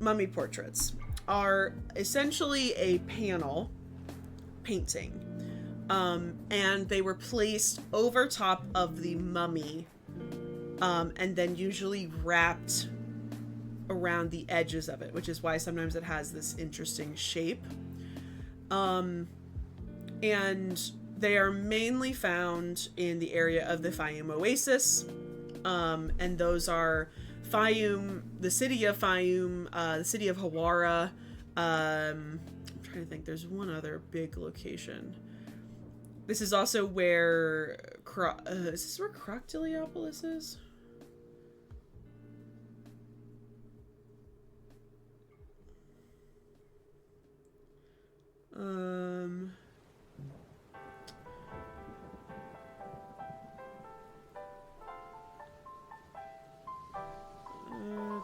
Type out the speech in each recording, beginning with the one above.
mummy portraits are essentially a panel painting. And they were placed over top of the mummy, and then usually wrapped around the edges of it, which is why sometimes it has this interesting shape. And they are mainly found in the area of the Fayum Oasis, and those are Fayum, the city of Fayum, the city of Hawara. I'm trying to think, there's one other big location. This is also where, is this where Crocodiliopolis is?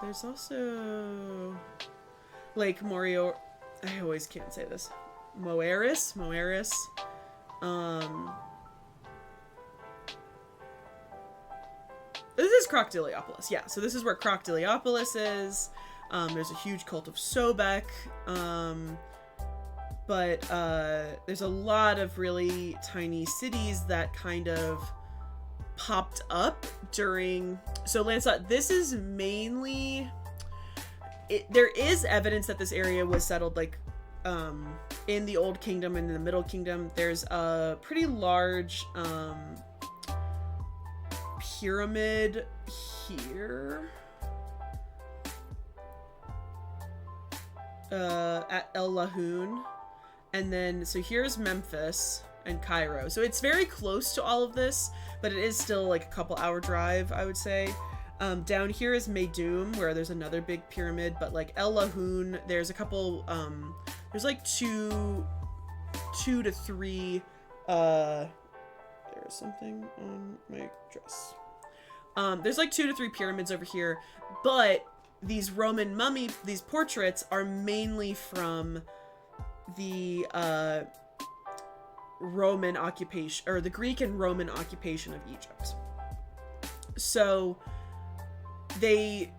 There's also Lake Morio. I always can't say this. Moeris. This is Crocodiliopolis. Yeah, so this is where Crocodiliopolis is. There's a huge cult of Sobek. But there's a lot of really tiny cities that kind of popped up during... So Lancelot, this is mainly... there is evidence that this area was settled, like, in the Old Kingdom and in the Middle Kingdom. There's a pretty large pyramid here at El Lahoun. And then, so here's Memphis and Cairo. So it's very close to all of this, but it is still like a couple hour drive, I would say. Down here is Meidum, where there's another big pyramid, but like El Lahoun, there's a couple, there's like two to three, there's something on my dress. There's like 2 to 3 pyramids over here, but these Roman mummy, these portraits are mainly from the Roman occupation, or the Greek and Roman occupation of Egypt. So they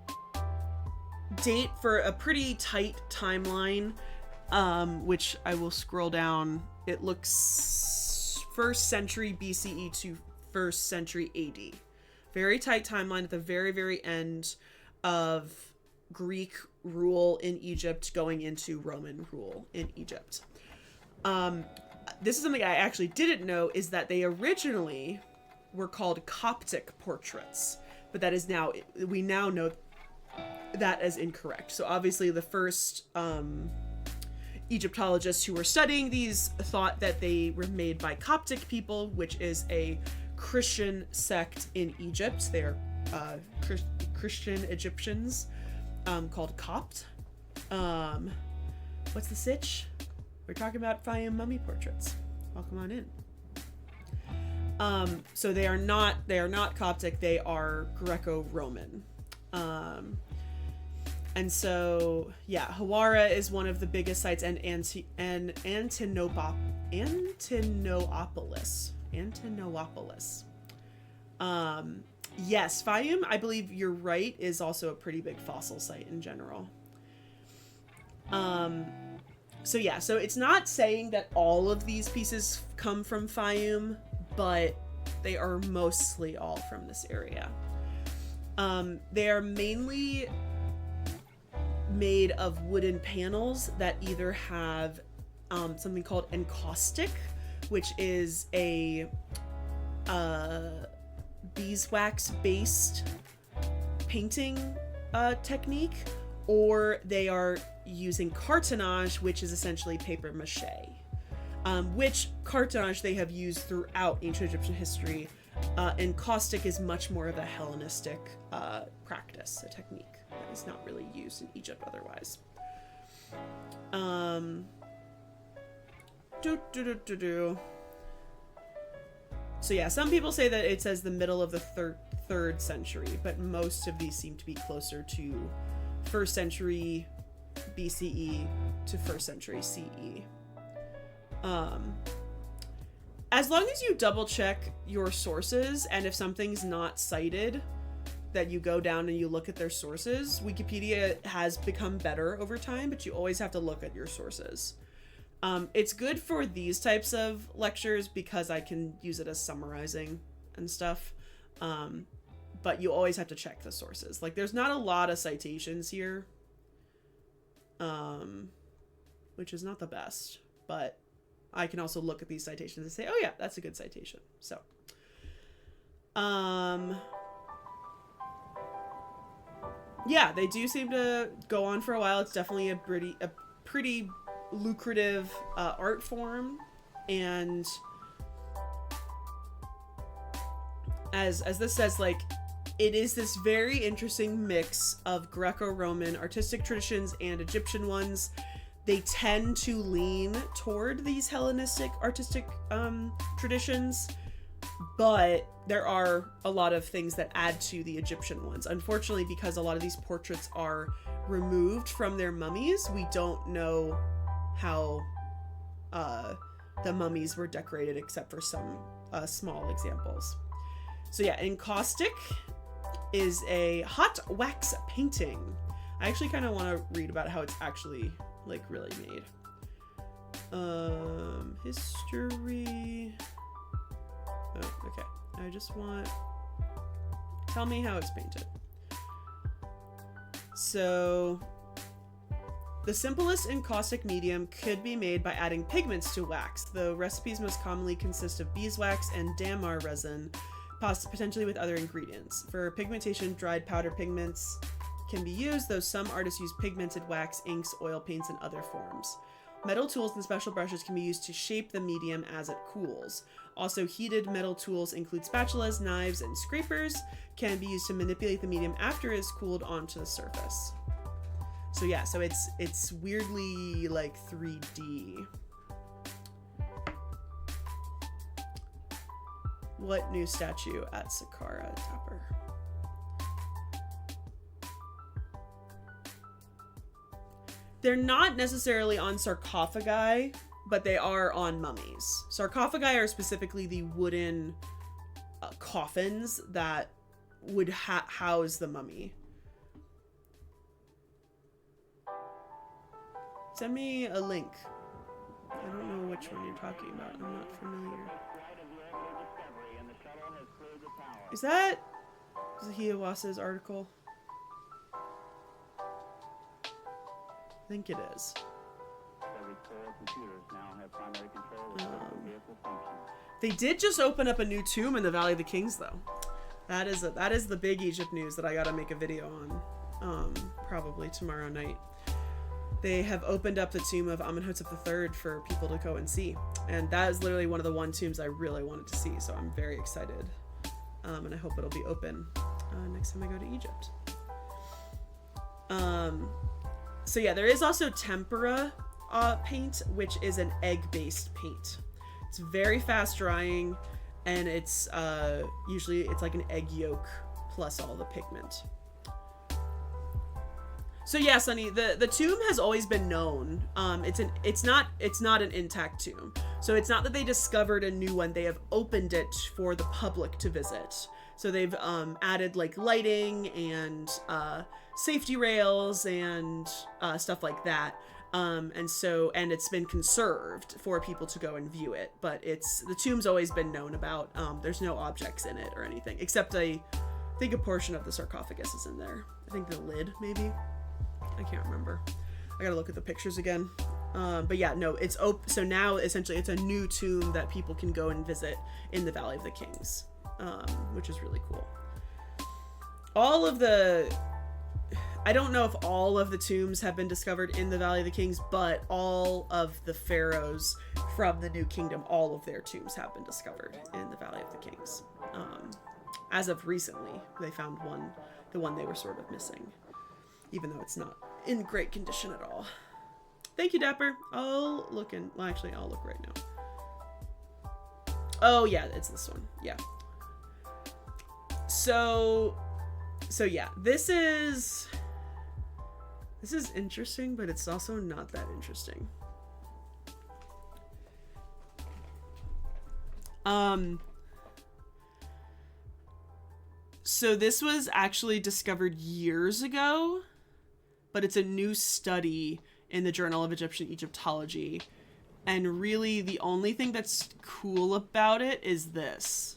date for a pretty tight timeline, which I will scroll down. It looks 1st century BCE to 1st century AD. Very tight timeline at the very, very end of Greek rule in Egypt going into Roman rule in Egypt. This is something I actually didn't know, is that they originally were called Coptic portraits, but that is now, we now know that as incorrect. So obviously the first Egyptologists who were studying these thought that they were made by Coptic people, which is a Christian sect in Egypt. They are Christian Egyptians, called Copt. What's the sitch? We're talking about Fayum mummy portraits. Welcome on in. So they are not Coptic, they are Greco-Roman. And so, yeah, Hawara is one of the biggest sites, and Antinopolis. Yes, Fayum, I believe you're right, is also a pretty big fossil site in general. So yeah, so it's not saying that all of these pieces come from Fayum, but they are mostly all from this area. They are mainly made of wooden panels that either have something called encaustic, which is a beeswax based painting technique, or they are using cartonnage, which is essentially paper mache, which cartonnage they have used throughout ancient Egyptian history. Encaustic is much more of a Hellenistic practice, a technique that is not really used in Egypt otherwise. So yeah, some people say that it says the middle of the third century, but most of these seem to be closer to 1st century BCE to 1st century CE. As long as you double check your sources, and if something's not cited, that you go down and you look at their sources. Wikipedia has become better over time, but you always have to look at your sources. It's good for these types of lectures because I can use it as summarizing and stuff. But you always have to check the sources. Like, there's not a lot of citations here, which is not the best, but I can also look at these citations and say, oh yeah, that's a good citation. So, yeah, they do seem to go on for a while. It's definitely a pretty lucrative art form, and as this says, like, it is this very interesting mix of Greco-Roman artistic traditions and Egyptian ones. They tend to lean toward these Hellenistic artistic traditions, but there are a lot of things that add to the Egyptian ones. Unfortunately, because a lot of these portraits are removed from their mummies, we don't know how the mummies were decorated except for some small examples. So yeah, encaustic is a hot wax painting. I actually kind of want to read about how it's actually, like, really made. History. Oh, okay. I just want... Tell me how it's painted. So, the simplest encaustic medium could be made by adding pigments to wax, though recipes most commonly consist of beeswax and damar resin, potentially with other ingredients. For pigmentation, dried powder pigments can be used, though some artists use pigmented wax, inks, oil paints, and other forms. Metal tools and special brushes can be used to shape the medium as it cools. Also, heated metal tools include spatulas, knives, and scrapers can be used to manipulate the medium after it is cooled onto the surface. So yeah, so it's weirdly like 3D. What new statue at Saqqara, Dapper? They're not necessarily on sarcophagi, but they are on mummies. Sarcophagi are specifically the wooden coffins that would house the mummy. Send me a link. I don't know which one you're talking about. I'm not familiar. Is that Zahiawasa's article? I think it is. They did just open up a new tomb in the Valley of the Kings, though. That is the big Egypt news that I gotta make a video on, probably tomorrow night. They have opened up the tomb of Amenhotep III for people to go and see, and that is literally one of the tombs I really wanted to see. So I'm very excited, and I hope it'll be open next time I go to Egypt. So yeah, there is also tempera paint, which is an egg-based paint. It's very fast drying, and it's usually it's like an egg yolk plus all the pigment. So yeah, Sunny, the tomb has always been known. It's not an intact tomb. So it's not that they discovered a new one. They have opened it for the public to visit. So they've added like lighting and safety rails and stuff like that. And it's been conserved for people to go and view it. But the tomb's always been known about. There's no objects in it or anything, except I think a portion of the sarcophagus is in there. I think the lid, maybe. I can't remember. I gotta look at the pictures again. But yeah, no, it's open. So now essentially it's a new tomb that people can go and visit in the Valley of the Kings, which is really cool. I don't know if all of the tombs have been discovered in the Valley of the Kings, but all of the pharaohs from the New Kingdom, all of their tombs have been discovered in the Valley of the Kings. As of recently, they found the one they were sort of missing, even though it's not in great condition at all. Thank you, Dapper. I'll look right now. Oh yeah, it's this one. Yeah. So yeah, this is interesting, but it's also not that interesting. So this was actually discovered years ago, but it's a new study in the Journal of Egyptian Egyptology. And really the only thing that's cool about it is this.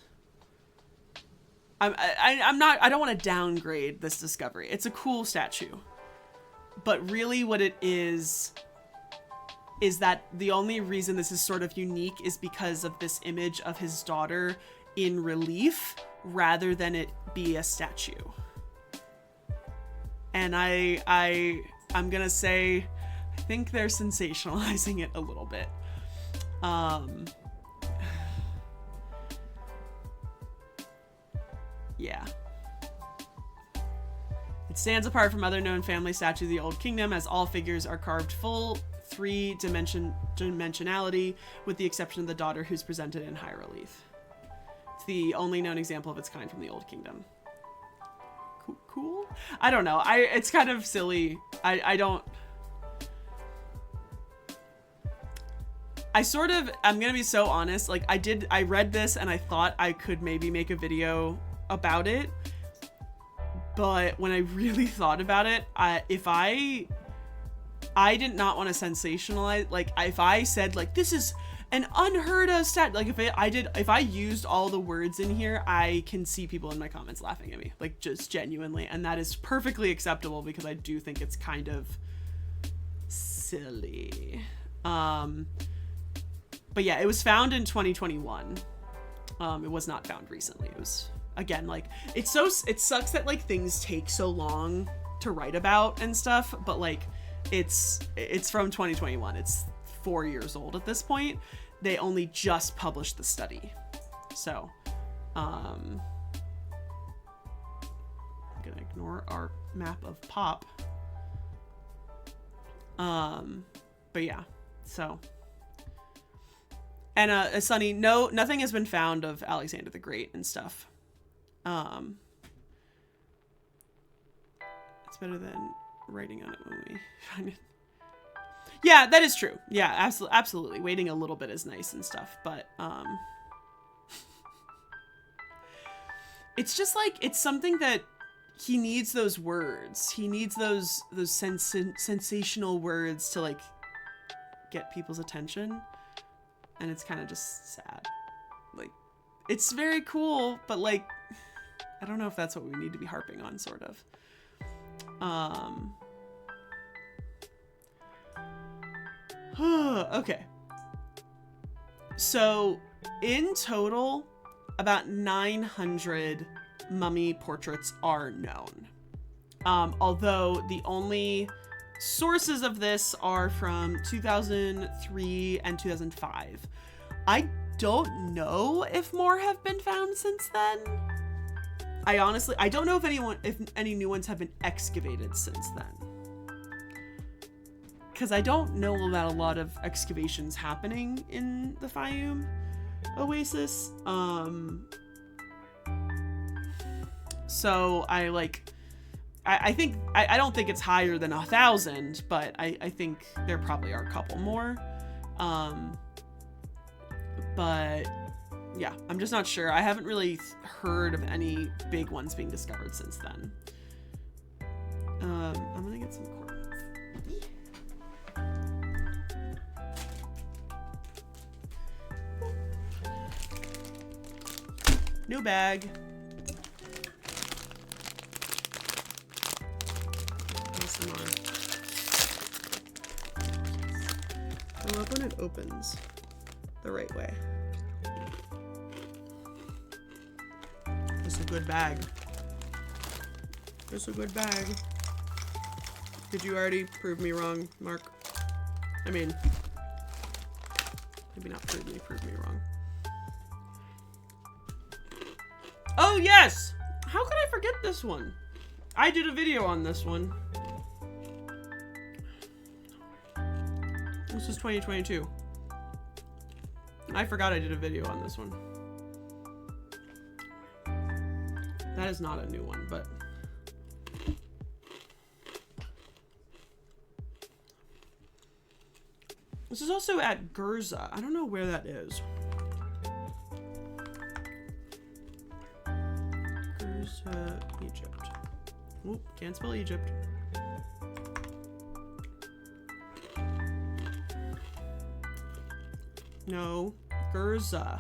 I don't want to downgrade this discovery. It's a cool statue. But really what it is that the only reason this is sort of unique is because of this image of his daughter in relief rather than it be a statue. And I'm gonna say, I think they're sensationalizing it a little bit. Yeah. It stands apart from other known family statues of the Old Kingdom as all figures are carved full dimensionality with the exception of the daughter who's presented in high relief. It's the only known example of its kind from the Old Kingdom. Cool? I don't know. It's kind of silly. I'm gonna be so honest. Like I read this and I thought I could maybe make a video about it. But when I really thought about it, if I did not want to sensationalize, like if I said like this is an unheard of stat, like if I used all the words in here, I can see people in my comments laughing at me, like just genuinely, and that is perfectly acceptable because I do think it's kind of silly. But yeah, it was found in 2021. It was not found recently. It was, again, like it sucks that like things take so long to write about and stuff, but like it's from 2021. It's 4 years old at this point. They only just published the study. So, I'm gonna ignore our map of pop. But yeah, so. And Sunny, no, nothing has been found of Alexander the Great and stuff. It's better than writing on it when we find it. Yeah, that is true. Yeah, absolutely. Waiting a little bit is nice and stuff, but it's just like it's something that he needs those words. He needs those sensational words to like get people's attention. And it's kind of just sad. Like, it's very cool, but like, I don't know if that's what we need to be harping on, sort of. Okay. So, in total, about 900 mummy portraits are known. Although the only sources of this are from 2003 and 2005. I don't know if more have been found since then. I don't know if any new ones have been excavated since then. Because I don't know about a lot of excavations happening in the Fayum Oasis. So I don't think it's higher than 1,000, but I think there probably are a couple more. But yeah, I'm just not sure. I haven't really heard of any big ones being discovered since then. I'm gonna get some coordinates. New bag. I love when it opens the right way. It's a good bag. It's a good bag. Did you already prove me wrong, Mark? I mean, maybe not prove me wrong. Oh, yes! How could I forget this one? I did a video on this one. This is 2022. I forgot I did a video on this one. That is not a new one, but... This is also at Gerza. I don't know where that is. Gerza... Oop, can't spell Egypt. No. Gurza.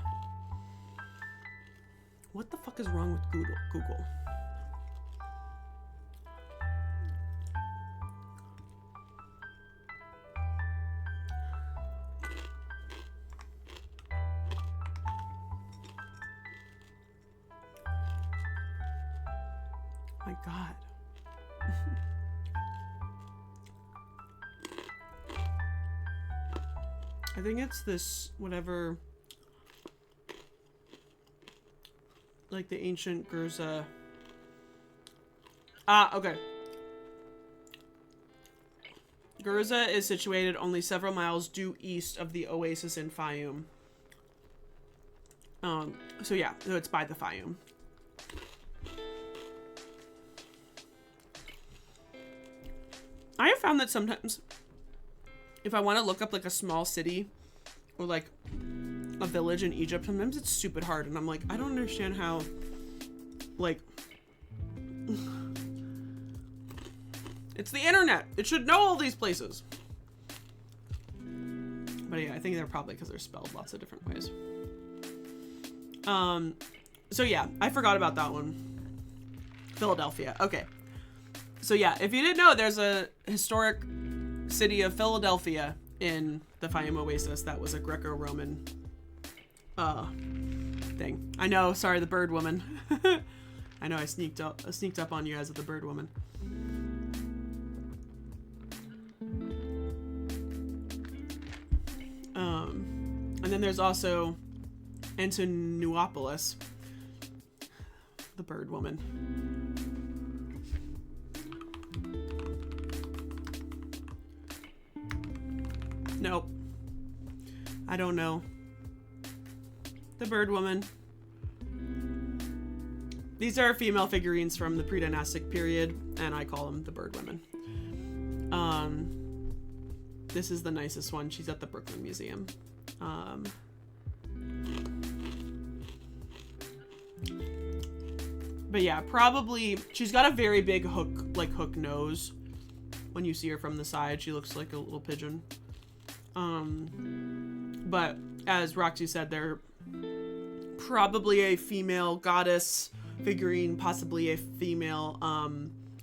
What the fuck is wrong with Google? My God. I think it's this, whatever, like the ancient Gurza. Ah, okay. Gurza is situated only several miles due east of the oasis in Fayum. So yeah, so it's by the Fayum. I have found that sometimes if I want to look up like a small city or like a village in Egypt, sometimes it's stupid hard and I'm like, I don't understand how, like, it's the internet. It should know all these places. But yeah, I think they're probably because they're spelled lots of different ways. So yeah, I forgot about that one. Philadelphia. Okay. So yeah, if you didn't know, there's a historic city of Philadelphia in the Fayum Oasis that was a greco-roman thing. I know, sorry, the bird woman. I know I sneaked up on you guys with the bird woman. And then there's also Antinopolis, the bird woman. Nope. I don't know. The bird woman. These are female figurines from the pre-dynastic period, and I call them the bird women. This is the nicest one. She's at the Brooklyn Museum. But yeah, probably she's got a very big hook nose. When you see her from the side, she looks like a little pigeon. But as Roxy said, they're probably a female goddess figurine, possibly a female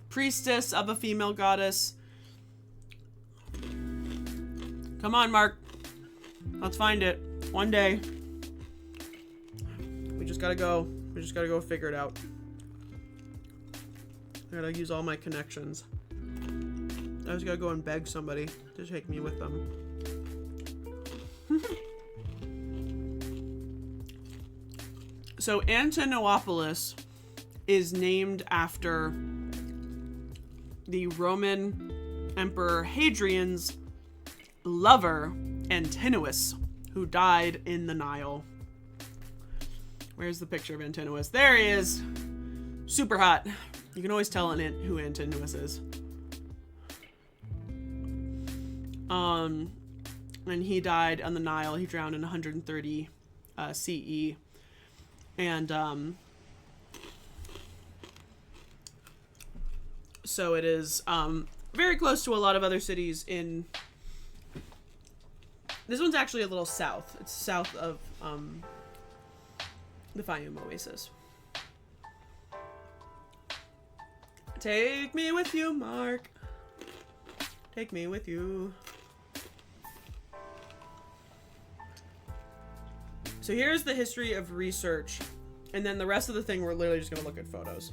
priestess of a female goddess. Come on, Mark. Let's find it. One day. We just gotta go. We just gotta go figure it out. I gotta use all my connections. I just gotta go and beg somebody to take me with them. So Antinopolis is named after the Roman Emperor Hadrian's lover, Antinous, who died in the Nile. Where's the picture of Antinous? There he is. Super hot. You can always tell who Antinous is. And he died on the Nile. He drowned in 130 CE. And so it is very close to a lot of other cities in... This one's actually a little south. It's south of the Fayum Oasis. Take me with you, Mark. Take me with you. So here's the history of research. And then the rest of the thing, we're literally just going to look at photos.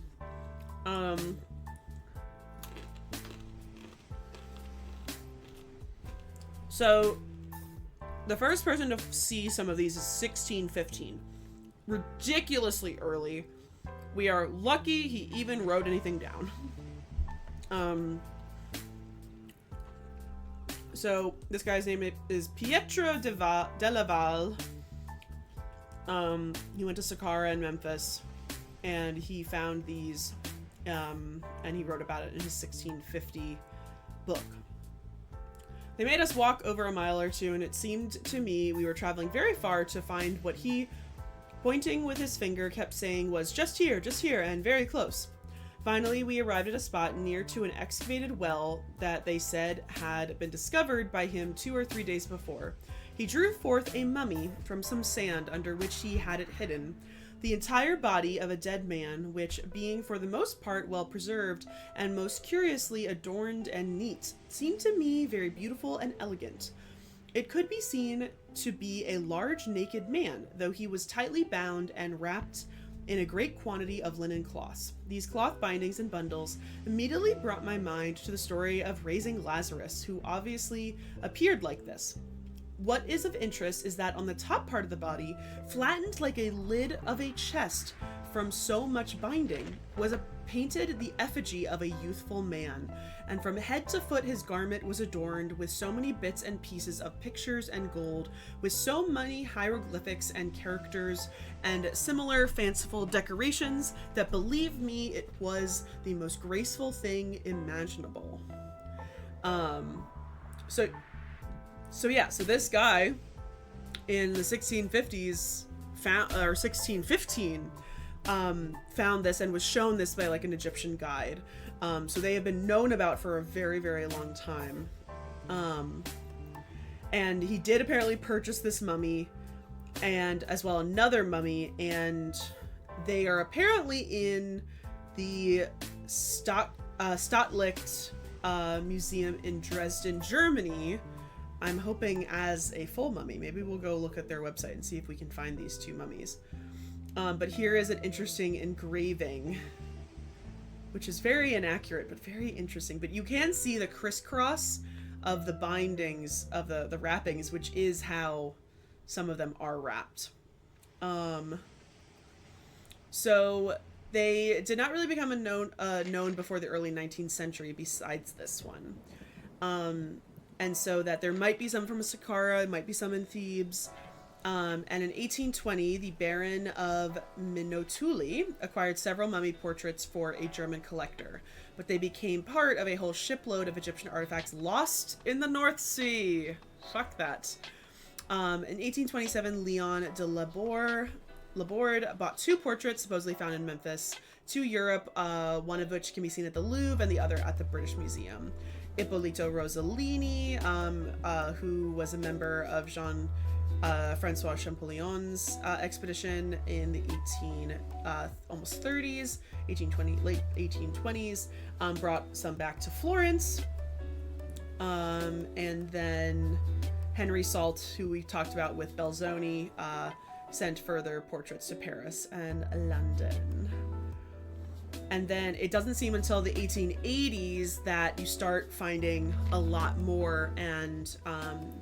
So the first person to see some of these is 1615. Ridiculously early. We are lucky he even wrote anything down. So this guy's name is Pietro della Valle. He went to Saqqara in Memphis, and he found these, and he wrote about it in his 1650 book. They made us walk over a mile or two, and it seemed to me we were traveling very far to find what he, pointing with his finger, kept saying was just here, and very close. Finally, we arrived at a spot near to an excavated well that they said had been discovered by him 2 or 3 days before. He drew forth a mummy from some sand under which he had it hidden. The entire body of a dead man, which, being for the most part well preserved and most curiously adorned and neat, seemed to me very beautiful and elegant. It could be seen to be a large naked man, though he was tightly bound and wrapped in a great quantity of linen cloths. These cloth bindings and bundles immediately brought my mind to the story of raising Lazarus, who obviously appeared like this. What is of interest is that on the top part of the body, flattened like a lid of a chest from so much binding, was painted the effigy of a youthful man, and from head to foot his garment was adorned with so many bits and pieces of pictures and gold, with so many hieroglyphics and characters and similar fanciful decorations, that believe me, it was the most graceful thing imaginable. So this guy in the 1650s found, or 1615, found this and was shown this by like an Egyptian guide. So they have been known about for a very, very long time. And he did apparently purchase this mummy and as well another mummy, and they are apparently in the Stadtlicht Museum in Dresden, Germany. I'm hoping as a full mummy. Maybe we'll go look at their website and see if we can find these two mummies. But here is an interesting engraving, which is very inaccurate, but very interesting. But you can see the crisscross of the bindings of the wrappings, which is how some of them are wrapped. So they did not really become known before the early 19th century, besides this one. And so that there might be some from Saqqara, it might be some in Thebes. And in 1820, the Baron of Minotuli acquired several mummy portraits for a German collector, but they became part of a whole shipload of Egyptian artifacts lost in the North Sea. Fuck that. In 1827, Leon de Laborde bought 2 portraits supposedly found in Memphis to Europe, one of which can be seen at the Louvre and the other at the British Museum. Ippolito Rossellini, who was a member of Jean-Francois Champollion's expedition in the almost 30s, late 1820s, brought some back to Florence. And then Henry Salt, who we talked about with Belzoni, sent further portraits to Paris and London. And then it doesn't seem until the 1880s that you start finding a lot more. And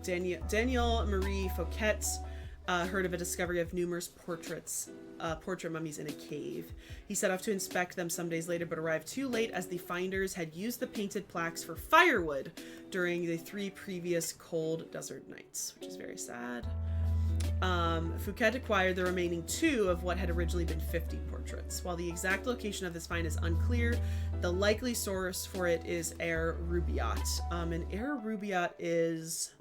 Daniel Marie Fouquet heard of a discovery of numerous portrait mummies in a cave. He set off to inspect them some days later, but arrived too late as the finders had used the painted plaques for firewood during the 3 previous cold desert nights, which is very sad. Fouquet acquired the remaining 2 of what had originally been 50 portraits. While the exact location of this find is unclear, the likely source for it is Air Rubaiyat. And Air Rubaiyat is...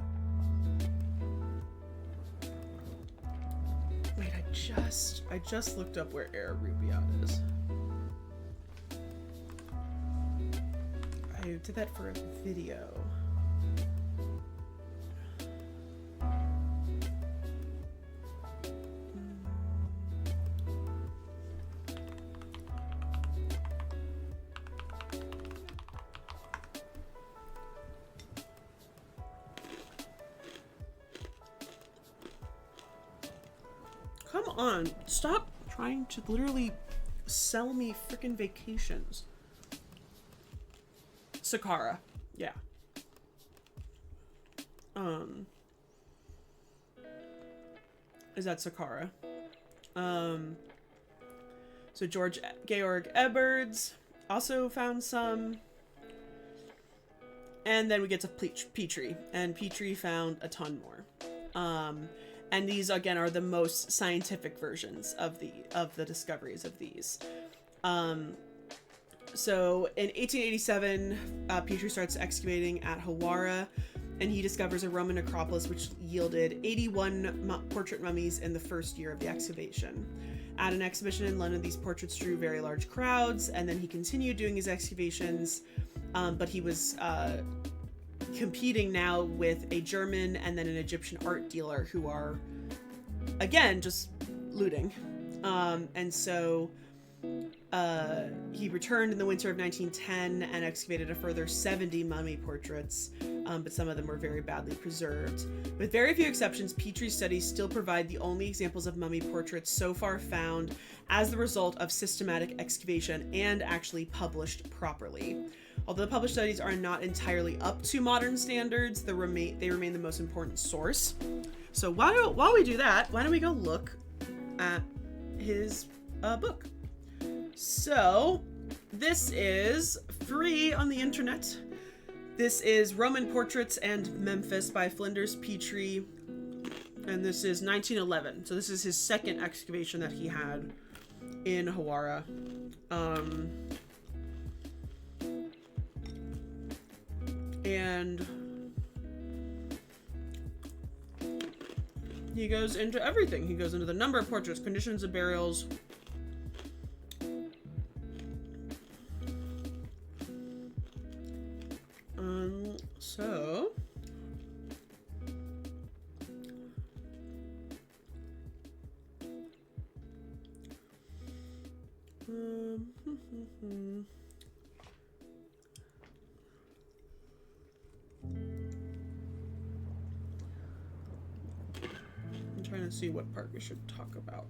Wait, I just looked up where Air Rubaiyat is. I did that for a video. Come on, stop trying to literally sell me freaking vacations. Saqqara, yeah. Is that Saqqara? So Georg Eberds also found some. And then we get to Petrie, and Petrie found a ton more. And these again are the most scientific versions of the discoveries of these. So in 1887, Petrie starts excavating at Hawara, and he discovers a Roman necropolis which yielded 81 portrait mummies in the first year of the excavation. At an exhibition in London, these portraits drew very large crowds, and then he continued doing his excavations, but he was competing now with a German and then an Egyptian art dealer who are, again, just looting. And so he returned in the winter of 1910 and excavated a further 70 mummy portraits, but some of them were very badly preserved. With very few exceptions, Petrie's studies still provide the only examples of mummy portraits so far found as the result of systematic excavation and actually published properly. Although the published studies are not entirely up to modern standards, they remain the most important source. So while we do that, why don't we go look at his book? So this is free on the internet. This is Roman Portraits and Memphis by Flinders Petrie, and this is 1911. So this is his second excavation that he had in Hawara. And he goes into everything. He goes into the number of portraits, conditions of burials, so I'm trying to see what part we should talk about.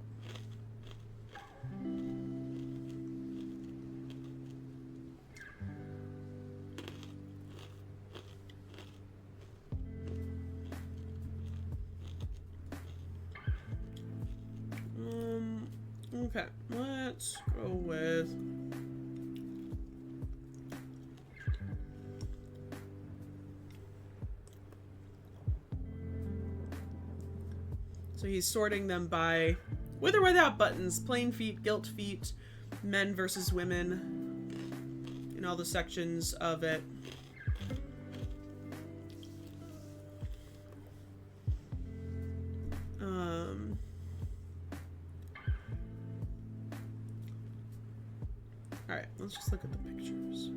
Okay, let's go with so he's sorting them by with or without buttons, plain feet, gilt feet, men versus women, in all the sections of it. All right, let's just look at the pictures.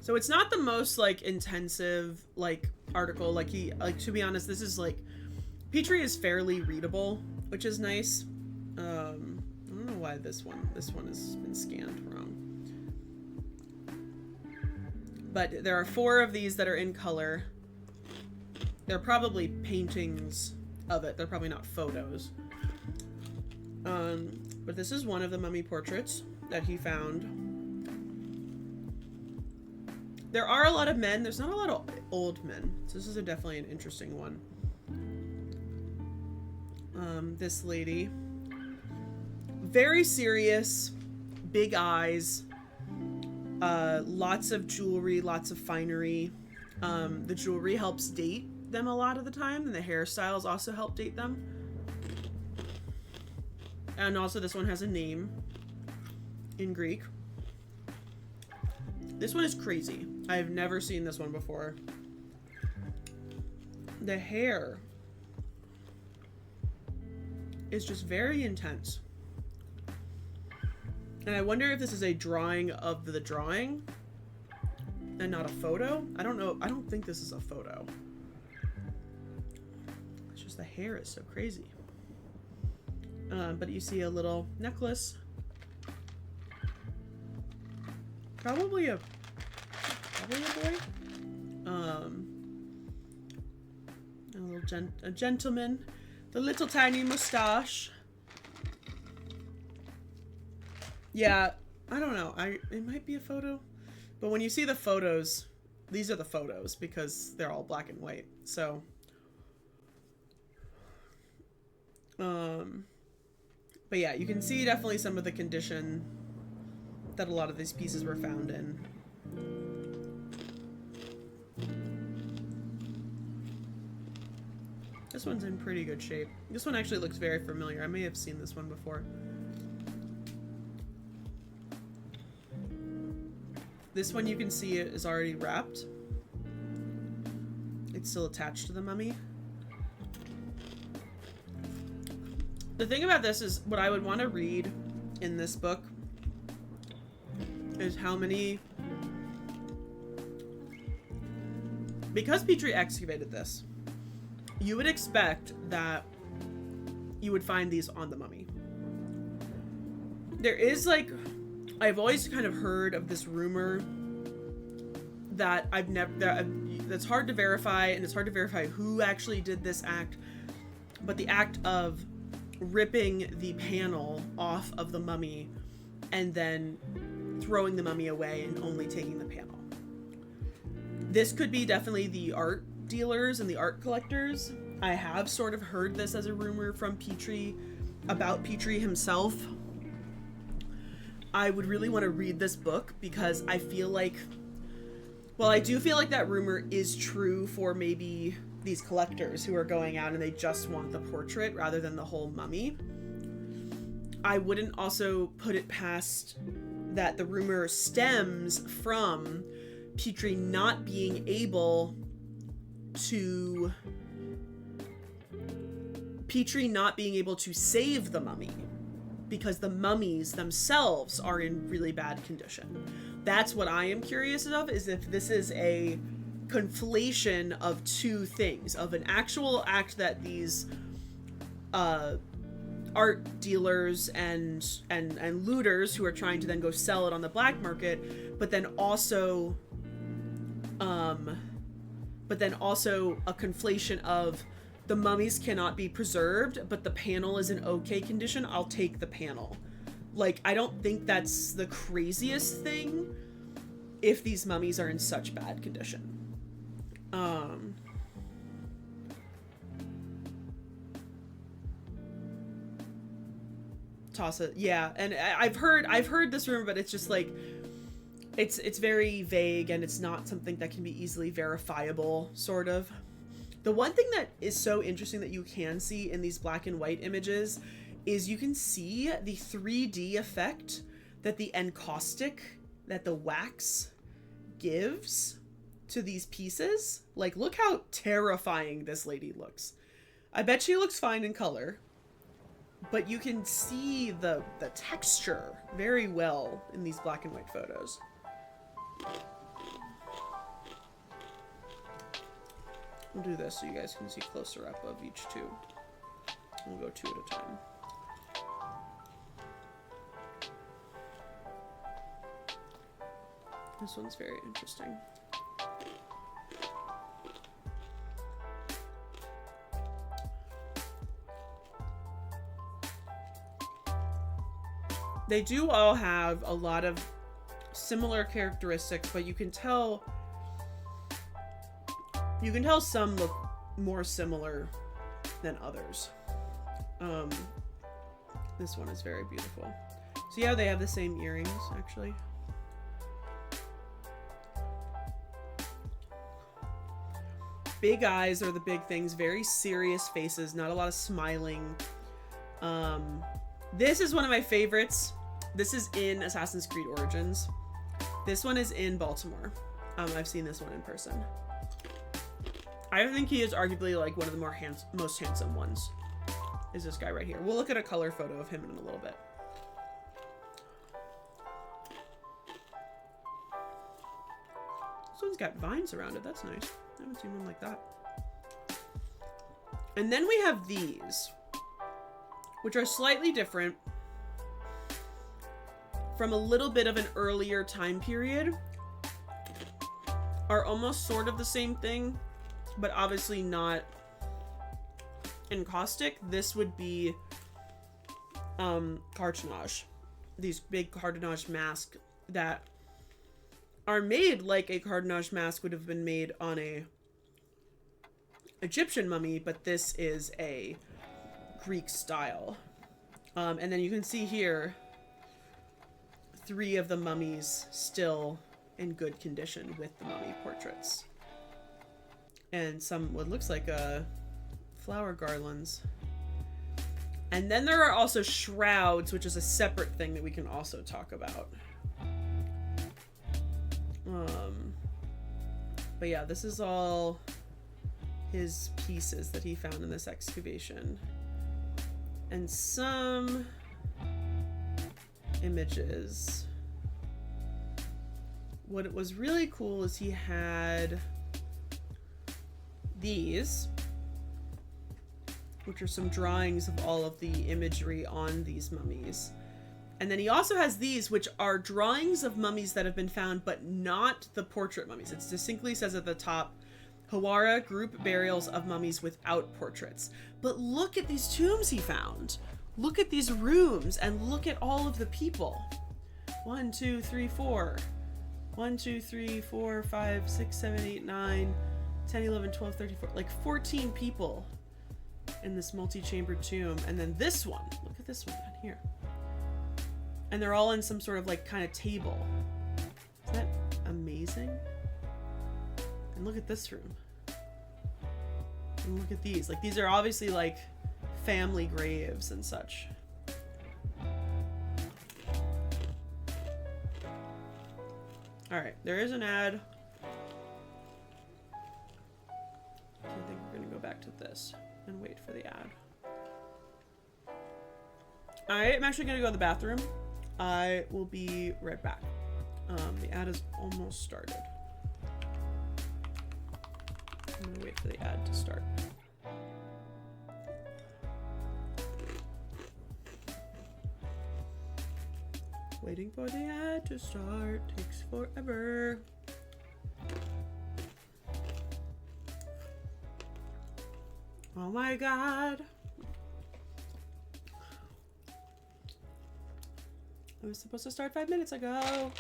So it's not the most like intensive like article. Like to be honest, this is like Petrie is fairly readable, which is nice. I don't know why this one has been scanned wrong. But there are 4 of these that are in color. They're probably paintings of it. They're probably not photos. But this is one of the mummy portraits that he found. There are a lot of men. There's not a lot of old men. So this is definitely an interesting one. This lady. Very serious. Big eyes. Lots of jewelry. Lots of finery. The jewelry helps date them a lot of the time. And the hairstyles also help date them. And also this one has a name in Greek. This one is crazy. I have never seen this one before. The hair is just very intense. And I wonder if this is a drawing of the drawing and not a photo. I don't know. I don't think this is a photo. It's just the hair is so crazy. But you see a little necklace. Probably a boy. A gentleman. The little tiny mustache. Yeah, I don't know. It might be a photo. But when you see the photos, these are the photos because they're all black and white. So but yeah, you can see definitely some of the condition that a lot of these pieces were found in. This one's in pretty good shape. This one actually looks very familiar. I may have seen this one before. This one you can see it is already wrapped. It's still attached to the mummy. the thing about this is what I would want to read in this book is how many, because Petrie excavated this, you would expect that you would find these on the mummy. There is like, I've always kind of heard of this rumor that that's hard to verify, and it's hard to verify who actually did this act, but the act of ripping the panel off of the mummy and then throwing the mummy away and only taking the panel. This could be definitely the art dealers and the art collectors. I have sort of heard this as a rumor from Petrie, about Petrie himself. I would really want to read this book because I feel like, well, I do feel like that rumor is true for maybe these collectors who are going out and they just want the portrait rather than the whole mummy. I wouldn't also put it past that the rumor stems from Petrie not being able to save the mummy because the mummies themselves are in really bad condition. That's what I am curious of, is if this is a conflation of two things, of an actual act that these art dealers and looters who are trying to then go sell it on the black market, but then also a conflation of the mummies cannot be preserved, but the panel is in okay condition. I'll take the panel. Like, I don't think that's the craziest thing if these mummies are in such bad condition. Toss it. Yeah, and I've heard this rumor, but it's just like, it's very vague and it's not something that can be easily verifiable, sort of. The one thing that is so interesting that you can see in these black and white images is you can see the 3D effect that the encaustic, that the wax gives to these pieces. Like, look how terrifying this lady looks. I bet she looks fine in color, but you can see the texture very well in these black and white photos. We'll do this so you guys can see closer up of each two. We'll go two at a time. This one's very interesting. They do all have a lot of similar characteristics, but you can tell some look more similar than others. This one is very beautiful. So yeah, they have the same earrings, actually. Big eyes are the big things, very serious faces, not a lot of smiling. This is one of my favorites. This is in Assassin's Creed Origins. This one is in Baltimore. I've seen this one in person. I think he is arguably like one of the most handsome ones. Is this guy right here. We'll look at a color photo of him in a little bit. This one's got vines around it. That's nice. I haven't seen one like that. And then we have these, which are slightly different from a little bit of an earlier time period. Are almost sort of the same thing, but obviously not encaustic. This would be cartonnage. These big cartonnage masks that are made like a cartonnage mask would have been made on a Egyptian mummy, but this is a Greek style. And then you can see here 3 of the mummies still in good condition with the mummy portraits. And some what looks like flower garlands. And then there are also shrouds, which is a separate thing that we can also talk about. But yeah, this is all his pieces that he found in this excavation. and some images. What was really cool is he had these, which are some drawings of all of the imagery on these mummies. And then he also has these, which are drawings of mummies that have been found, but not the portrait mummies. It distinctly says at the top, Hawara group burials of mummies without portraits. But look at these tombs he found. Look at these rooms and look at all of the people. 1, 2, 3, 4. 1, 2, 3, 4, 5, 6, 7, 8, 9, 10, 11, 12, 13, 14. Like 14 people in this multi-chambered tomb. And then this one. Look at this one down here. And they're all in some sort of like kind of table. Isn't that amazing? And look at this room. And look at these. Like these are obviously like family graves and such. Alright, there is an ad. I think we're gonna go back to this and wait for the ad. Alright, I'm actually gonna go to the bathroom. I will be right back. The ad is almost started. I'm gonna wait for the ad to start. Waiting for the ad to start takes forever. Oh my god. It was supposed to start 5 minutes ago.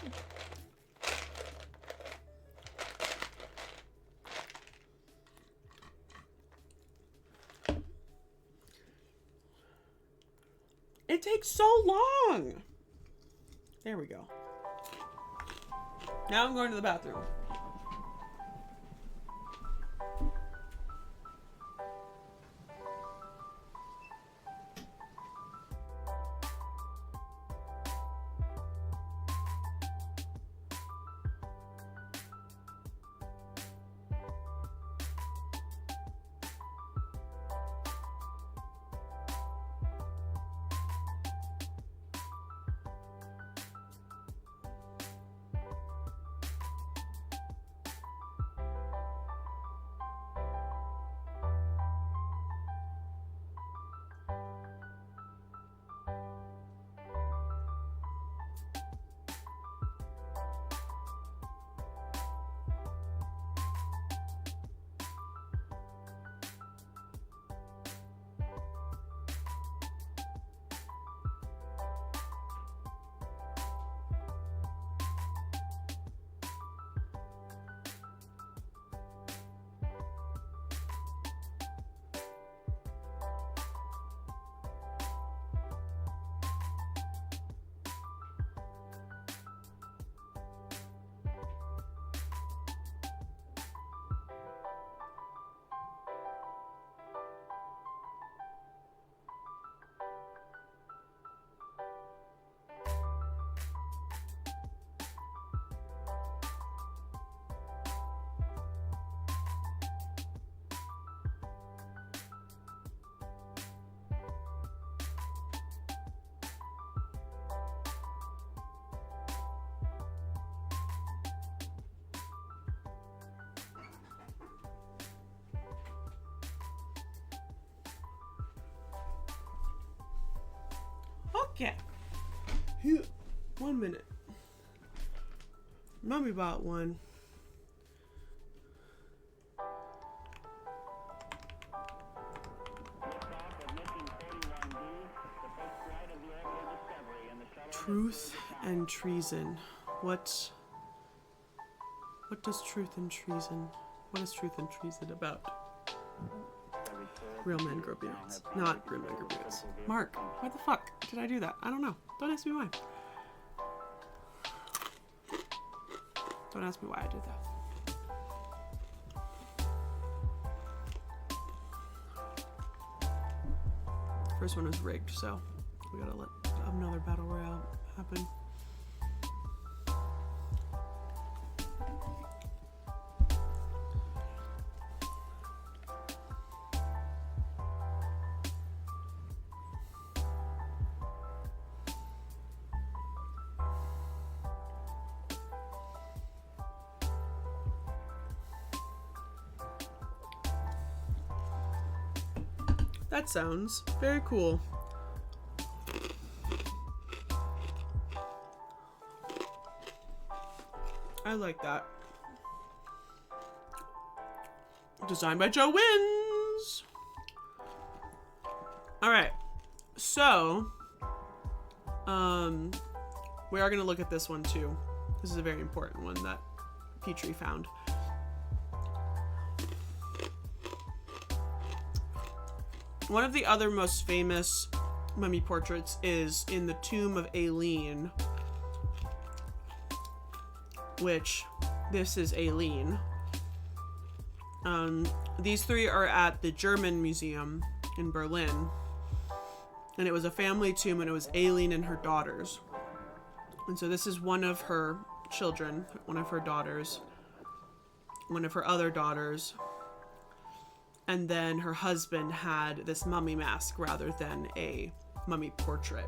It takes so long. There we go. Now I'm going to the bathroom. Okay. 1 minute. Mommy bought one. Truth and treason. What does truth and treason? What is truth and treason about? Real men grow beards. Not real men grow beards. Mark, why the fuck did I do that? I don't know. Don't ask me why. Don't ask me why I did that. First one was rigged, so we gotta let another battle royale happen. That sounds very cool. I like that. Designed by Joe Wins. All right. So, we are going to look at this one too. This is a very important one that Petrie found. One of the other most famous mummy portraits is in the tomb of Aileen, which this is Aileen. These three are at the German Museum in Berlin, and it was a family tomb, and it was Aileen and her daughters. And so this is one of her children, one of her daughters, one of her other daughters, and then her husband had this mummy mask rather than a mummy portrait.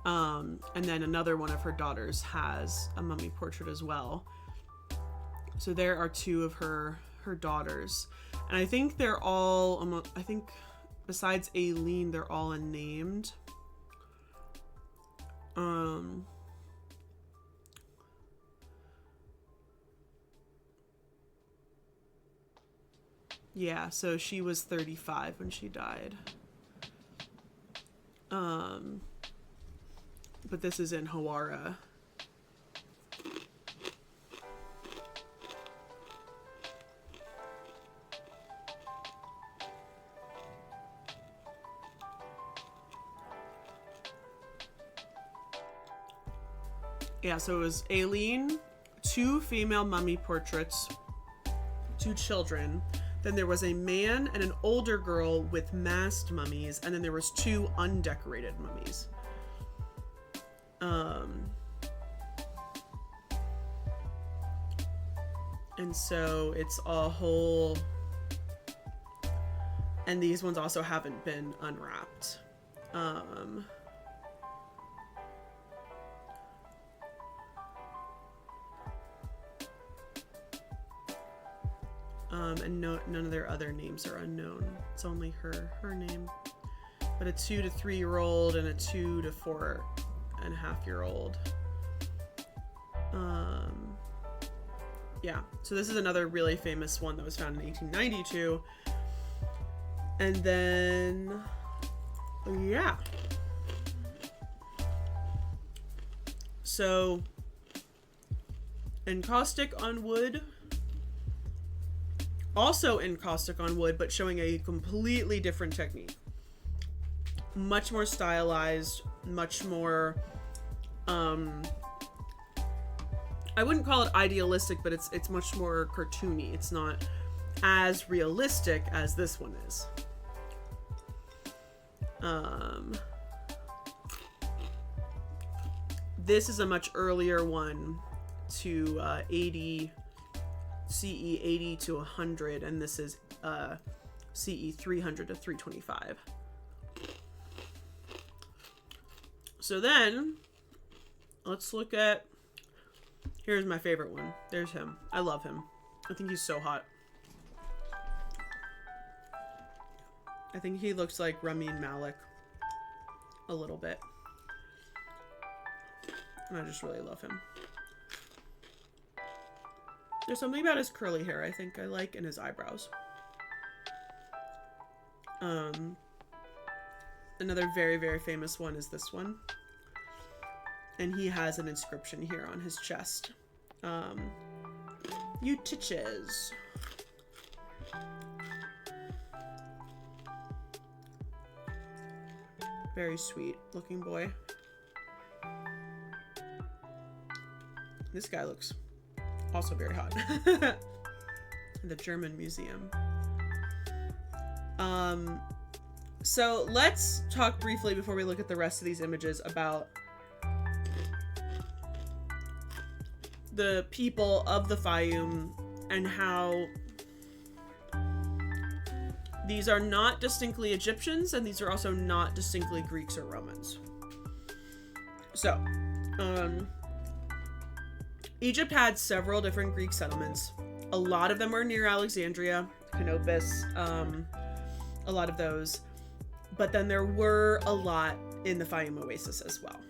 And then another one of her daughters has a mummy portrait as well. So there are two of her daughters. And I think they're all, I think besides Aileen, they're all unnamed. Yeah, so she was 35 when she died. But this is in Hawara. Yeah, so it was Aileen, two female mummy portraits, two children. Then there was a man and an older girl with masked mummies, and then there was two undecorated mummies. And so it's a whole, and these ones also haven't been unwrapped. And none of their other names are unknown. It's only her name. But a 2 to 3 year old and a 2 to 4.5 year old. Yeah, so this is another really famous one that was found in 1892. And then, yeah. So, encaustic on wood. Also encaustic on wood, but showing a completely different technique. Much more stylized, much more, I wouldn't call it idealistic, but it's much more cartoony. It's not as realistic as this one is. This is a much earlier one to 80 CE 80 to 100, and this is CE 300 to 325. So then, let's look at, here's my favorite one. There's him. I love him. I think he's so hot. I think he looks like Ramin Malek a little bit. And I just really love him. There's something about his curly hair I think I like, and his eyebrows. Another very, very famous one is this one. And he has an inscription here on his chest. Utiches. Very sweet looking boy. This guy looks also very hot. The German Museum. So let's talk briefly before we look at the rest of these images about the people of the Fayum and how these are not distinctly Egyptians, and these are also not distinctly Greeks or Romans. So, Egypt had several different Greek settlements. A lot of them were near Alexandria, Canopus. a lot of those. But then there were a lot in the Fayum Oasis as well.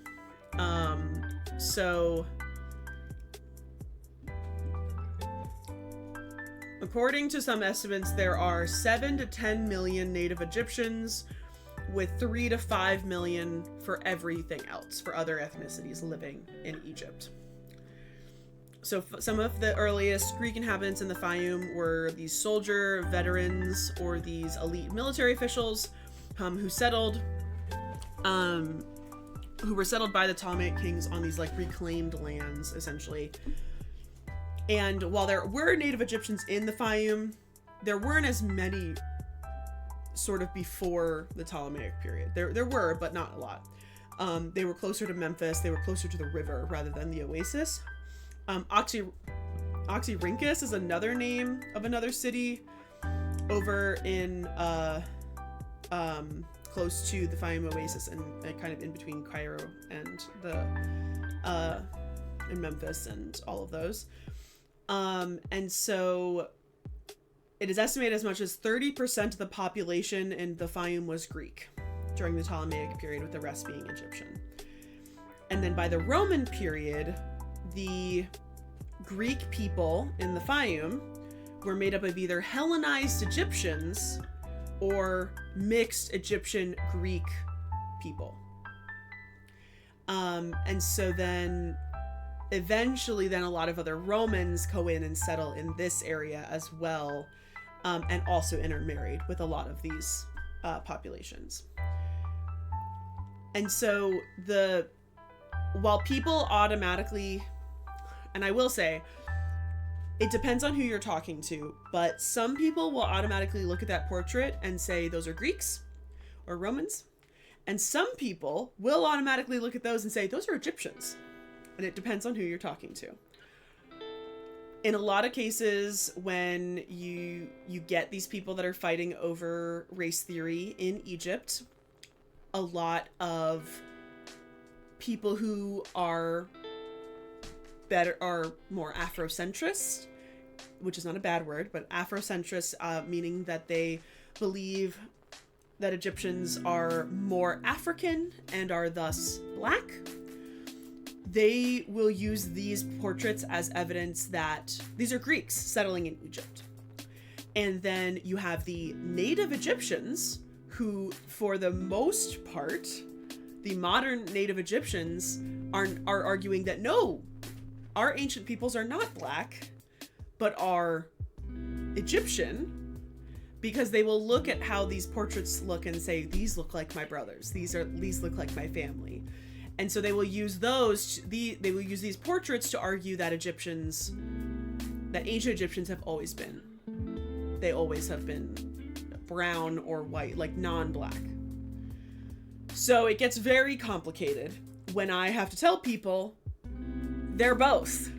So according to some estimates, there are 7 to 10 million native Egyptians, with 3 to 5 million for everything else, for other ethnicities living in Egypt. So some of the earliest Greek inhabitants in the Fayum were these soldier veterans or these elite military officials who settled, who were settled by the Ptolemaic kings on these like reclaimed lands, essentially. And while there were native Egyptians in the Fayum, there weren't as many sort of before the Ptolemaic period. There were, but not a lot. They were closer to Memphis. They were closer to the river rather than the oasis. Oxyrhynchus is another name of another city over in close to the Fayum Oasis and kind of in between Cairo and and Memphis and all of those. And so it is estimated as much as 30% of the population in the Fayum was Greek during the Ptolemaic period, with the rest being Egyptian. And then by the Roman period, the Greek people in the Fayum were made up of either Hellenized Egyptians or mixed Egyptian-Greek people. And so then eventually then a lot of other Romans go in and settle in this area as well, and also intermarried with a lot of these populations. And so while people automatically, and I will say, it depends on who you're talking to, but some people will automatically look at that portrait and say those are Greeks or Romans. And some people will automatically look at those and say those are Egyptians. And it depends on who you're talking to. In a lot of cases, when you get these people that are fighting over race theory in Egypt, a lot of people who are more Afrocentrist, which is not a bad word, but Afrocentrist, meaning that they believe that Egyptians are more African and are thus black. They will use these portraits as evidence that these are Greeks settling in Egypt. And then you have the native Egyptians who, for the most part, the modern native Egyptians are arguing that no, our ancient peoples are not black, but are Egyptian, because they will look at how these portraits look and say, these look like my brothers, these look like my family. And so they will use these portraits to argue that ancient Egyptians have always been brown or white, like non-black. So it gets very complicated when I have to tell people they're both.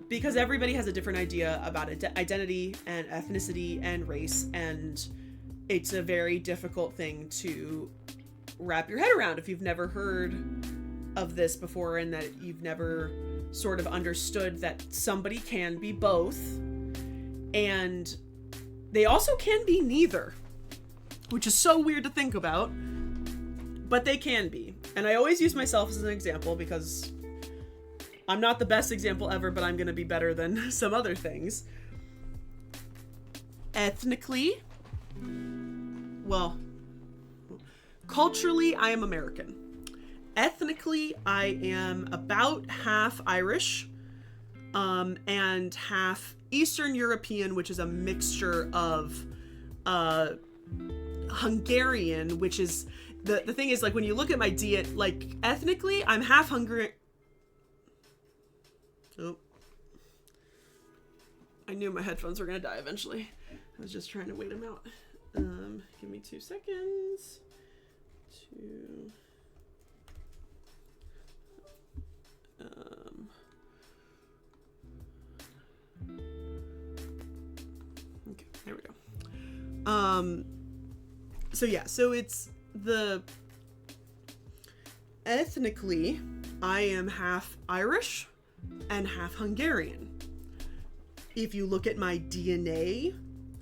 Because everybody has a different idea about identity and ethnicity and race, and it's a very difficult thing to wrap your head around if you've never heard of this before, and that you've never sort of understood that somebody can be both, and they also can be neither, which is so weird to think about, but they can be. And I always use myself as an example because I'm not the best example ever, but I'm going to be better than some other things. Ethnically, well, culturally, I am American. Ethnically, I am about half Irish, and half Eastern European, which is a mixture of Hungarian, which is the thing is, like, when you look at my DNA, like, ethnically, I'm half Hungarian. Oh. I knew my headphones were gonna die eventually. I was just trying to wait them out. Give me 2 seconds. Okay, there we go. So yeah, so it's ethnically, I am half Irish and half Hungarian. If you look at my DNA,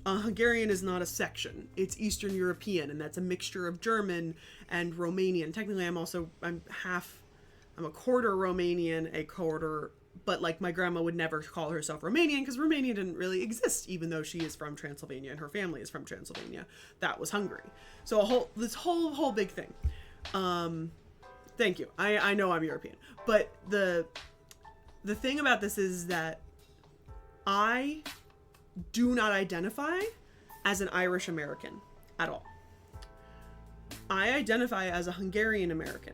Hungarian is not a section. It's Eastern European, and that's a mixture of German and Romanian. Technically, I'm a quarter Romanian, a quarter, but like my grandma would never call herself Romanian because Romania didn't really exist, even though she is from Transylvania and her family is from Transylvania. That was Hungary. So this whole big thing. Thank you. I know I'm European, but the thing about this is that I do not identify as an Irish American at all. I identify as a Hungarian American.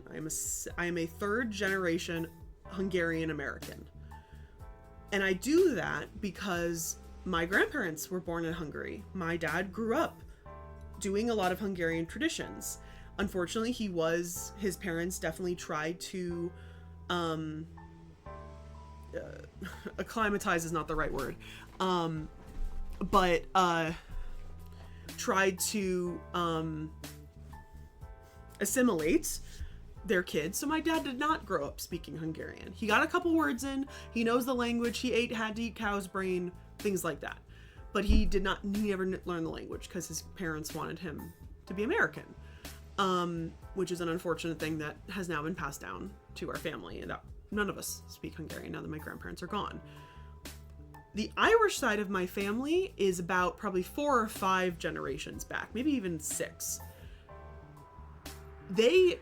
I am a third generation Hungarian American. And I do that because my grandparents were born in Hungary. My dad grew up doing a lot of Hungarian traditions. Unfortunately, his parents definitely tried to, acclimatize is not the right word, but tried to assimilate their kids. So my dad did not grow up speaking Hungarian. He got a couple words in. He knows the language. He had to eat cow's brain, things like that. But he never learned the language because his parents wanted him to be American, which is an unfortunate thing that has now been passed down to our family. And none of us speak Hungarian now that my grandparents are gone. The Irish side of my family is about probably 4 or 5 generations back, maybe even 6. They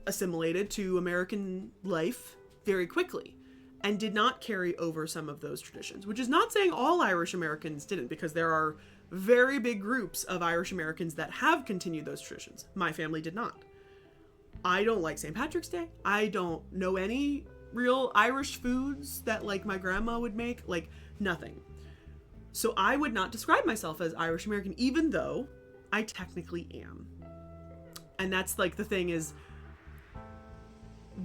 assimilated to American life very quickly and did not carry over some of those traditions, which is not saying all Irish Americans didn't, because there are very big groups of Irish Americans that have continued those traditions. My family did not. I don't like St. Patrick's Day. I don't know any real Irish foods that like my grandma would make, like nothing. So I would not describe myself as Irish American, even though I technically am. And that's like the thing is,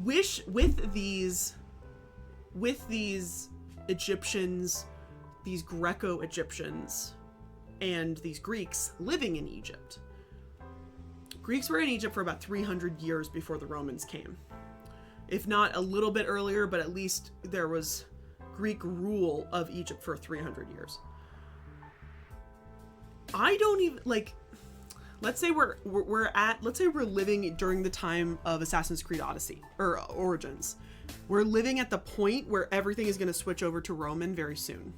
with these Egyptians, these Greco-Egyptians, and these Greeks living in Egypt. Greeks were in Egypt for about 300 years before the Romans came. If not a little bit earlier, but at least there was Greek rule of Egypt for 300 years. I don't even, like, let's say we're living during the time of Assassin's Creed Odyssey, or Origins. We're living at the point where everything is going to switch over to Roman very soon.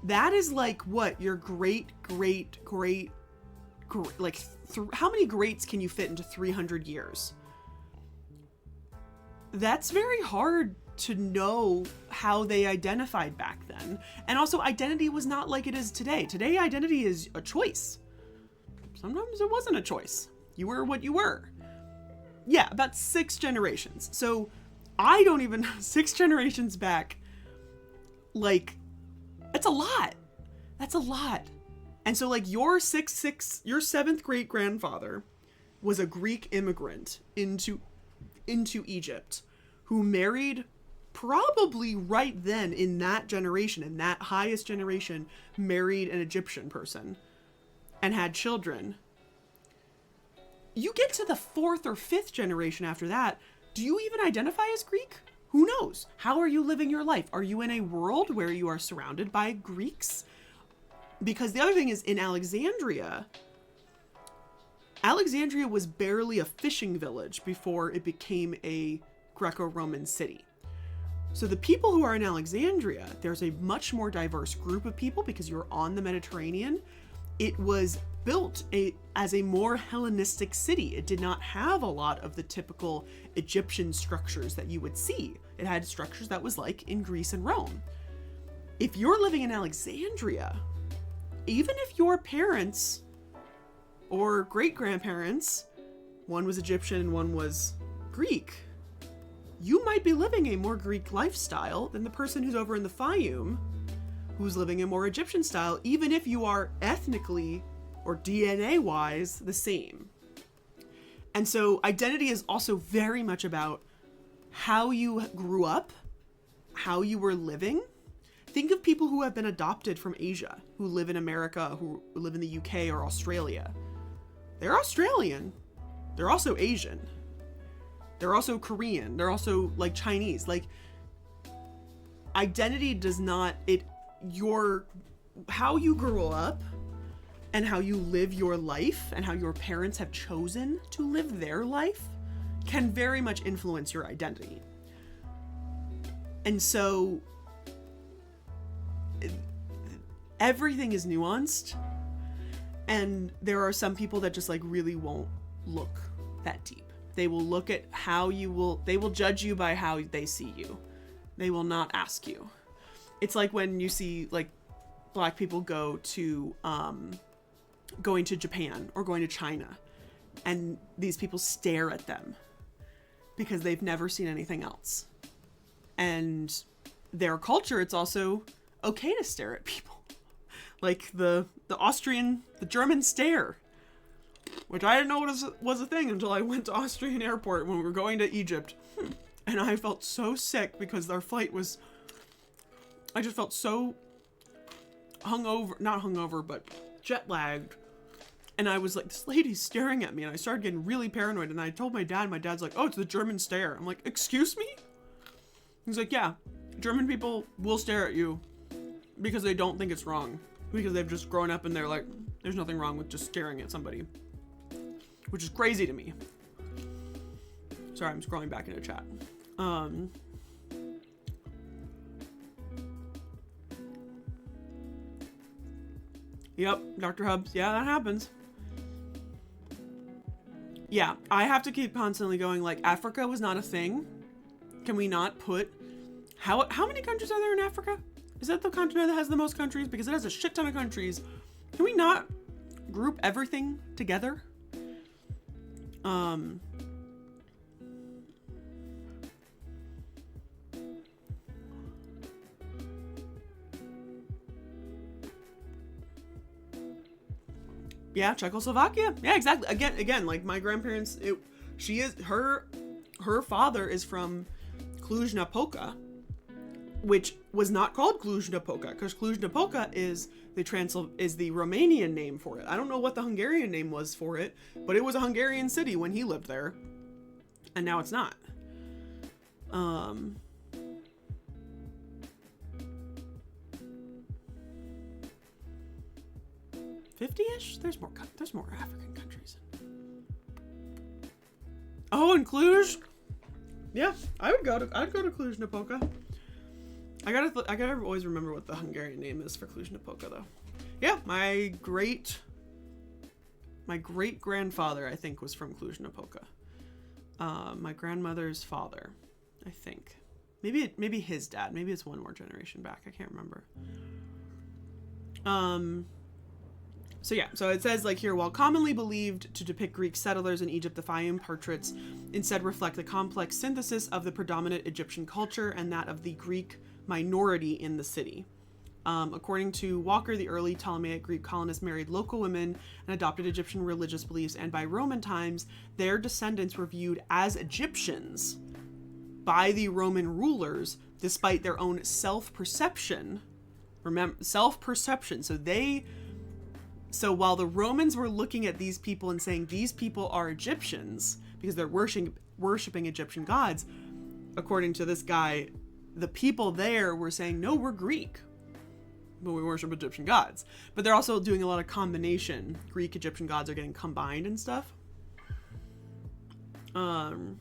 That is like what your how many greats can you fit into 300 years? That's very hard to know how they identified back then. And also, identity was not like it is today. Today, identity is a choice. Sometimes it wasn't a choice. You were what you were. Yeah, about 6 generations. So I don't even, 6 generations back, like, it's a lot. That's a lot. And so like your 7th great grandfather was a Greek immigrant into Egypt who married, probably right then in that generation, in that highest generation, married an Egyptian person and had children. You get to the 4th or 5th generation after that, do you even identify as Greek? Who knows? How are you living your life? Are you in a world where you are surrounded by Greeks? Because the other thing is, in Alexandria was barely a fishing village before it became a Greco-Roman city. So the people who are in Alexandria, there's a much more diverse group of people because you're on the Mediterranean. It was built as a more Hellenistic city. It did not have a lot of the typical Egyptian structures that you would see. It had structures that was like in Greece and Rome. If you're living in Alexandria, even if your parents or great-grandparents, one was Egyptian and one was Greek, you might be living a more Greek lifestyle than the person who's over in the Fayum, who's living a more Egyptian style, even if you are ethnically or DNA-wise the same. And so identity is also very much about how you grew up, how you were living. Think of people who have been adopted from Asia, who live in America, who live in the UK or Australia. They're Australian. They're also Asian. They're also Korean. They're also like Chinese. Like, identity does not, your how you grow up and how you live your life and how your parents have chosen to live their life can very much influence your identity. And so everything is nuanced, and there are some people that just like really won't look that deep. They will look at they will judge you by how they see you. They will not ask you. It's like when you see like Black people going to Japan or going to China, and these people stare at them because they've never seen anything else. And their culture, it's also okay to stare at people. Like the German stare, which I didn't know was a thing until I went to Austrian airport when we were going to Egypt. And I felt so sick because our flight was, I just felt so not hungover, but jet lagged. And I was like, this lady's staring at me, and I started getting really paranoid. And I told my dad, my dad's like, oh, it's the German stare. I'm like, excuse me? He's like, yeah, German people will stare at you because they don't think it's wrong. Because they've just grown up and they're like, there's nothing wrong with just staring at somebody. Which is crazy to me. Sorry, I'm scrolling back into chat. Yep, Dr. Hubs. Yeah, that happens. Yeah, I have to keep constantly going like, Africa was not a thing. Can we not put... How many countries are there in Africa? Is that the continent that has the most countries? Because it has a shit ton of countries. Can we not group everything together? Yeah, Czechoslovakia. Yeah, exactly. Again, like my grandparents, her father is from Cluj-Napoca, which was not called Cluj-Napoca, because Cluj-Napoca is the Romanian name for it. I don't know what the Hungarian name was for it, but it was a Hungarian city when he lived there, and now it's not. 50-ish? There's more African countries. Oh, and Cluj? Yeah, I'd go to Cluj-Napoca. I gotta always remember what the Hungarian name is for Cluj-Napoca, though. Yeah, my great grandfather, I think, was from Cluj-Napoca. My grandmother's father, I think. Maybe his dad. Maybe it's one more generation back. I can't remember. So it says like here, while commonly believed to depict Greek settlers in Egypt, the Fayum portraits instead reflect the complex synthesis of the predominant Egyptian culture and that of the Greek minority in the city. According to Walker, the early Ptolemaic Greek colonists married local women and adopted Egyptian religious beliefs, and by Roman times, their descendants were viewed as Egyptians by the Roman rulers, despite their own self-perception. Remember, self-perception. So while the Romans were looking at these people and saying these people are Egyptians because they're worshiping Egyptian gods, according to this guy, the people there were saying, no, we're Greek, but we worship Egyptian gods. But they're also doing a lot of combination. Greek Egyptian gods are getting combined and stuff. Am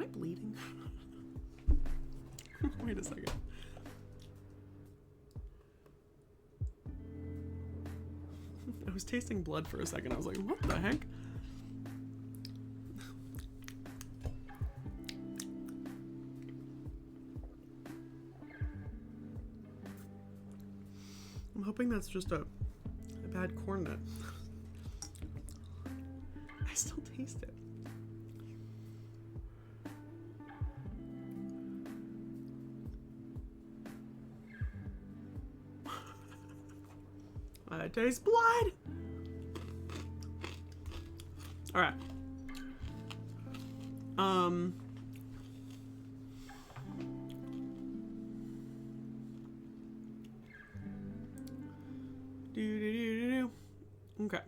I bleeding? Wait a second. I was tasting blood for a second. I was like, what the heck? I'm hoping that's just a bad corn nut. I still taste it. I taste blood. All right. Okay.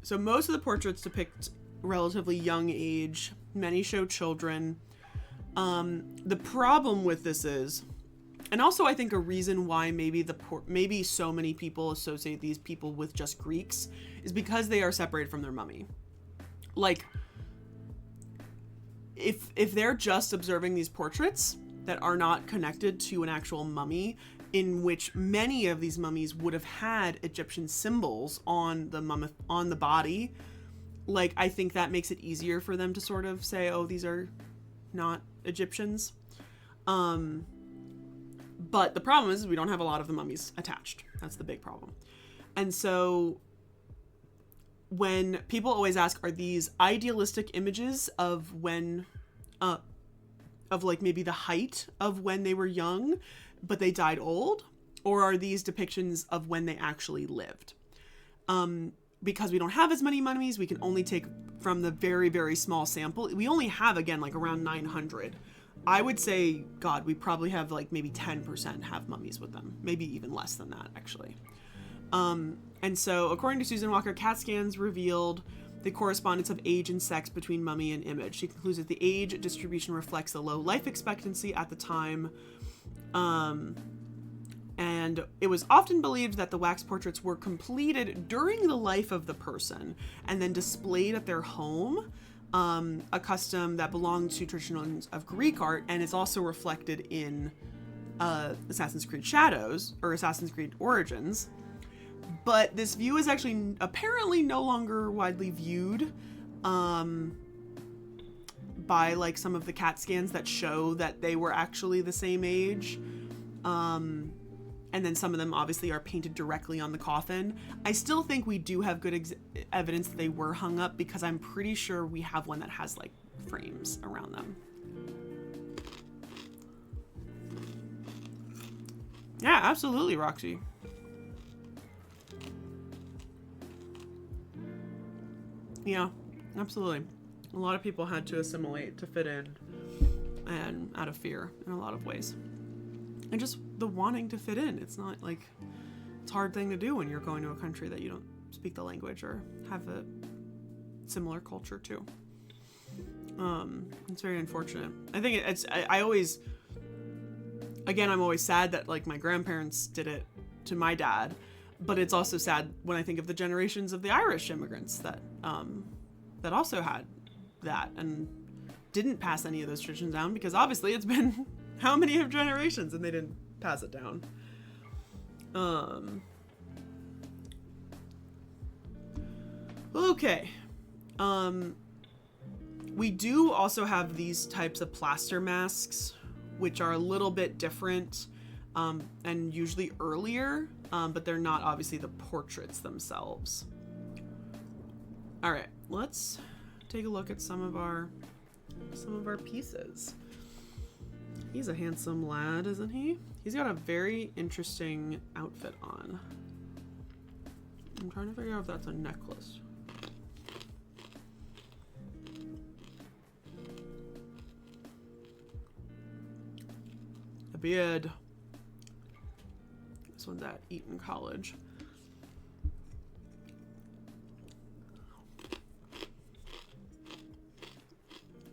So most of the portraits depict relatively young age. Many show children. The problem with this is, and also I think a reason why maybe so many people associate these people with just Greeks is because they are separated from their mummy. Like, if they're just observing these portraits that are not connected to an actual mummy, in which many of these mummies would have had Egyptian symbols on the body, like, I think that makes it easier for them to sort of say, oh, these are not Egyptians. But the problem is we don't have a lot of the mummies attached. That's the big problem. And so when people always ask, are these idealistic images of when, of like maybe the height of when they were young, but they died old? Or are these depictions of when they actually lived? Because we don't have as many mummies, we can only take from the very, very small sample. We only have, again, like around 900. I would say, God, we probably have like maybe 10% have mummies with them. Maybe even less than that, actually. And so, according to Susan Walker, CAT scans revealed the correspondence of age and sex between mummy and image. She concludes that the age distribution reflects the low life expectancy at the time. And it was often believed that the wax portraits were completed during the life of the person and then displayed at their home, a custom that belonged to traditions of Greek art, and is also reflected in Assassin's Creed Shadows, or Assassin's Creed Origins. But this view is actually apparently no longer widely viewed by like some of the CAT scans that show that they were actually the same age. And then some of them obviously are painted directly on the coffin. I still think we do have good evidence that they were hung up, because I'm pretty sure we have one that has like frames around them. Yeah, absolutely, Roxy. Yeah, absolutely. A lot of people had to assimilate to fit in, and out of fear in a lot of ways. And just the wanting to fit in. It's not like, it's a hard thing to do when you're going to a country that you don't speak the language or have a similar culture to. It's very unfortunate. I think I always, again, I'm always sad that like my grandparents did it to my dad, but it's also sad when I think of the generations of the Irish immigrants that also had that and didn't pass any of those traditions down, because obviously it's been how many of generations and they didn't pass it down. Okay. We do also have these types of plaster masks, which are a little bit different, and usually earlier, but they're not obviously the portraits themselves. All right, let's take a look at some of our pieces. He's a handsome lad, isn't he? He's got a very interesting outfit on. I'm trying to figure out if that's a necklace. A beard. This one's at Eton College.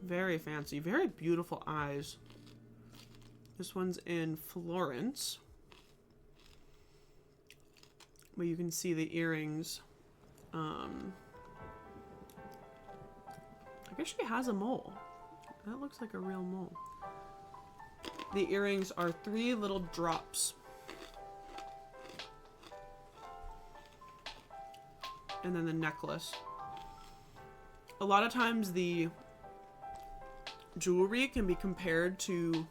Very fancy, very beautiful eyes. This one's in Florence. But you can see the earrings. I guess she has a mole. That looks like a real mole. The earrings are 3 little drops. And then the necklace. A lot of times the jewelry can be compared to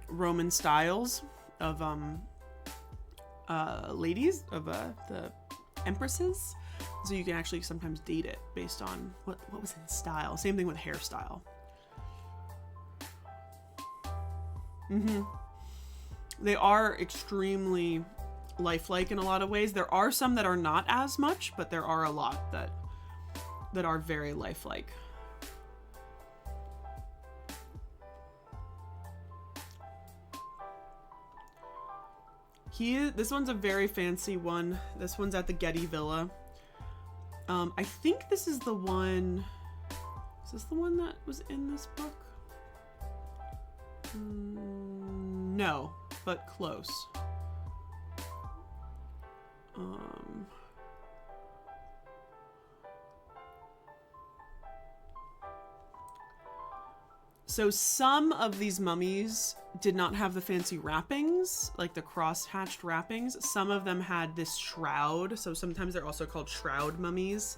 Roman styles of ladies, of the empresses, so you can actually sometimes date it based on what was in style. Same thing with hairstyle. They are extremely lifelike in a lot of ways. There are some that are not as much, but there are a lot that are very lifelike. This one's a very fancy one. This one's at the Getty Villa. I think this is the one. Is this the one that was in this book? No, but close. So some of these mummies did not have the fancy wrappings, like the cross-hatched wrappings. Some of them had this shroud, so sometimes they're also called shroud mummies.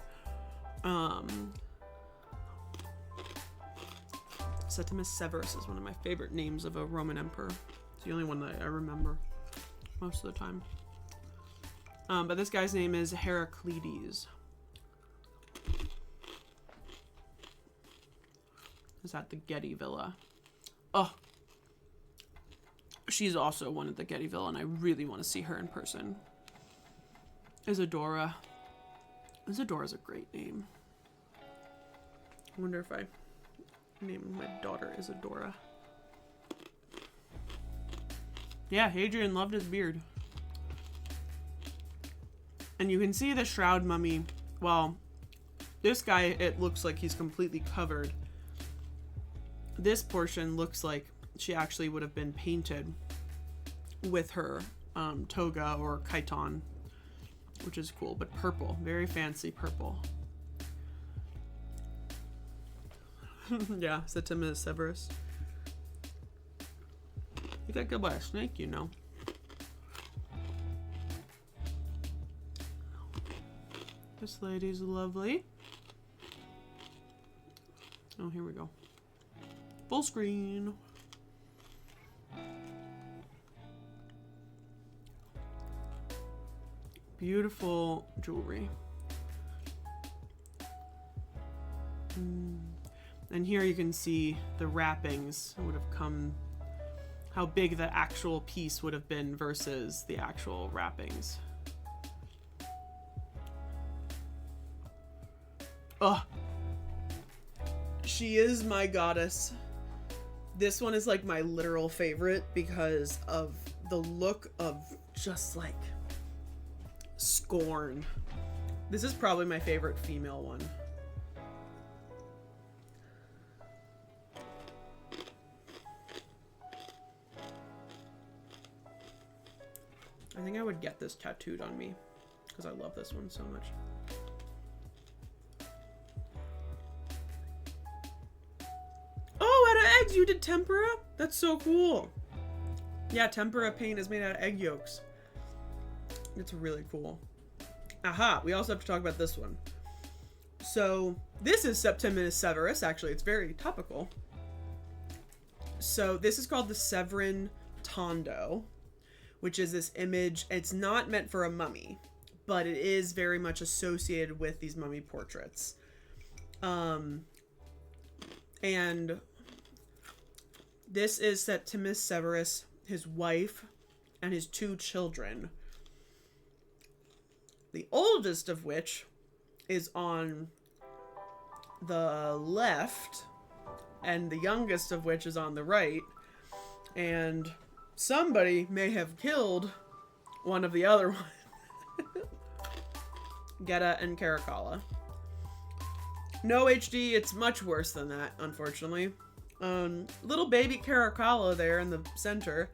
Septimus Severus is one of my favorite names of a Roman emperor. It's the only one that I remember most of the time. But this guy's name is Heraclides. Is at the Getty Villa. Oh, she's also one at the Getty Villa, and I really want to see her in person. Isadora. Isadora's a great name. I wonder if I named my daughter Isadora. Yeah, Hadrian loved his beard. And you can see the shroud mummy. Well, this guy, it looks like he's completely covered. This portion looks like she actually would have been painted with her toga or chiton, which is cool, but purple, very fancy purple. Yeah, Septimus Severus. You got killed by a snake, you know. This lady's lovely. Oh, here we go. Full screen. Beautiful jewelry. And here you can see the wrappings would have come, how big the actual piece would have been versus the actual wrappings. Oh, she is my goddess. This one is like my literal favorite because of the look of just like scorn. This is probably my favorite female one. I think I would get this tattooed on me because I love this one so much. Oh, out of eggs you did tempera? That's so cool. Yeah, tempera paint is made out of egg yolks. It's really cool. Aha, we also have to talk about this one. So this is Septimus Severus. Actually, it's very topical. So this is called the Severan Tondo, which is this image. It's not meant for a mummy, but it is very much associated with these mummy portraits. And this is Septimus Severus, his wife, and his 2 children. The oldest of which is on the left, and the youngest of which is on the right. And somebody may have killed one of the other ones. Geta and Caracalla. No HD, it's much worse than that, unfortunately. Little baby Caracalla there in the center.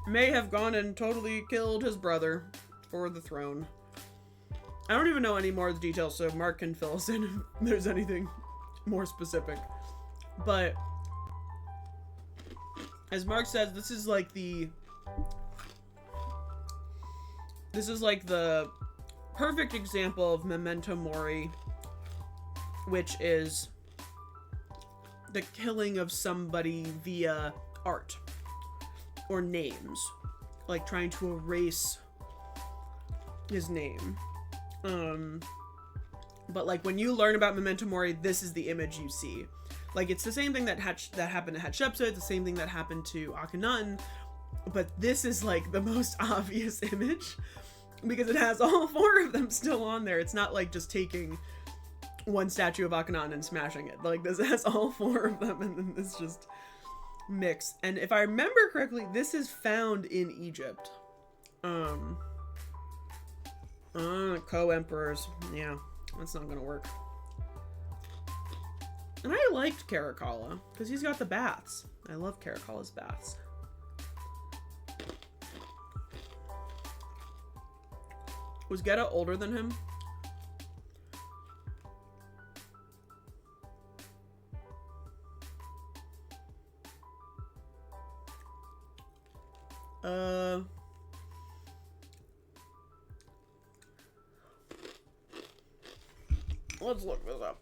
May have gone and totally killed his brother for the throne. I don't even know any more of the details, so Mark can fill us in if there's anything more specific. But as Mark says, this is like the perfect example of memento mori, which is the killing of somebody via art or names, like trying to erase his name. But like when you learn about memento mori, this is the image you see. Like it's the same thing that happened to Hatshepsut, it's the same thing that happened to Akhenaten, but this is like the most obvious image because it has all 4 of them still on there. It's not like just taking one statue of Akhenaten and smashing it. Like this has all 4 of them, and then it's just mixed. And if I remember correctly, this is found in Egypt. Co-emperors. Yeah, that's not gonna work. And I liked Caracalla, because he's got the baths. I love Caracalla's baths. Was Geta older than him? Let's look this up.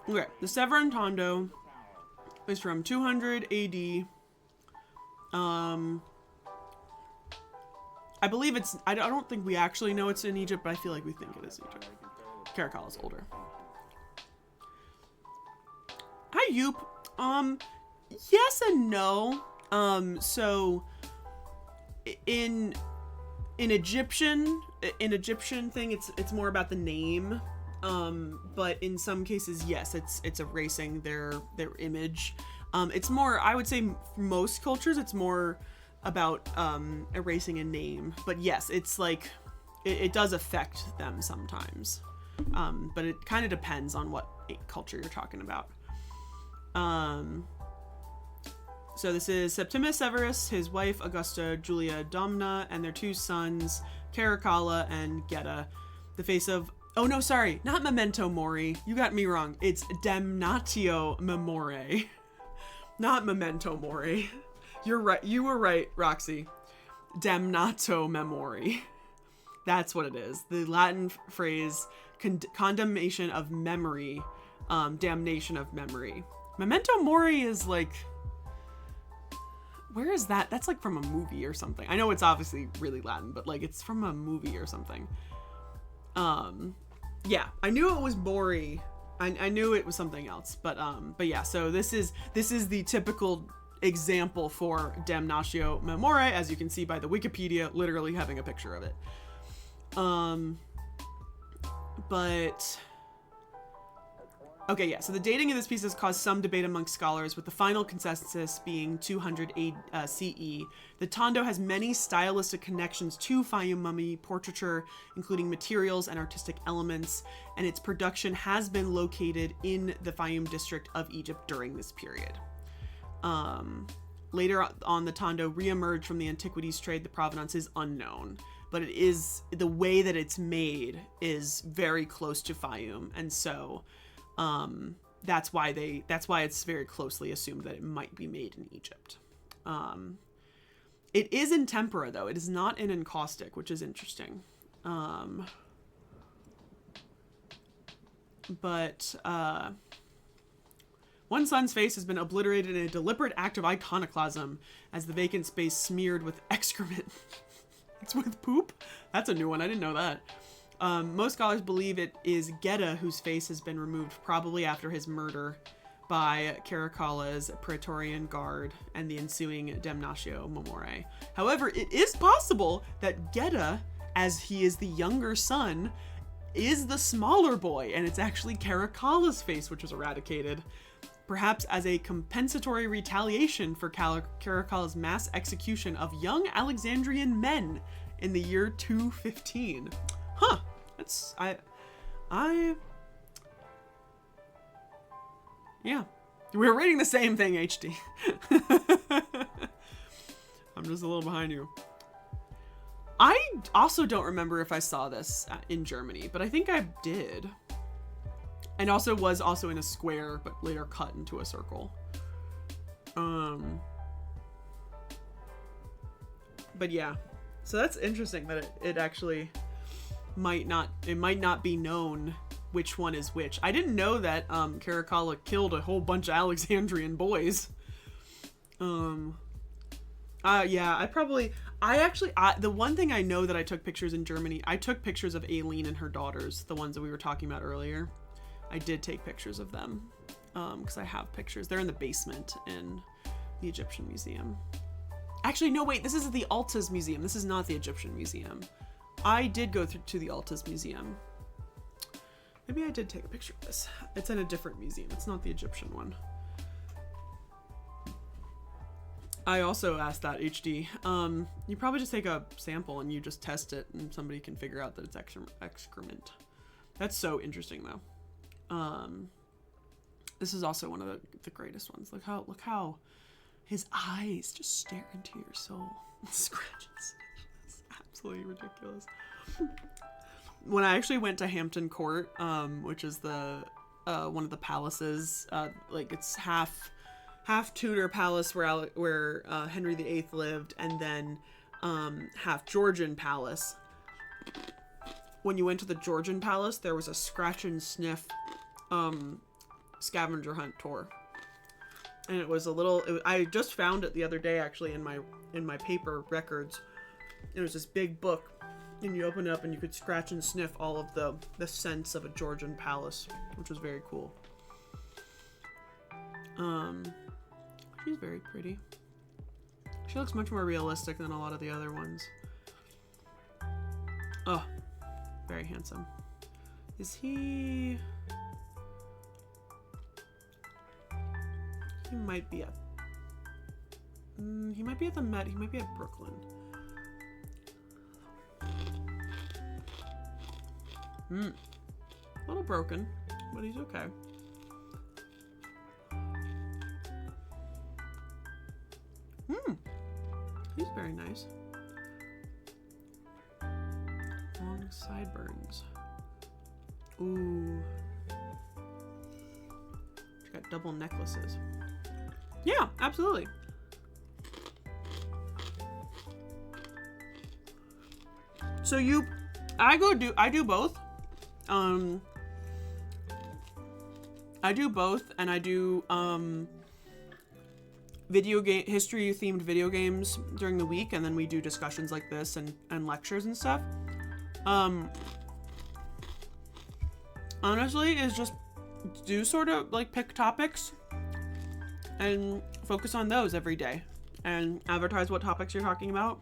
Okay, the Severan Tondo is from 200 AD. I believe it's, I don't think we actually know it's in Egypt, but I feel like we think it is Egypt. Caracalla's older. Hi, Yoop. Yes and no. So in Egyptian thing, it's more about the name. But in some cases, yes, it's erasing their image. It's more, I would say for most cultures, it's more about, erasing a name, but yes, it's like, it does affect them sometimes. But it kind of depends on what culture you're talking about. So this is Septimus Severus, his wife Augusta Julia Domna, and their two sons, Caracalla and Geta. The face of, oh no, sorry, not Memento Mori. You got me wrong. It's Damnatio Memoriae. Not Memento Mori. You're right. You were right, Roxy. Damnato Memori. That's what it is. The Latin phrase, condemnation of memory, damnation of memory. Memento Mori is like, where is that? That's like from a movie or something. I know it's obviously really Latin, but like it's from a movie or something. Yeah, I knew it was Mori. I knew it was something else, but yeah, so this is the typical example for damnatio memoriae, as you can see by the Wikipedia literally having a picture of it. But okay, yeah, so the dating of this piece has caused some debate amongst scholars, with the final consensus being 200 CE. The Tondo has many stylistic connections to Fayum mummy portraiture, including materials and artistic elements, and its production has been located in the Fayum district of Egypt during this period. Later on, the Tondo re-emerged from the antiquities trade. The provenance is unknown, but it is, the way that it's made is very close to Fayum, and so that's why it's very closely assumed that it might be made in Egypt. It is in tempera though. It is not in encaustic, which is interesting. But one son's face has been obliterated in a deliberate act of iconoclasm, as the vacant space smeared with excrement. It's with poop? That's a new one. I didn't know that. Most scholars believe it is Geta whose face has been removed, probably after his murder by Caracalla's Praetorian Guard and the ensuing damnatio memoriae. However, it is possible that Geta, as he is the younger son, is the smaller boy, and it's actually Caracalla's face which was eradicated, perhaps as a compensatory retaliation for Caracalla's mass execution of young Alexandrian men in the year 215. Huh. That's, yeah. We're reading the same thing, HD. I'm just a little behind you. I also don't remember if I saw this in Germany, but I think I did. And also was also in a square, but later cut into a circle. But yeah. So that's interesting that it actually might not be known which one is which. I didn't know that Caracalla killed a whole bunch of Alexandrian boys. Yeah, the one thing I know that I took pictures in Germany, I took pictures of Aileen and her daughters, the ones that we were talking about earlier. I did take pictures of them because I have pictures. They're in the basement in the Egyptian Museum. Actually, no, wait, this is the Altas Museum. This is not the Egyptian Museum. I did go to the Altas Museum. Maybe I did take a picture of this. It's in a different museum. It's not the Egyptian one. I also asked that HD. You probably just take a sample and you just test it, and somebody can figure out that it's excrement. That's so interesting, though. This is also one of the greatest ones. Look how his eyes just stare into your soul. Scratches. It's absolutely ridiculous. When I actually went to Hampton Court, which is the one of the palaces, like it's half Tudor palace where Henry VIII lived, and then half Georgian palace. When you went to the Georgian palace, there was a scratch and sniff scavenger hunt tour, and it was I just found it the other day, actually, in my paper records. It was this big book, and you open it up and you could scratch and sniff all of the scents of a Georgian palace, which was very cool. She's very pretty. She looks much more realistic than a lot of the other ones. Oh, very handsome. Is he... He might be at the Met. He might be at Brooklyn. A little broken, but he's okay. He's very nice. Long sideburns. Ooh. She's got double necklaces. Yeah, absolutely. So I do both. I do both, and I do history themed video games during the week, and then we do discussions like this and lectures and stuff. Honestly, is just do sort of like pick topics and focus on those every day and advertise what topics you're talking about.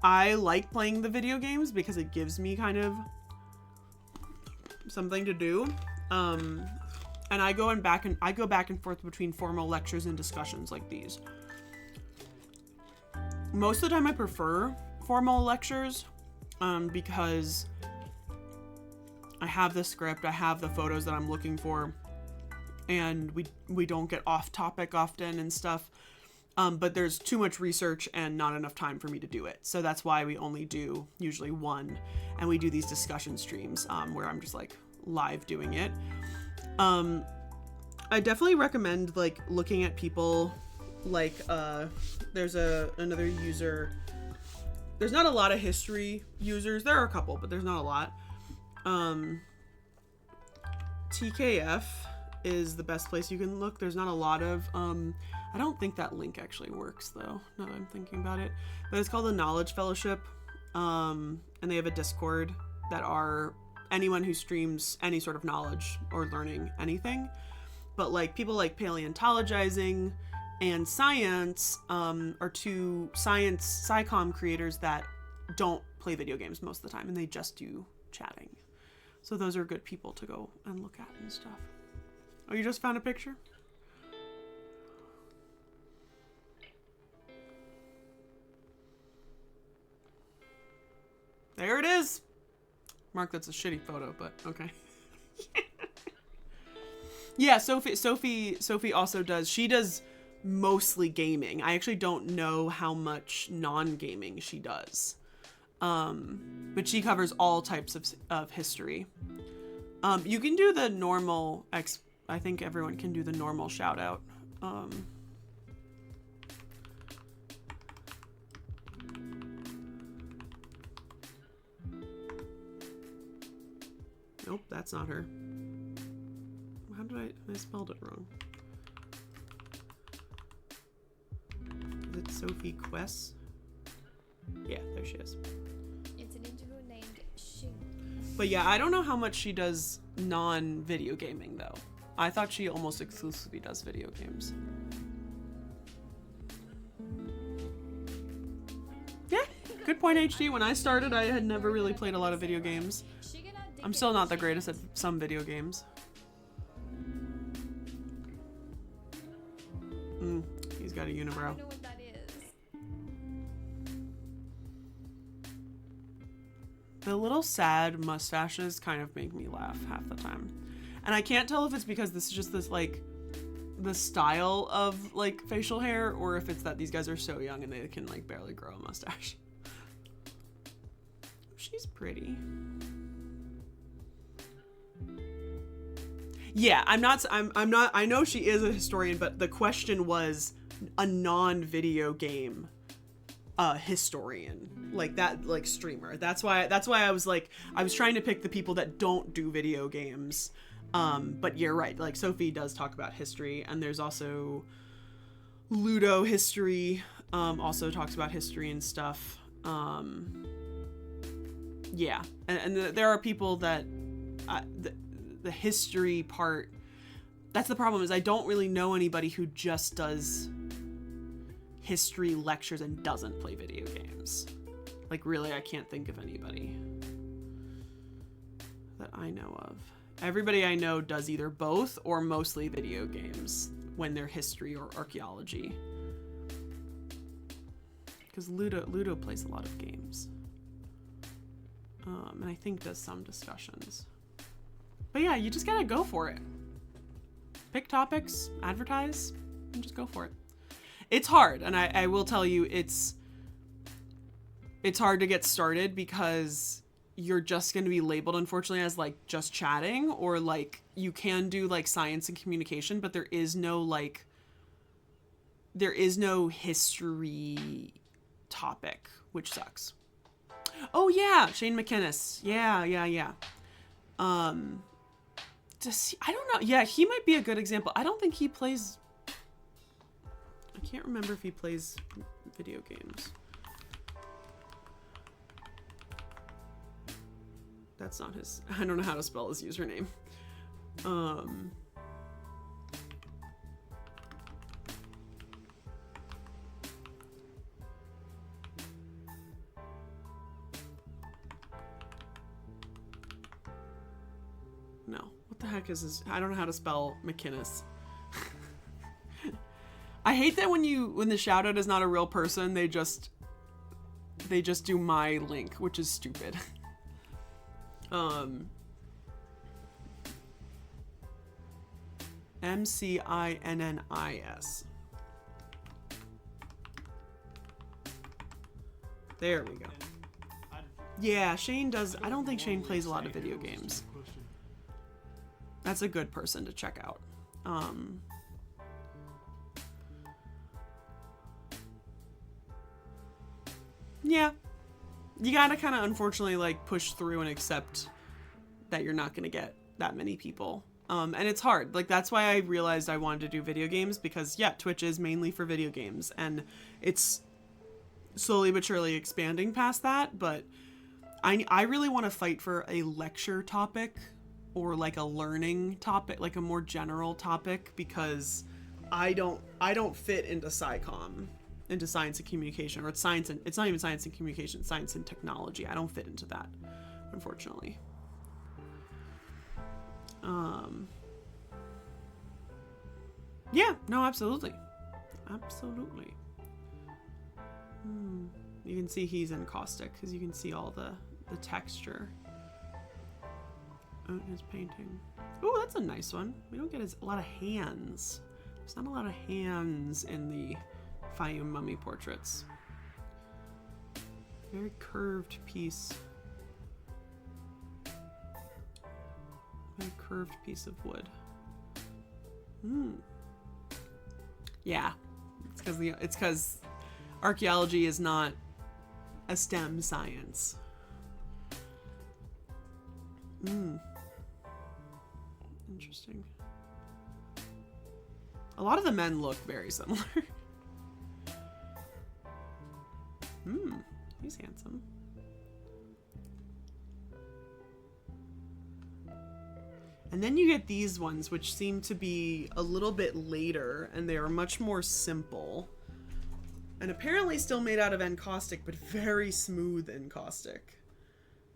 I like playing the video games because it gives me kind of something to do. And I go back and forth between formal lectures and discussions like these. Most of the time I prefer formal lectures, because I have the script, I have the photos that I'm looking for, and we don't get off topic often and stuff. But there's too much research and not enough time for me to do it. So that's why we only do usually one, and we do these discussion streams, where I'm just like live doing it. I definitely recommend like looking at people like, there's another user. There's not a lot of history users. There are a couple, but there's not a lot. TKF is the best place you can look. There's not a lot of, I don't think that link actually works though, now that I'm thinking about it, but it's called the Knowledge Fellowship. And they have a Discord that are anyone who streams any sort of knowledge or learning anything. But like people like Paleontologizing and Science are two science SciComm creators that don't play video games most of the time, and they just do chatting. So those are good people to go and look at and stuff. Oh, you just found a picture? There it is. Mark, that's a shitty photo, but okay. Yeah, Sophie also does. She does mostly gaming. I actually don't know how much non-gaming she does. But she covers all types of history. You can do the normal I think everyone can do the normal shout out. Nope, that's not her. How did I spelled it wrong. Is it Sophie Quest? Yeah, there she is. It's an interview named Shing. But yeah, I don't know how much she does non-video gaming though. I thought she almost exclusively does video games. Yeah, good point, HD. When I started, I had never really played a lot of video games. I'm still not the greatest at some video games. He's got a I unibrow. don't know what that is. The little sad mustaches kind of make me laugh half the time. And I can't tell if it's because this is just this, like, the style of, like, facial hair, or if it's that these guys are so young and they can, like, barely grow a mustache. She's pretty. Yeah, I'm not, I know she is a historian, but the question was a non-video game historian, like that, like streamer. That's why I was like, I was trying to pick the people that don't do video games. But you're right, like Sophie does talk about history, and there's also Ludo history, also talks about history and stuff. Yeah, and there are people that the history part, that's the problem, is I don't really know anybody who just does history lectures and doesn't play video games. Like, really, I can't think of anybody that I know of. Everybody I know does either both or mostly video games when they're history or archaeology. Because Ludo plays a lot of games. And I think does some discussions. But yeah, you just gotta go for it. Pick topics, advertise, and just go for it. It's hard, and I will tell you, it's hard to get started because you're just going to be labeled, unfortunately, as like just chatting, or like you can do like science and communication, but there is no history topic, which sucks. Oh yeah, Shane McInnes. Yeah. I don't know. Yeah, he might be a good example. I don't think he plays. I can't remember if he plays video games. That's not his. I don't know how to spell his username. No. What the heck is his? I don't know how to spell McInnes. I hate that when the shout out is not a real person, they just do my link, which is stupid. MCINNIS. There we go. Yeah, Shane does. I don't think Shane plays a lot of video games. That's a good person to check out. Yeah. You gotta kind of unfortunately like push through and accept that you're not gonna get that many people. And it's hard. Like, that's why I realized I wanted to do video games, because yeah, Twitch is mainly for video games, and it's slowly but surely expanding past that. But I really want to fight for a lecture topic, or like a learning topic, like a more general topic, because I don't fit into SciComm, into science and communication, or it's not even science and communication, it's science and technology. I don't fit into that, unfortunately. Yeah, no, absolutely. You can see he's encaustic because you can see all the texture in his painting. Ooh, that's a nice one. We don't get a lot of hands. There's not a lot of hands in the Fayum mummy portraits. Very curved piece. Very curved piece of wood. Yeah, it's because archaeology is not a STEM science. Interesting. A lot of the men look very similar. He's handsome. And then you get these ones, which seem to be a little bit later, and they are much more simple. And apparently still made out of encaustic, but very smooth encaustic.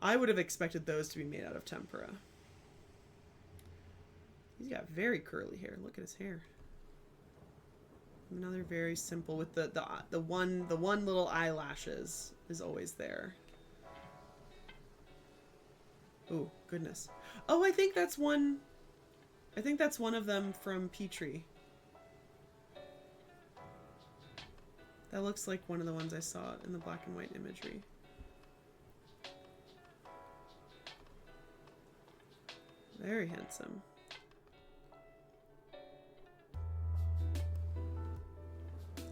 I would have expected those to be made out of tempera. He's got very curly hair. Look at his hair. Another very simple with the one little eyelashes is always there. Oh, goodness. Oh, I think that's one of them from Petrie. That looks like one of the ones I saw in the black and white imagery. Very handsome.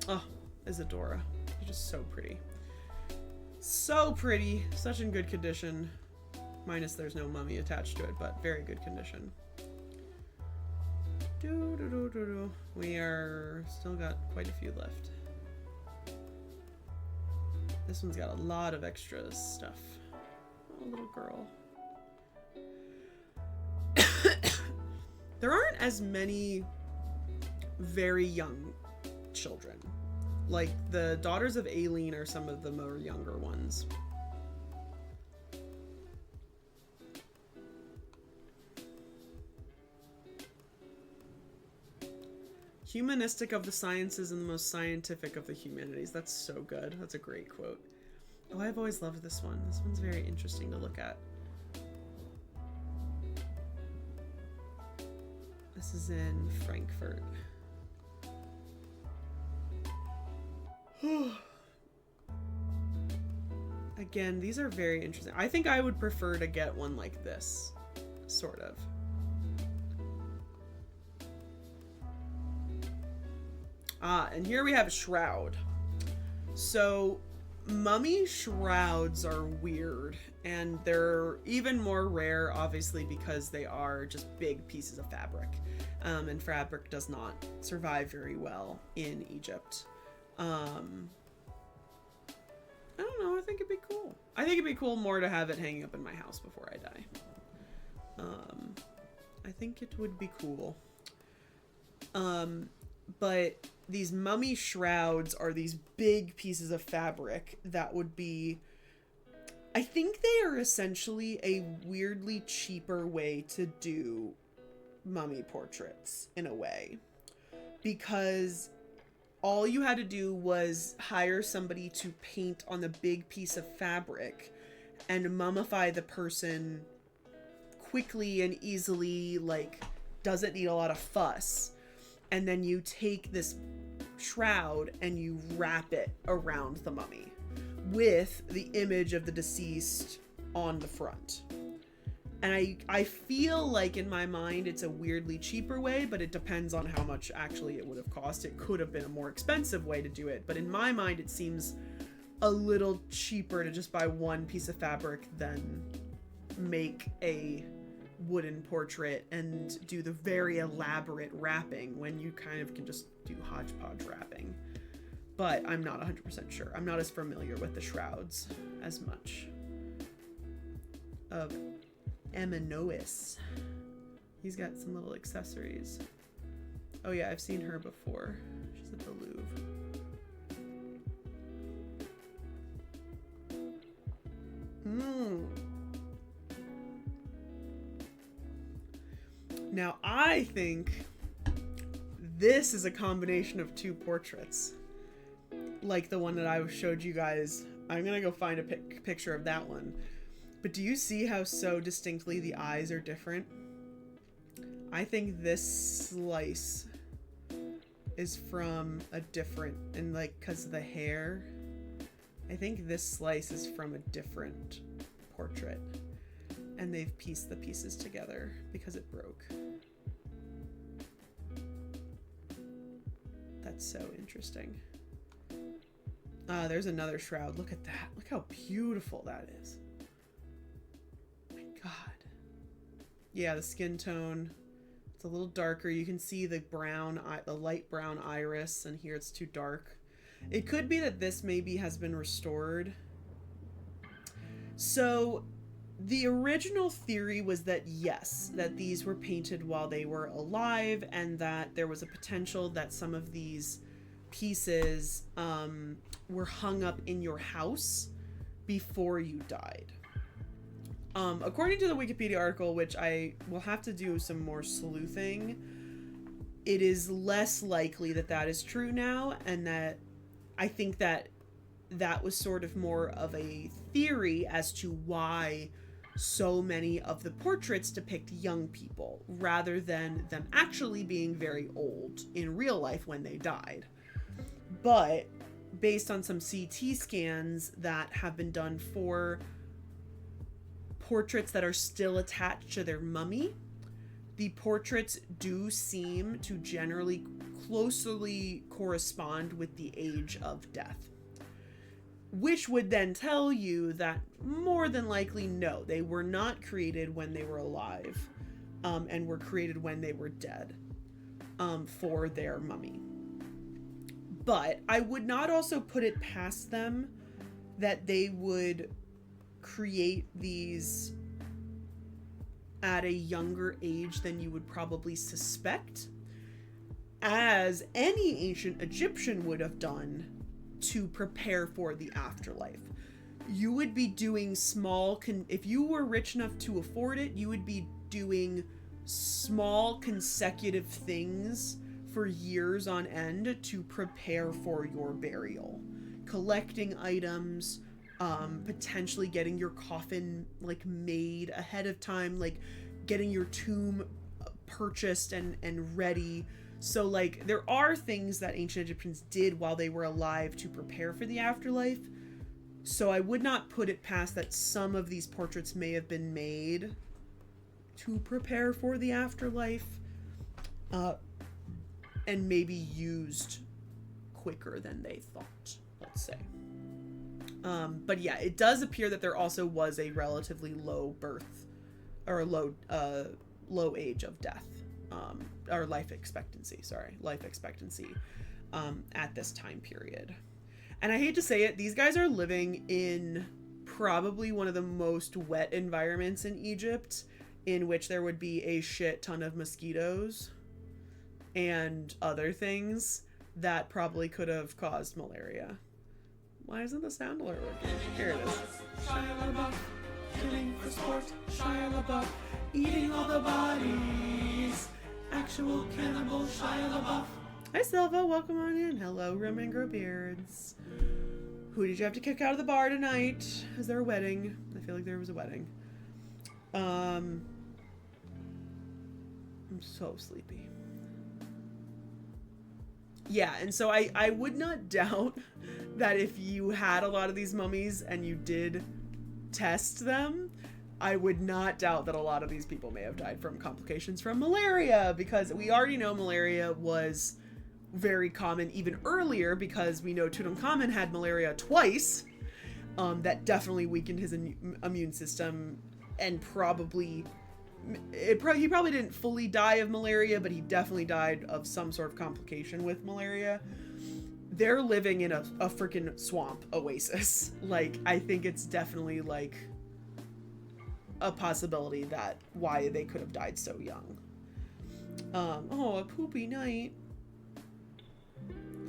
Oh, Isadora. You're just so pretty. So pretty. Such in good condition. Minus there's no mummy attached to it, but very good condition. We are still got quite a few left. This one's got a lot of extra stuff. Oh, little girl. There aren't as many very young children. Like, the daughters of Aileen are some of the more younger ones. Humanistic of the sciences and the most scientific of the humanities. That's so good. That's a great quote. Oh, I've always loved this one. This one's very interesting to look at. This is in Frankfurt. Again, these are very interesting. I think I would prefer to get one like this, sort of. Ah, and here we have a shroud. So, mummy shrouds are weird, and they're even more rare, obviously, because they are just big pieces of fabric. And fabric does not survive very well in Egypt. I don't know, I think it'd be cool. I think it'd be cool more to have it hanging up in my house before I die. I think it would be cool. But these mummy shrouds are these big pieces of fabric that would be... I think they are essentially a weirdly cheaper way to do mummy portraits, in a way. Because all you had to do was hire somebody to paint on the big piece of fabric and mummify the person quickly and easily, like, doesn't need a lot of fuss. And then you take this shroud and you wrap it around the mummy with the image of the deceased on the front. And I feel like in my mind it's a weirdly cheaper way, but it depends on how much actually it would have cost. It could have been a more expensive way to do it, but in my mind it seems a little cheaper to just buy one piece of fabric than make a wooden portrait and do the very elaborate wrapping when you kind of can just do hodgepodge wrapping. But I'm not 100% sure. I'm not as familiar with the shrouds as much. Of Amenois. He's got some little accessories. Oh yeah, I've seen her before. She's at the Louvre. Now I think this is a combination of two portraits. Like the one that I showed you guys. I'm gonna go find a picture of that one. But do you see how so distinctly the eyes are different? I think this slice is from a different, and like, cause of the hair, I think this slice is from a different portrait. And they've pieced the pieces together because it broke. That's so interesting. There's another shroud. Look at that. Look how beautiful that is. My God. Yeah, the skin tone. It's a little darker. You can see the brown, the light brown iris, and here it's too dark. It could be that this maybe has been restored. So the original theory was that yes, that these were painted while they were alive, and that there was a potential that some of these pieces were hung up in your house before you died. According to the Wikipedia article, which I will have to do some more sleuthing, it is less likely that that is true now, and that I think that that was sort of more of a theory as to why so many of the portraits depict young people rather than them actually being very old in real life when they died. But based on some CT scans that have been done for portraits that are still attached to their mummy, the portraits do seem to generally closely correspond with the age of death. Which would then tell you that more than likely, no, they were not created when they were alive, and were created when they were dead, for their mummy. But I would not also put it past them that they would create these at a younger age than you would probably suspect, as any ancient Egyptian would have done to prepare for the afterlife. You would be doing small, if you were rich enough to afford it, you would be doing small consecutive things for years on end to prepare for your burial. Collecting items, potentially getting your coffin like made ahead of time, like getting your tomb purchased and ready. So like there are things that ancient Egyptians did while they were alive to prepare for the afterlife. So I would not put it past that some of these portraits may have been made to prepare for the afterlife, and maybe used quicker than they thought, let's say. But yeah, it does appear that there also was a relatively low birth, or a low age of death, or life expectancy, at this time period. And I hate to say it, these guys are living in probably one of the most wet environments in Egypt, in which there would be a shit ton of mosquitoes and other things that probably could have caused malaria. Why isn't the sound alert working? Here it is. Shia LaBeouf, killing for sport. Shia LaBeouf, eating all the bodies. Actual cannibal Shia LaBeouf. Hi Silva, welcome on in. Hello, Room and Grow Beards. Who did you have to kick out of the bar tonight? Is there a wedding? I feel like there was a wedding. I'm so sleepy. Yeah, and so I would not doubt that if you had a lot of these mummies and you did test them, I would not doubt that a lot of these people may have died from complications from malaria, because we already know malaria was very common even earlier, because we know Tutankhamun had malaria twice. That definitely weakened his immune system, and he probably didn't fully die of malaria, but he definitely died of some sort of complication with malaria. They're living in a freaking swamp oasis. Like, I think it's definitely like a possibility that why they could have died so young. Oh, a poopy night.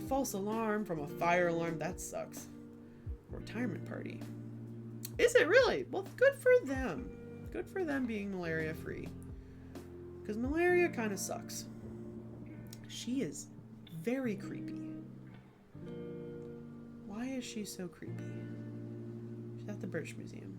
False alarm from a fire alarm. That sucks. Retirement party. Is it really? Well, good for them. Good for them being malaria free. Because malaria kind of sucks. She is very creepy. Why is she so creepy? She's at the British Museum.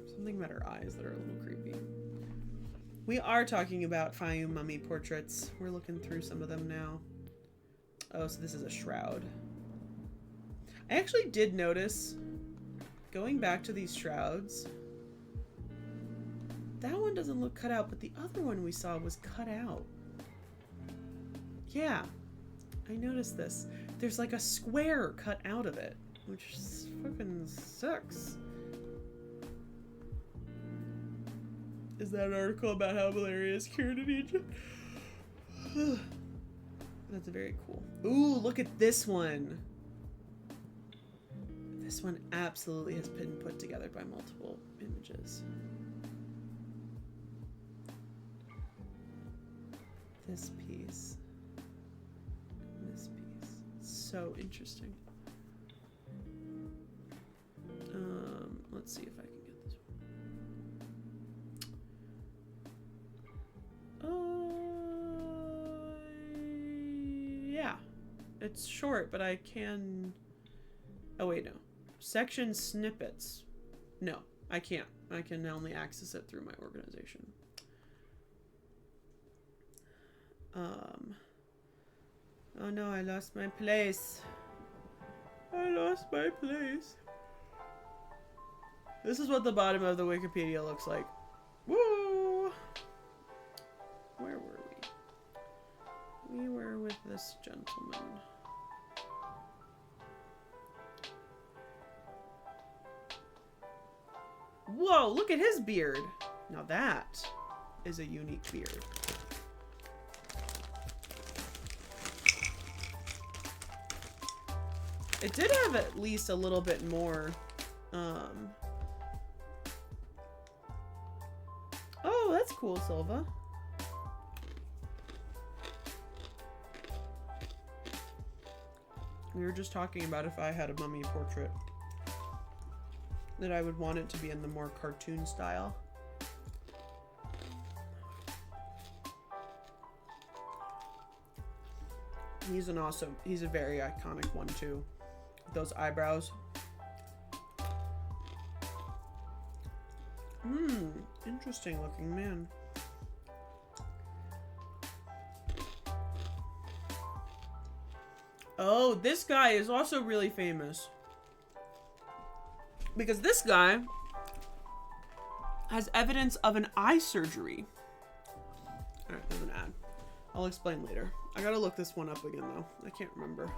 Something about her eyes that are a little creepy. We are talking about Fayum mummy portraits. We're looking through some of them now. Oh, so this is a shroud. I actually did notice, going back to these shrouds, that one doesn't look cut out, but the other one we saw was cut out. Yeah, I noticed this. There's like a square cut out of it, which fucking sucks. Is that an article about how malaria is cured in Egypt? That's very cool. Ooh, look at this one. This one absolutely has been put together by multiple images. This piece. This piece. So interesting. Let's see if I can get this one. Yeah. It's short, but I can... Oh, wait, no. Section snippets. No, I can't. I can only access it through my organization. Oh no, I lost my place. I lost my place. This is what the bottom of the Wikipedia looks like. Woo! Where were we? We were with this gentleman. Whoa, look at his beard. Now that is a unique beard. It did have at least a little bit more, Oh, that's cool, Silva. We were just talking about if I had a mummy portrait, that I would want it to be in the more cartoon style. He's a very iconic one too. Those eyebrows. Interesting looking man. Oh, this guy is also really famous. Because this guy has evidence of an eye surgery. Alright, there's an ad. I'll explain later. I gotta look this one up again though. I can't remember.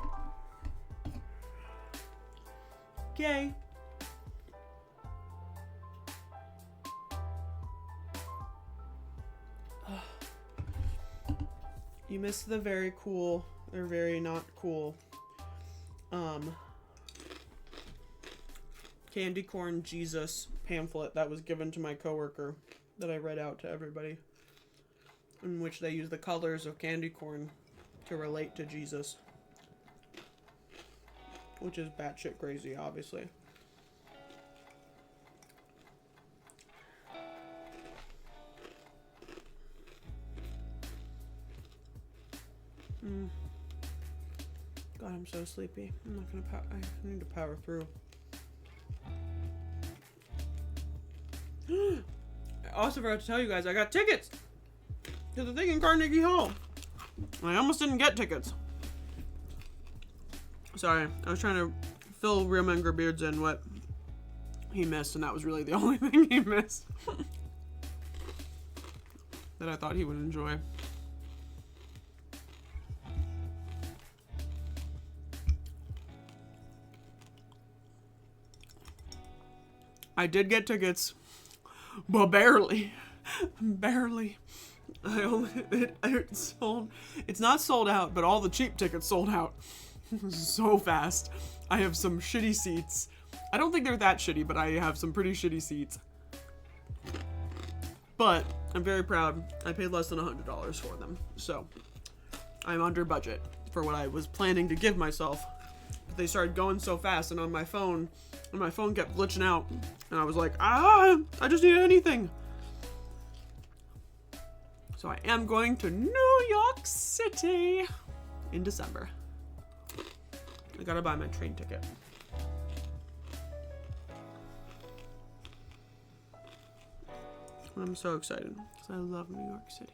Okay. You missed the very cool, or very not cool, candy corn Jesus pamphlet that was given to my coworker that I read out to everybody, in which they use the colors of candy corn to relate to Jesus, which is batshit crazy, obviously. God, I'm so sleepy. I'm not gonna I need to power through. I also forgot to tell you guys, I got tickets to the thing in Carnegie Hall. I almost didn't get tickets. Sorry, I was trying to fill Real Men Grow Beards in what he missed, and that was really the only thing he missed that I thought he would enjoy. I did get tickets, but barely. Barely. It's not sold out, but all the cheap tickets sold out so fast. I have some shitty seats. I don't think they're that shitty, but I have some pretty shitty seats. But I'm very proud. I paid less than $100 for them, so I'm under budget for what I was planning to give myself. But they started going so fast, and on my phone kept glitching out, and I was like, I just need anything. So I am going to New York City in December. I gotta buy my train ticket. I'm so excited because I love New York City.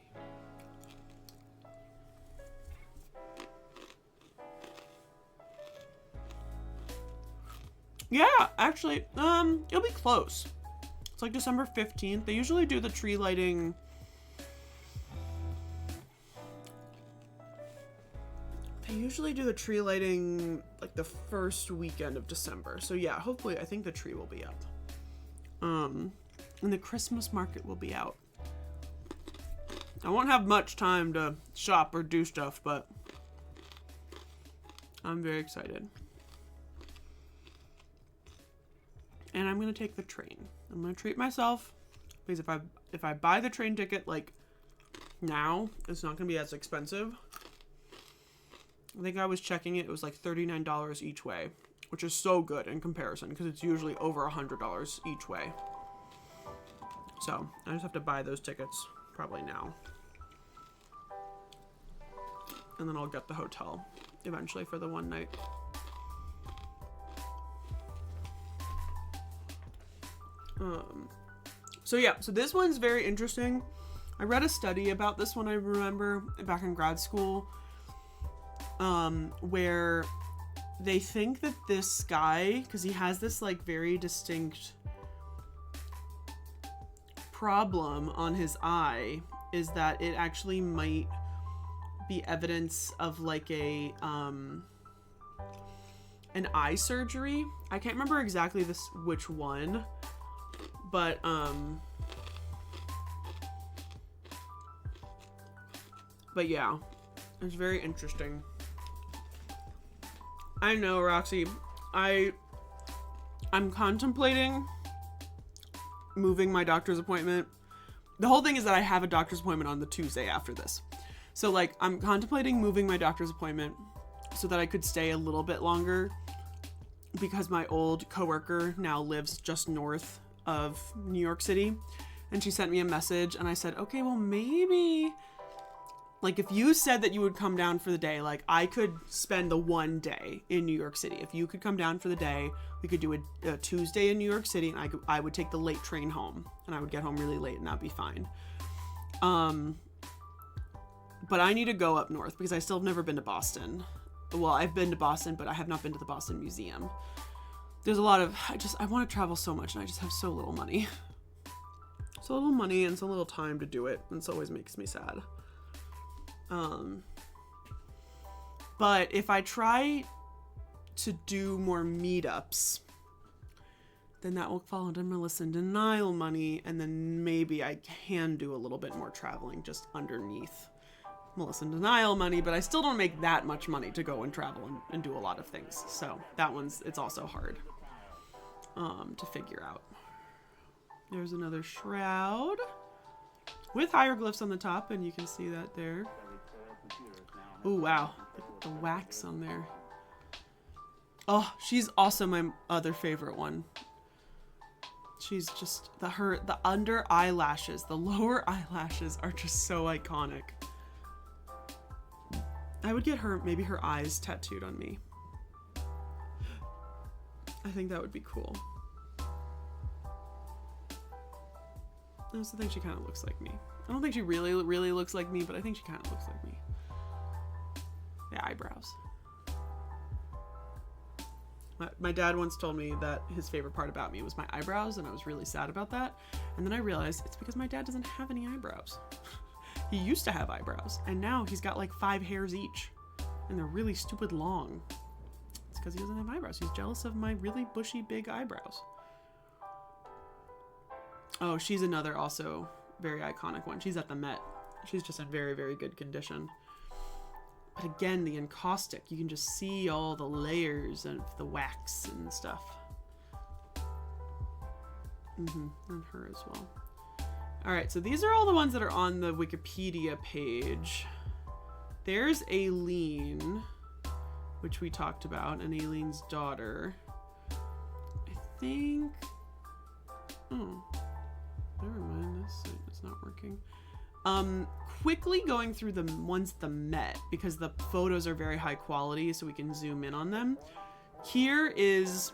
Yeah, actually, it'll be close. It's like December 15th. They usually do the tree lighting. Like the first weekend of December. So yeah, hopefully, I think the tree will be up. And the Christmas market will be out. I won't have much time to shop or do stuff, but I'm very excited. And I'm gonna take the train. I'm gonna treat myself because if I buy the train ticket like now, it's not gonna be as expensive. I think I was checking it. It was like $39 each way, which is so good in comparison because it's usually over $100 each way. So I just have to buy those tickets probably now. And then I'll get the hotel eventually for the one night. So yeah, so this one's very interesting. I read a study about this one, I remember, back in grad school, where they think that this guy, because he has this like very distinct problem on his eye, is that it actually might be evidence of like a an eye surgery. I can't remember exactly which one, but yeah, it's very interesting. I know, Roxy, I'm contemplating moving my doctor's appointment. The whole thing is that I have a doctor's appointment on the Tuesday after this. So like I'm contemplating moving my doctor's appointment so that I could stay a little bit longer, because my old coworker now lives just north of New York City, and she sent me a message, and I said, okay, well maybe like if you said that you would come down for the day, like I could spend the one day in New York City. If you could come down for the day, we could do a Tuesday in New York City, and I would take the late train home, and I would get home really late, and that'd be fine. But I need to go up north because I still have never been to Boston. Well, I've been to Boston, but I have not been to the Boston Museum. There's a lot of, I want to travel so much, and I just have so little money. So little money and so little time to do it, and it always makes me sad. But if I try to do more meetups, then that will fall into MelissainDeNile money, and then maybe I can do a little bit more traveling just underneath MelissainDeNile money, but I still don't make that much money to go and travel and do a lot of things. So that it's also hard to figure out. There's another shroud with hieroglyphs on the top, and you can see that there. Oh, wow. The wax on there. Oh, she's also my other favorite one. She's just, the under eyelashes, the lower eyelashes are just so iconic. I would get maybe her eyes tattooed on me. I think that would be cool. I also think she kind of looks like me. I don't think she really, really looks like me, but I think she kind of looks like me. The eyebrows. My dad once told me that his favorite part about me was my eyebrows, and I was really sad about that. And then I realized it's because my dad doesn't have any eyebrows. He used to have eyebrows, and now he's got like 5 hairs each, and they're really stupid long. It's because he doesn't have eyebrows. He's jealous of my really bushy, big eyebrows. Oh, she's another also very iconic one. She's at the Met. She's just in very, very good condition. But again, the encaustic, you can just see all the layers of the wax and stuff. And her as well. All right, so these are all the ones that are on the Wikipedia page. There's Aileen, which we talked about, and Aileen's daughter. I think... Oh, never mind, it's not working. Quickly going through the ones at the Met, because the photos are very high quality, so we can zoom in on them. Here is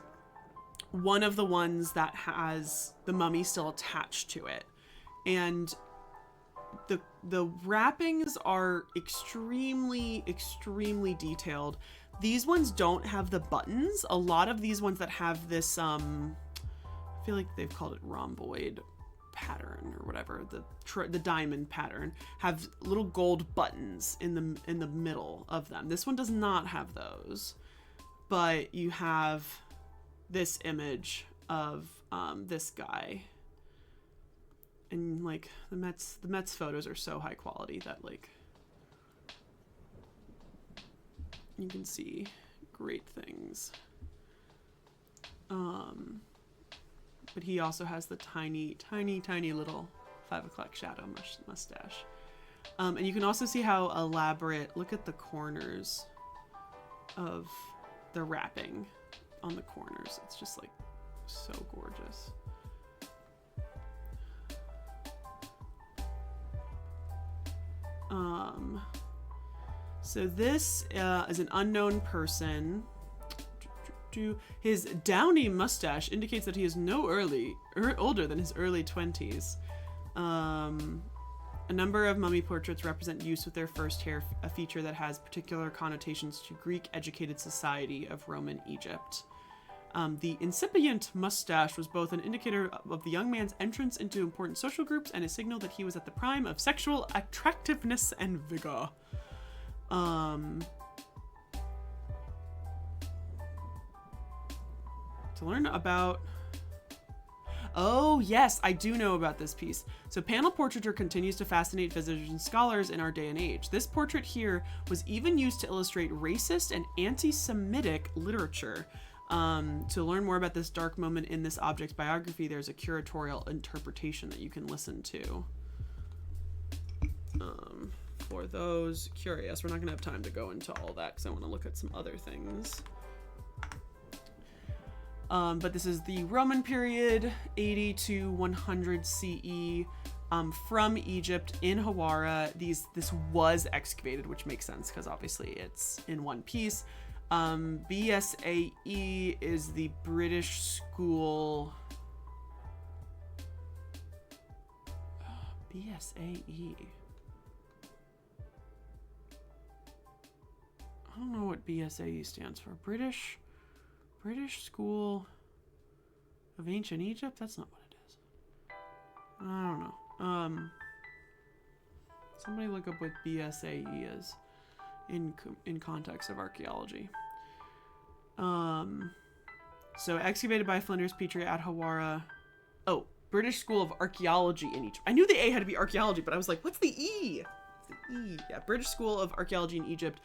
one of the ones that has the mummy still attached to it. And the wrappings are extremely, extremely detailed. These ones don't have the buttons. A lot of these ones that have this, I feel like they've called it rhomboid pattern or whatever, the diamond pattern, have little gold buttons in the middle of them. This one does not have those, but you have this image of this guy. And like the Mets photos are so high quality that like you can see great things. But he also has the tiny, tiny, tiny little 5 o'clock shadow mustache. And you can also see how elaborate, look at the corners of the wrapping. on the corners. It's just like so gorgeous. So this is an unknown person. His downy mustache indicates that he is older than his early 20s. A number of mummy portraits represent youth with their first hair, a feature that has particular connotations to Greek-educated society of Roman Egypt. The incipient mustache was both an indicator of the young man's entrance into important social groups and a signal that he was at the prime of sexual attractiveness and vigor. To learn about... Oh, yes, I do know about this piece. So panel portraiture continues to fascinate visitors and scholars in our day and age. This portrait here was even used to illustrate racist and anti-Semitic literature. To learn more about this dark moment in this object's biography, there's a curatorial interpretation that you can listen to. For those curious, we're not gonna have time to go into all that because I want to look at some other things. But this is the Roman period, 80 to 100 CE, from Egypt in Hawara. This was excavated, which makes sense because obviously it's in one piece. BSAE is the British School. BSAE. I don't know what BSAE stands for. British School of Ancient Egypt? That's not what it is. I don't know. Somebody look up what BSAE is in context of archaeology. So excavated by Flinders Petrie at Hawara. Oh, British School of Archaeology in Egypt. I knew the A had to be archaeology, but I was like, what's the E? It's the E. Yeah, British School of Archaeology in Egypt.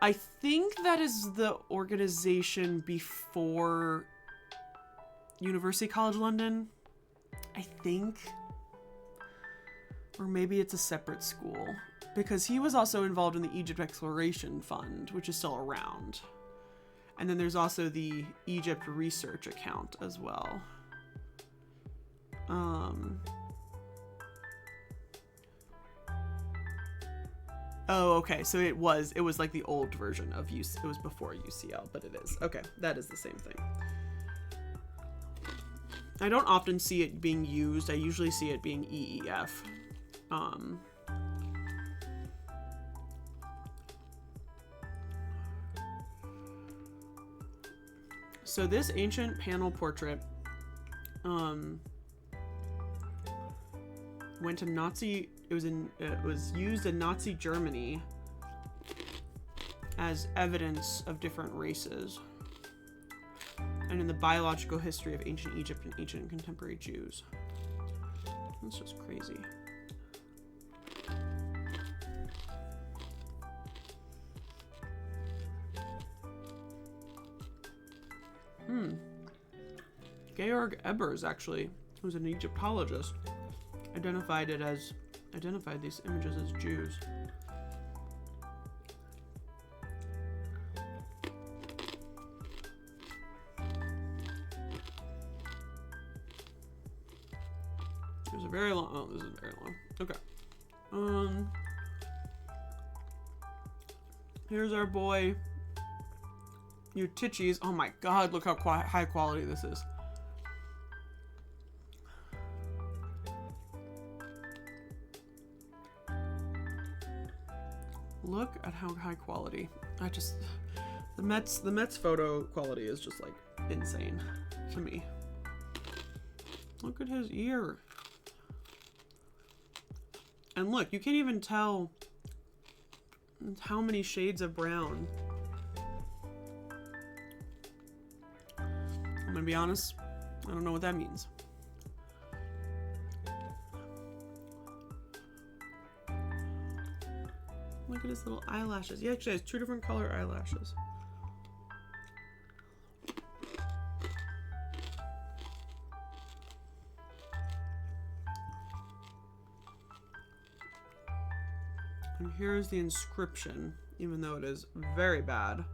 I think that is the organization before University College London. I think. Or maybe it's a separate school. Because he was also involved in the Egypt Exploration Fund, which is still around. And then there's also the Egypt Research account as well. Oh, okay. So it was like the old version of UC. It was before UCL, but it is. Okay, that is the same thing. I don't often see it being used. I usually see it being EEF. So this ancient panel portrait went to Nazi. It was used in Nazi Germany as evidence of different races, and in the biological history of ancient Egypt and ancient and contemporary Jews. That's just crazy. Georg Ebers, actually, who's an Egyptologist, identified these images as Jews. There's a very long. Oh, this is very long. Okay. Here's our boy Eutyches. Oh my God! Look how high quality this is. Look at how high quality. The Mets photo quality is just like insane to me. Look at his ear. And look, you can't even tell how many shades of brown. I'm gonna be honest, I don't know what that means. Look at his little eyelashes. He actually has 2 different color eyelashes. And here's the inscription, even though it is very bad.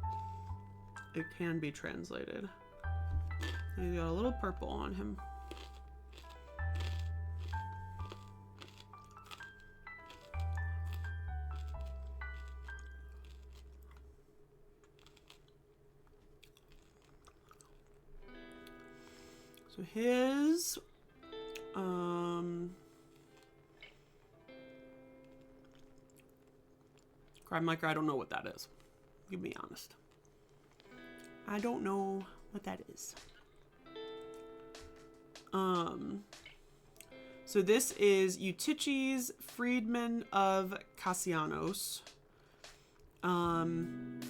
it can be translated. He's got a little purple on him. So his crime liker, I don't know what that is. To be honest. I don't know what that is. So this is Eutyches, freedman of Cassianos. And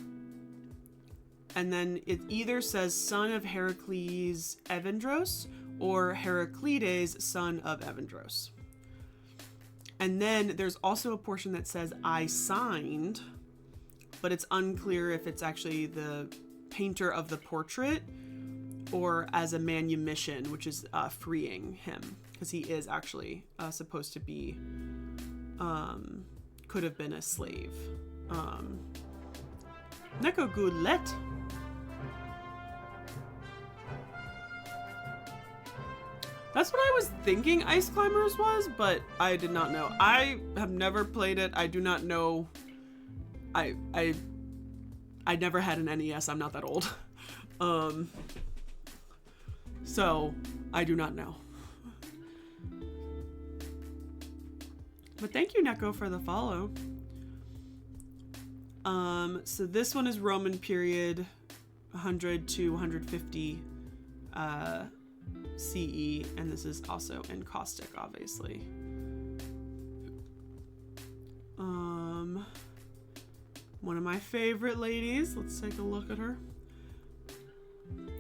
then it either says son of Heracles Evandros or Heraclides, son of Evandros. And then there's also a portion that says I signed, but it's unclear if it's actually the painter of the portrait or as a manumission, which is freeing him, because he is actually supposed to be, could have been a slave. Neko Goulet. That's what I was thinking Ice Climbers was, but I did not know. I have never played it. I do not know. I never had an NES. I'm not that old. So I do not know. But thank you, Neko, for the follow. So this one is Roman period, 100 to 150 CE, and this is also encaustic, obviously. One of my favorite ladies. Let's take a look at her.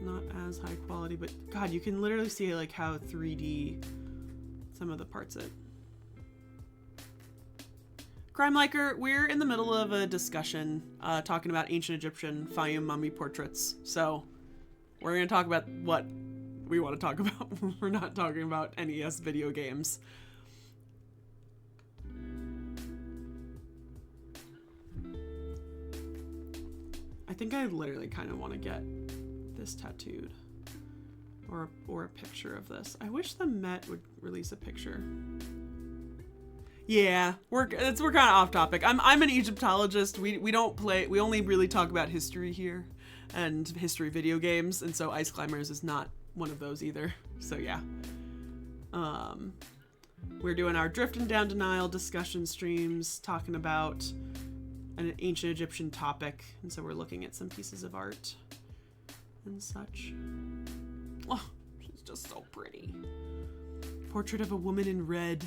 Not as high quality, but God, you can literally see like how 3D some of the parts it. Crime Liker, we're in the middle of a discussion talking about ancient Egyptian Fayum mummy portraits. So we're going to talk about what we want to talk about. We're not talking about NES video games. I think I literally kind of want to get this tattooed or a picture of this. I wish the Met would release a picture. Yeah, we're kind of off topic. I'm an Egyptologist. We don't play. We only really talk about history here, and history video games. And so Ice Climbers is not one of those either. So yeah, we're doing our Drift and Down De Nile discussion streams, talking about an ancient Egyptian topic, and so we're looking at some pieces of art and such. Oh, she's just so pretty. Portrait of a woman in red.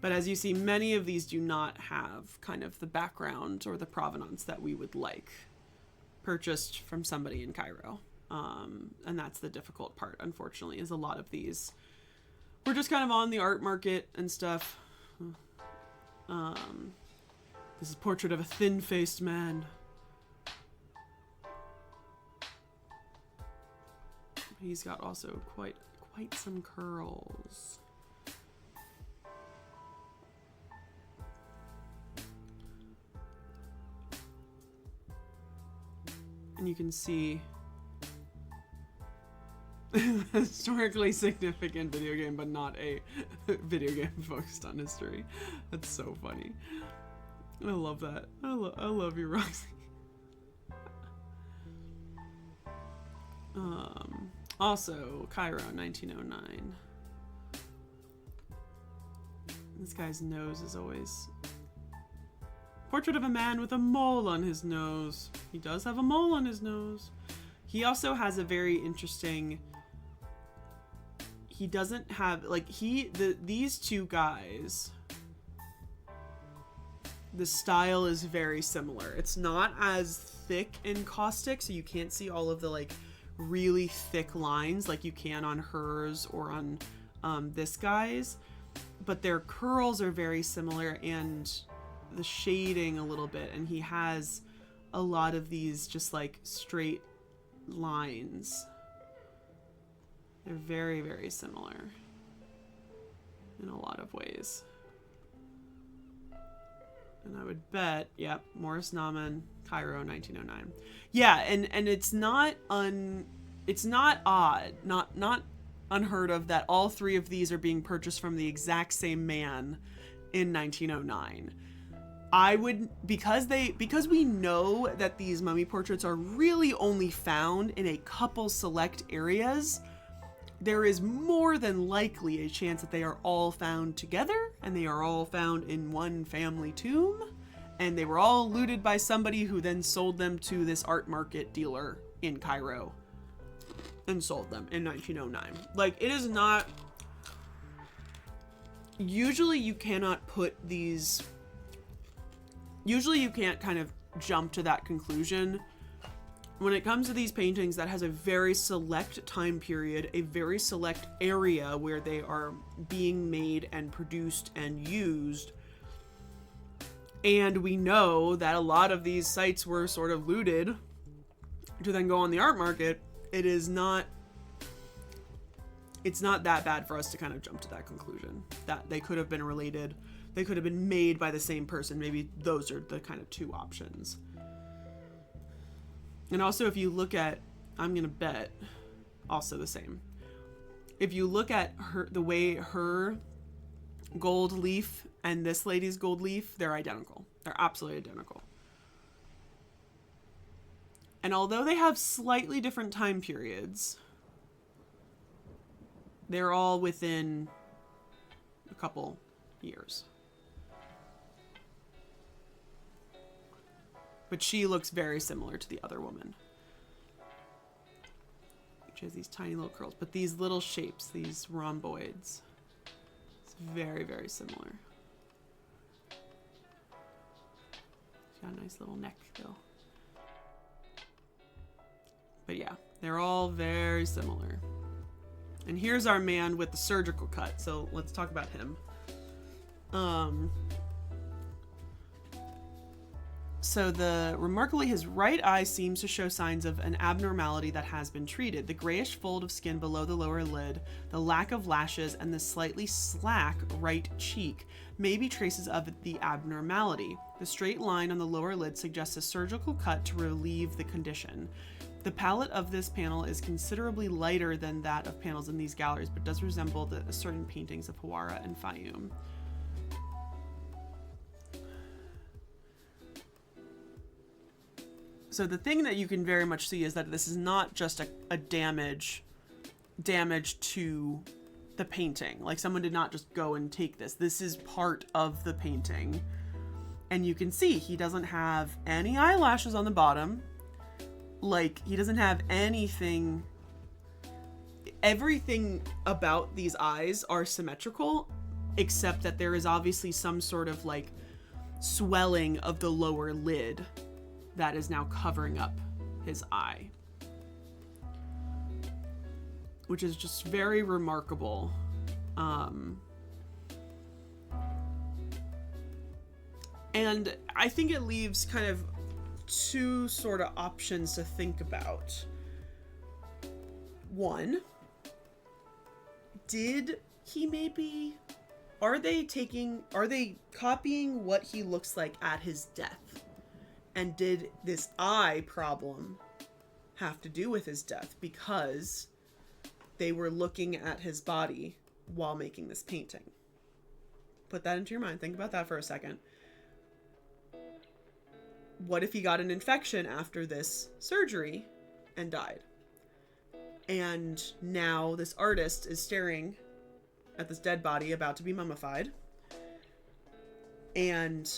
But as you see, many of these do not have kind of the background or the provenance that we would like, purchased from somebody in Cairo. And that's the difficult part, unfortunately, is a lot of these we're just kind of on the art market and stuff. This is a portrait of a thin-faced man. He's got also quite some curls. And you can see historically significant video game, but not a video game focused on history. That's so funny. I love that. I love you, Roxy. Also, Cairo, 1909. This guy's nose is always... Portrait of a man with a mole on his nose. He does have a mole on his nose. He also has a very interesting... He doesn't have... Like, these two guys... The style is very similar. It's not as thick and caustic, so you can't see all of the, like, really thick lines like you can on hers or on this guy's. But their curls are very similar, and the shading a little bit, and he has a lot of these just like straight lines. They're very, very similar in a lot of ways. And I would bet, yep, Morris Nauman, Cairo, 1909. Yeah, and it's not odd, not unheard of that all three of these are being purchased from the exact same man in 1909. I would, because we know that these mummy portraits are really only found in a couple select areas, there is more than likely a chance that they are all found together and they are all found in one family tomb and they were all looted by somebody who then sold them to this art market dealer in Cairo and sold them in 1909. Like, it is not, usually you cannot put these, usually you can't kind of jump to that conclusion. When it comes to these paintings that has a very select time period, a very select area where they are being made and produced and used, and we know that a lot of these sites were sort of looted to then go on the art market, it's not that bad for us to kind of jump to that conclusion that they could have been related, they could have been made by the same person. Maybe those are the kind of two options. And also, if you look at, I'm gonna bet also the same, if you look at the way her gold leaf and this lady's gold leaf, they're identical. They're absolutely identical. And although they have slightly different time periods, they're all within a couple years. But she looks very similar to the other woman. She has these tiny little curls, but these little shapes, these rhomboids, it's very, very similar. She's got a nice little neck though. But yeah, they're all very similar. And here's our man with the surgical cut. So let's talk about him. So remarkably, his right eye seems to show signs of an abnormality that has been treated. The grayish fold of skin below the lower lid, the lack of lashes, and the slightly slack right cheek may be traces of the abnormality. The straight line on the lower lid suggests a surgical cut to relieve the condition. The palette of this panel is considerably lighter than that of panels in these galleries, but does resemble the certain paintings of Hawara and Fayum. So the thing that you can very much see is that this is not just a damage to the painting. Like, someone did not just go and take this. This is part of the painting. And you can see he doesn't have any eyelashes on the bottom. Like, he doesn't have anything. Everything about these eyes are symmetrical, except that there is obviously some sort of like swelling of the lower lid that is now covering up his eye, which is just very remarkable. And I think it leaves kind of two sort of options to think about. One, are they copying what he looks like at his death? And did this eye problem have to do with his death because they were looking at his body while making this painting? Put that into your mind. Think about that for a second. What if he got an infection after this surgery and died? And now this artist is staring at this dead body about to be mummified. And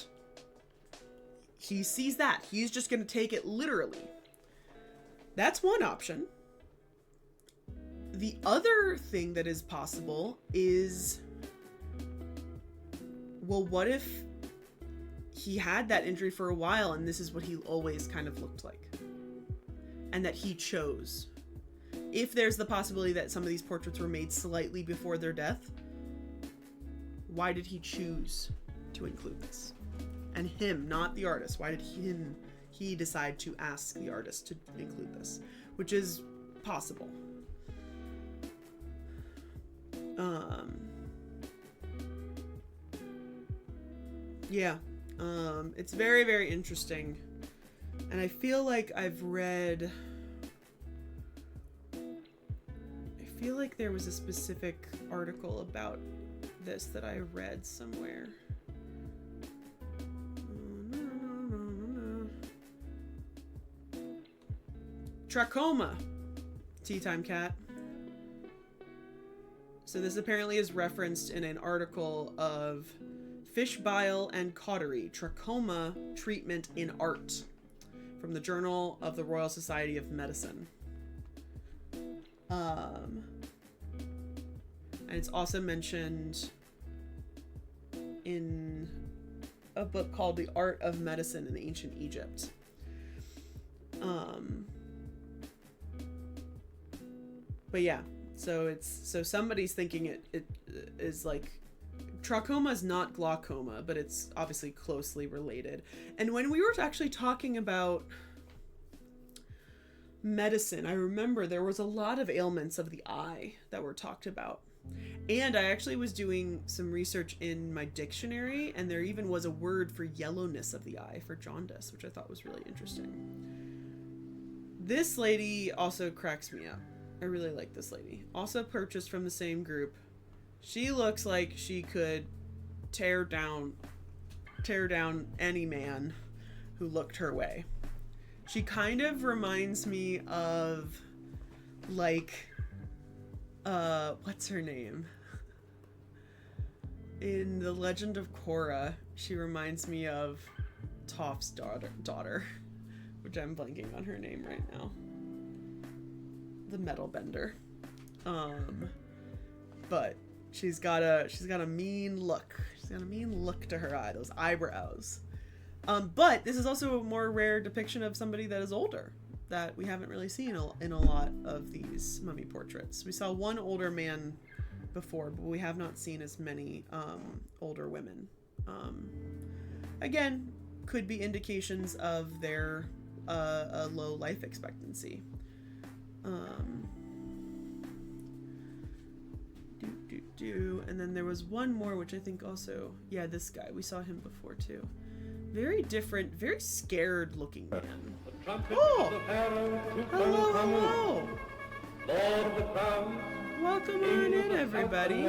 he sees that. He's just going to take it literally. That's one option. The other thing that is possible is, well, what if he had that injury for a while and this is what he always kind of looked like? And that he chose. If there's the possibility that some of these portraits were made slightly before their death, why did he choose to include this? And him, not the artist. Why did he decide to ask the artist to include this? Which is possible. Yeah. It's very, very interesting. And I feel like I've read... I feel like there was a specific article about this that I read somewhere. Trachoma. Tea time, cat. So this apparently is referenced in an article of Fish Bile and Cautery, Trachoma Treatment in Art, from the Journal of the Royal Society of Medicine. And it's also mentioned in a book called The Art of Medicine in Ancient Egypt. But yeah, so somebody's thinking it is like, trachoma is not glaucoma, but it's obviously closely related. And when we were actually talking about medicine, I remember there was a lot of ailments of the eye that were talked about. And I actually was doing some research in my dictionary, and there even was a word for yellowness of the eye, for jaundice, which I thought was really interesting. This lady also cracks me up. I really like this lady. Also purchased from the same group. She looks like she could tear down any man who looked her way. She kind of reminds me of, like, what's her name? In The Legend of Korra, she reminds me of Toph's daughter, which I'm blanking on her name right now. The metal bender. But she's got a mean look. She's got a mean look to her eye, those eyebrows. But this is also a more rare depiction of somebody that is older, that we haven't really seen in a lot of these mummy portraits. We saw one older man before, but we have not seen as many older women. Again, could be indications of their a low life expectancy. And then there was one more, which I think also, yeah, this guy, we saw him before too. Very different, very scared looking man. Oh! Hello, hello! Welcome on in, everybody.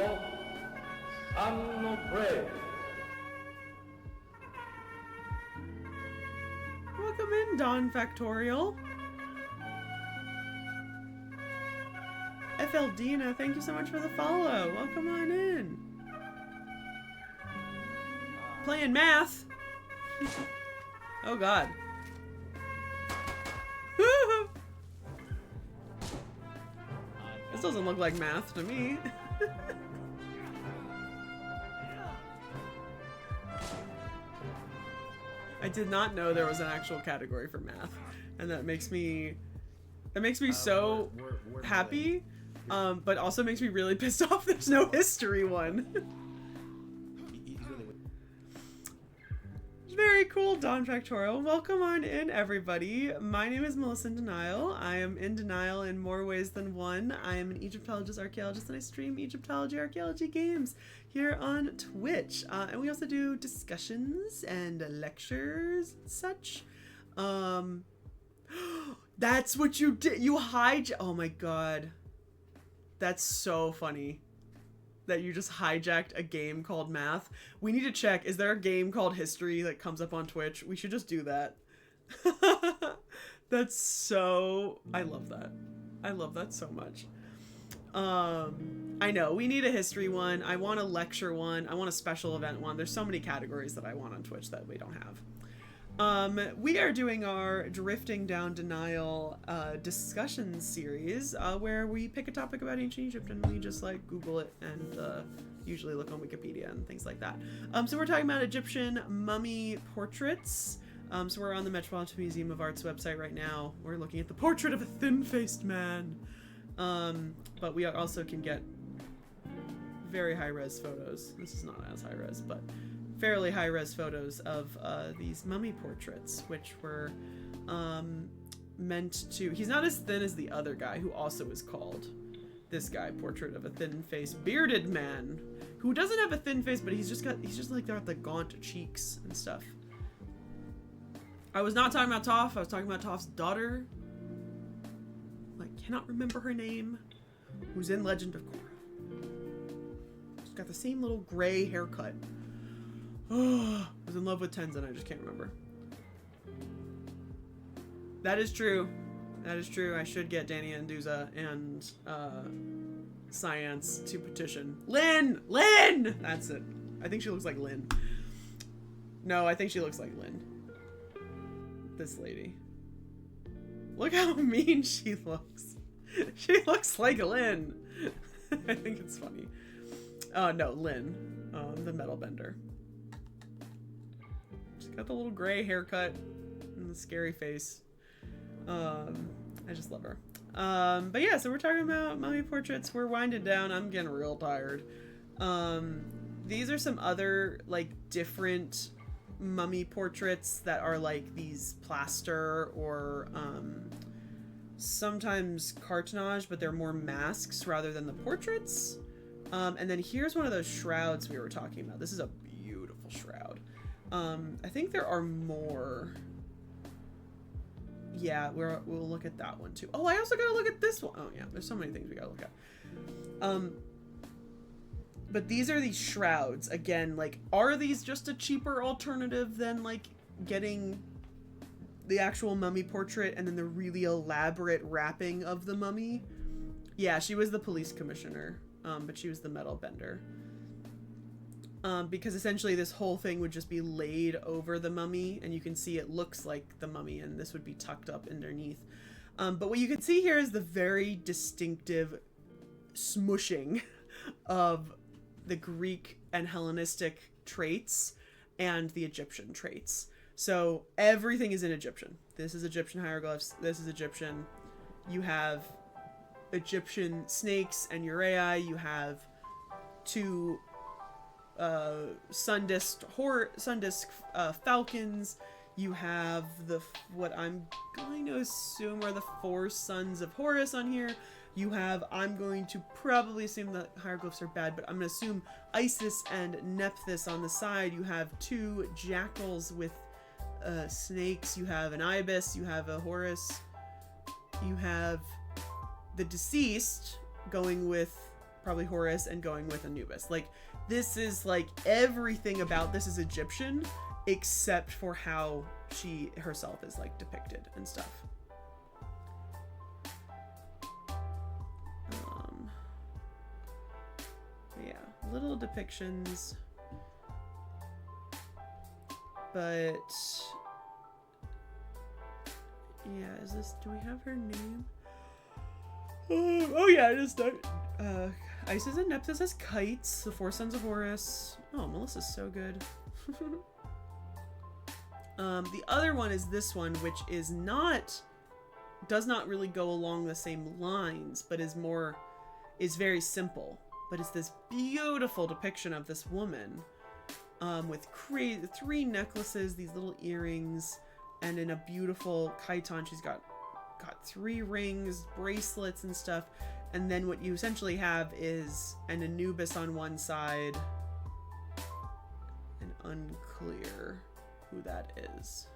Welcome in, Dawn Factorial. FL Dina, thank you so much for the follow. Welcome on in. Playing math. Oh god. This doesn't look like math to me. I did not know there was an actual category for math, and that makes me so happy, but also makes me really pissed off there's no history one. Very cool, Dawn Factorial. Welcome on in, everybody. My name is MelissainDeNile. I am in denial in more ways than one. I am an Egyptologist, archaeologist, and I stream Egyptology, archaeology games here on Twitch. And we also do discussions and lectures and such. That's what you did. You oh my god. That's so funny. That you just hijacked a game called Math. We need to check. Is there a game called History that comes up on Twitch? We should just do that. That's so... I love that. I love that so much. I know. We need a history one. I want a lecture one. I want a special event one. There's so many categories that I want on Twitch that we don't have. We are doing our Drifting Down De Nile discussion series where we pick a topic about ancient Egypt and we just like Google it and usually look on Wikipedia and things like that. So we're talking about Egyptian mummy portraits. So we're on the Metropolitan Museum of Art's website right now. We're looking at the portrait of a thin-faced man. But we also can get very high-res photos. This is not as high-res, but fairly high-res photos of these mummy portraits, which were meant to... He's not as thin as the other guy, who also is called this guy, Portrait of a Thin-Faced Bearded Man, who doesn't have a thin face, but he's just like got the gaunt cheeks and stuff. I was not talking about Toph. I was talking about Toph's daughter. I cannot remember her name. Who's in Legend of Korra. She's got the same little gray haircut. Oh, I was in love with Tenzin. I just can't remember. That is true. That is true. I should get Danny and Duza and Science to petition. Lynn! Lynn! That's it. I think she looks like Lynn. No, I think she looks like Lynn. This lady. Look how mean she looks. She looks like Lynn. I think it's funny. No, Lynn. The metal bender. She's got the little gray haircut and the scary face. I just love her. But yeah, so we're talking about mummy portraits. We're winding down. I'm getting real tired. These are some other, like, different mummy portraits that are like these plaster or sometimes cartonnage, but they're more masks rather than the portraits. And then here's one of those shrouds we were talking about. This is a beautiful shroud. I think there are more. Yeah, we'll look at that one too. Oh, I also gotta look at this one. Oh yeah, there's so many things we gotta look at. But these are these shrouds. Again, like, are these just a cheaper alternative than, like, getting the actual mummy portrait and then the really elaborate wrapping of the mummy? Yeah, she was the police commissioner, but she was the metal bender. Because essentially this whole thing would just be laid over the mummy, and you can see it looks like the mummy, and this would be tucked up underneath. But what you can see here is the very distinctive smushing of the Greek and Hellenistic traits and the Egyptian traits. So everything is in Egyptian. This is Egyptian hieroglyphs. This is Egyptian. You have Egyptian snakes and uraei. You have two sun disk falcons. You have what I'm going to assume are the 4 sons of Horus on here. You have, I'm going to probably assume the hieroglyphs are bad, but I'm going to assume Isis and Nephthys on the side. You have 2 jackals with snakes. You have an ibis. You have a Horus. You have the deceased going with probably Horus and going with Anubis. Like, this is like everything about this is Egyptian except for how she herself is like depicted and stuff. Yeah, little depictions, but yeah, is this, do we have her name? Oh yeah, it is Isis and Nephthys as kites, the 4 sons of Horus. Oh, Melissa's so good. The other one is this one, which is does not really go along the same lines, but is very simple. But it's this beautiful depiction of this woman with 3 necklaces, these little earrings, and in a beautiful chiton. She's got 3 rings, bracelets, and stuff. And then what you essentially have is an Anubis on one side, and unclear who that is.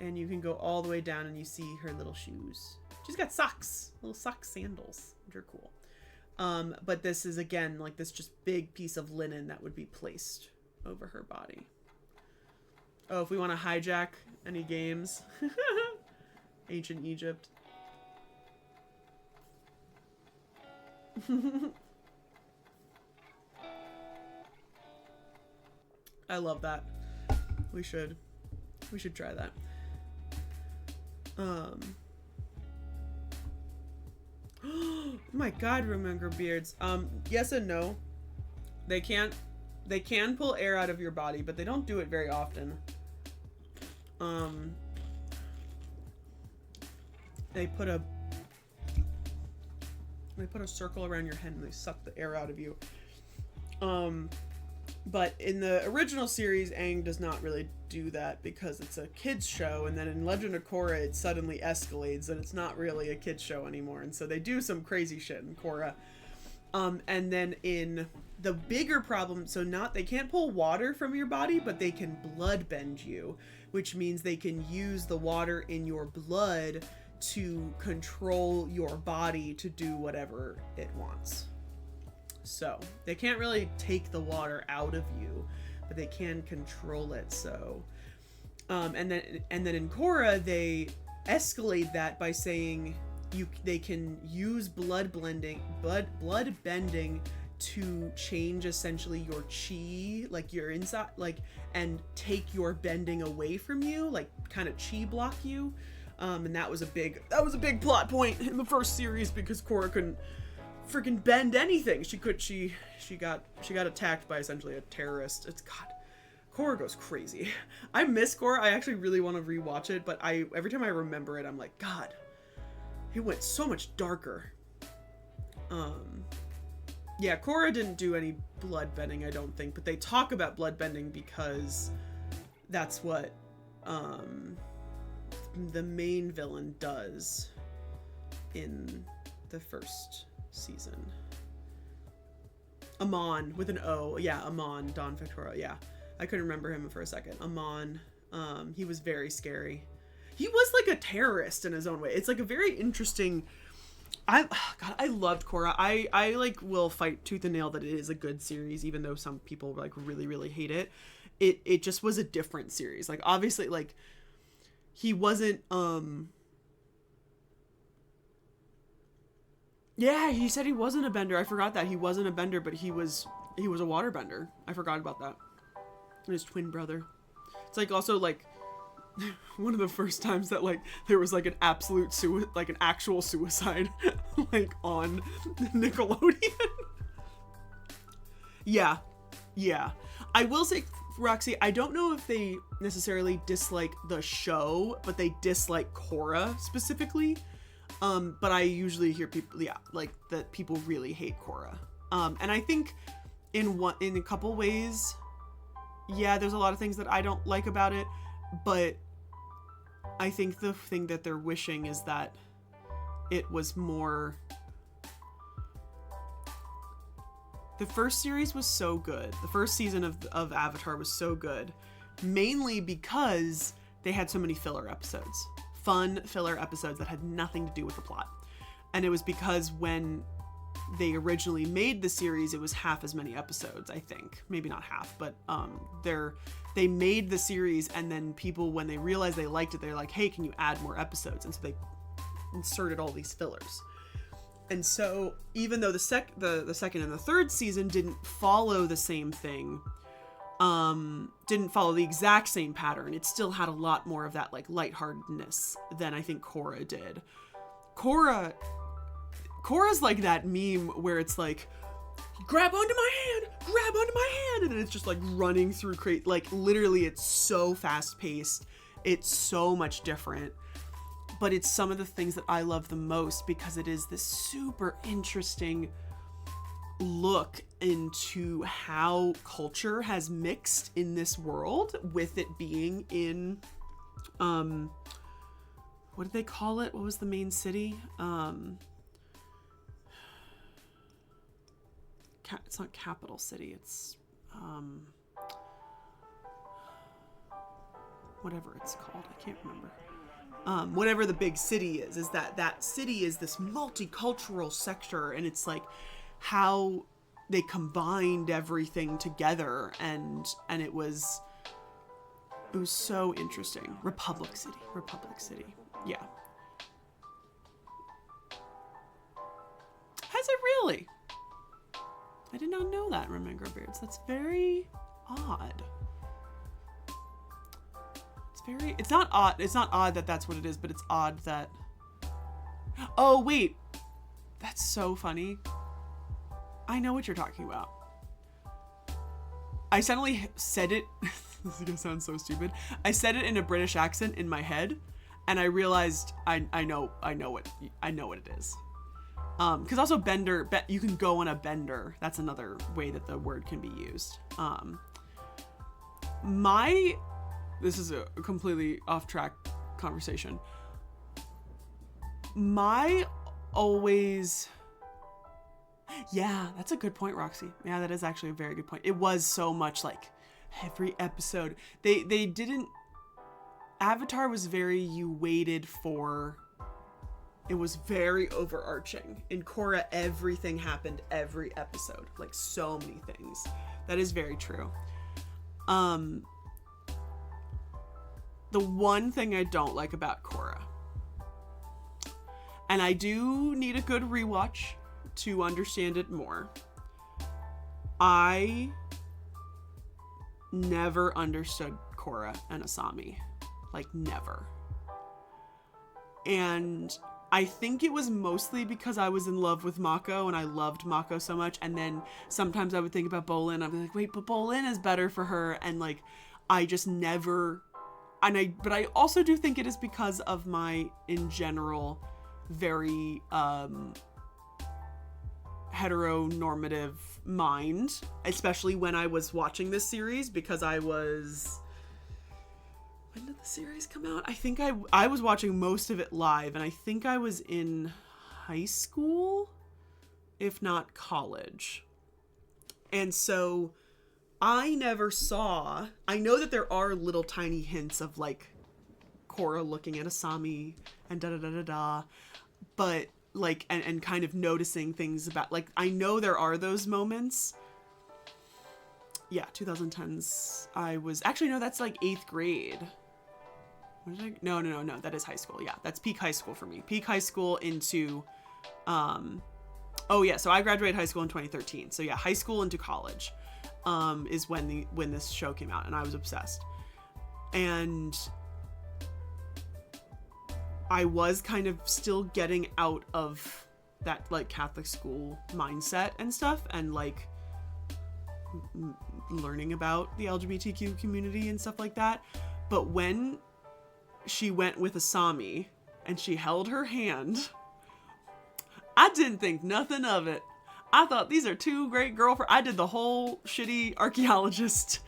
And you can go all the way down and you see her little shoes. She's got socks, little sock sandals, which are cool. But this is, again, like this just big piece of linen that would be placed over her body. Oh, if we want to hijack any games. Ancient Egypt. I love that. We should try that. Oh my god, remember beards. Yes and no. They can pull air out of your body, but they don't do it very often. They put a circle around your head and they suck the air out of you. But in the original series, Aang does not really do that because it's a kids show, and then in Legend of Korra it suddenly escalates and it's not really a kids show anymore, and so they do some crazy shit in Korra. And then in the bigger problem, they can't pull water from your body, but they can blood bend you. which means they can use the water in your blood to control your body to do whatever it wants. So they can't really take the water out of you, but they can control it. So and then in Korra they escalate that by saying they can use blood bending to change essentially your chi, like your inside, like, and take your bending away from you, like kind of chi block you. And that was a big plot point in the first series because Korra couldn't freaking bend anything. She got attacked by essentially a terrorist. It's God. Korra goes crazy. I miss Korra. I actually really want to rewatch it, but every time I remember it, I'm like, God, it went so much darker. Yeah, Korra didn't do any blood bending, I don't think, but they talk about blood bending because that's what the main villain does in the first season. Amon with an O. Yeah, Amon, Don Victoria. Yeah. I couldn't remember him for a second. Amon. He was very scary. He was like a terrorist in his own way. It's like a very interesting. I loved Korra. I like will fight tooth and nail that it is a good series, even though some people like really, really hate it. It just was a different series. Like obviously, like he wasn't. Yeah, he said he wasn't a bender. I forgot that he wasn't a bender, but he was a water bender. I forgot about that. And his twin brother. It's like also like one of the first times that like there was like an absolute like an actual suicide like on Nickelodeon. Yeah. I will say, Roxy, I don't know if they necessarily dislike the show, but they dislike Korra specifically. But I usually hear people, like that people really hate Korra. And I think in a couple ways, yeah, there's a lot of things that I don't like about it, but I think the thing that they're wishing is that it was more. The first series was so good. The first season of Avatar was so good, mainly because they had so many filler episodes. Fun filler episodes that had nothing to do with the plot. And it was because when they originally made the series, it was half as many episodes, I think. Maybe not half, but they made the series, and then people, when they realized they liked it, they're like, hey, can you add more episodes? And so they inserted all these fillers. And so even though the second and the third season didn't follow the same thing, didn't follow the exact same pattern, it still had a lot more of that like lightheartedness than I think Korra did. Korra's like that meme where it's like, grab onto my hand, and then it's just like running through like literally it's so fast paced, it's so much different, but it's some of the things that I love the most because it is this super interesting look into how culture has mixed in this world, with it being in what did they call it? What was the main city? It's not capital city, it's whatever it's called, I can't remember. Whatever the big city is that city is this multicultural sector, and it's like how they combined everything together, and it was so interesting. Republic City. Yeah. Has it really? I did not know that, Remember Beards. That's very odd. It's not odd that that's what it is, but it's odd that. Oh, wait. That's so funny. I know what you're talking about. I suddenly said it. This is gonna sound so stupid. I said it in a British accent in my head, and I realized I know what it is. Because also bender, you can go on a bender. That's another way that the word can be used. This is a completely off track conversation. Yeah, that's a good point, Roxy. Yeah, that is actually a very good point. It was so much like every episode. They didn't Avatar was very, you waited for, it was very overarching. In Korra, everything happened every episode. Like, so many things. That is very true. The one thing I don't like about Korra, and I do need a good rewatch to understand it more, I never understood Korra and Asami. Like, never. And I think it was mostly because I was in love with Mako and I loved Mako so much. And then sometimes I would think about Bolin. I'd be like, wait, but Bolin is better for her. And like, I just never, but I also do think it is because of my, in general, very heteronormative mind, especially when I was watching this series, because I was, when did the series come out? I think I was watching most of it live, and I think I was in high school, if not college. And so I never saw, I know that there are little tiny hints of like Korra looking at Asami and da-da-da-da-da, but like, and kind of noticing things about, like, I know there are those moments. Yeah, 2010s, I was, actually, no, that's like 8th grade. No, that is high school. Yeah, that's peak high school for me. Peak high school into, oh yeah, so I graduated high school in 2013. So yeah, high school into college is when this show came out, and I was obsessed. And I was kind of still getting out of that like Catholic school mindset and stuff, and like learning about the LGBTQ community and stuff like that. But when she went with Asami and she held her hand, I didn't think nothing of it. I thought, these are two great girlfriends. I did the whole shitty archaeologist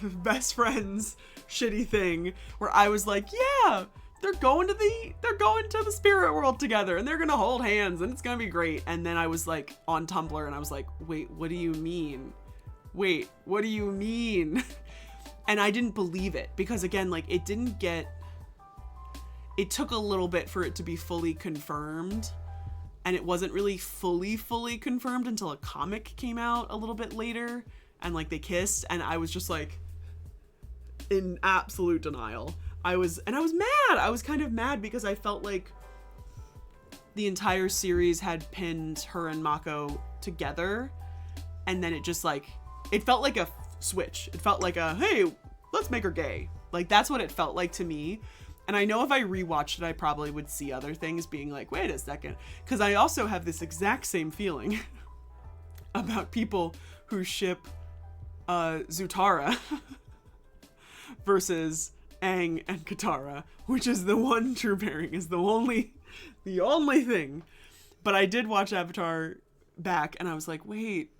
best friends shitty thing where I was like, yeah, they're going to the spirit world together and they're gonna hold hands and it's gonna be great. And then I was like on Tumblr and I was like, wait, what do you mean? And I didn't believe it, because again, like, it took a little bit for it to be fully confirmed, and it wasn't really fully confirmed until a comic came out a little bit later and like they kissed, and I was just like in absolute denial. I was mad. I was kind of mad because I felt like the entire series had pinned her and Mako together, and then it just like, it felt like a switch. It felt like a, hey, let's make her gay. Like, that's what it felt like to me. And I know if I rewatched it, I probably would see other things being like, wait a second. Because I also have this exact same feeling about people who ship Zutara versus Aang and Katara, which is the one true pairing, is the only thing. But I did watch Avatar back and I was like, wait,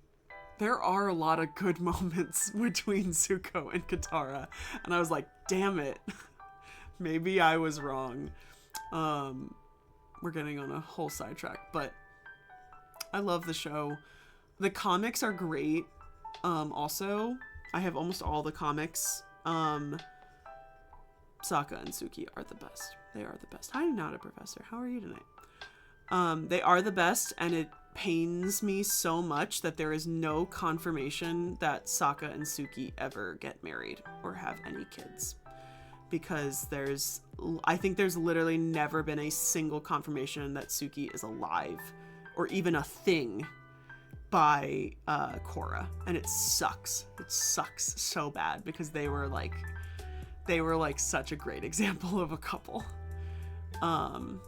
there are a lot of good moments between Zuko and Katara. And I was like, damn it. Maybe I was wrong. We're getting on a whole sidetrack, but I love the show. The comics are great. Also, I have almost all the comics. Sokka and Suki are the best. They are the best. I'm not a professor. How are you tonight? They are the best, and it pains me so much that there is no confirmation that Sokka and Suki ever get married or have any kids. Because I think there's literally never been a single confirmation that Suki is alive or even a thing by Korra, and it sucks. It sucks so bad because they were like such a great example of a couple. Wait,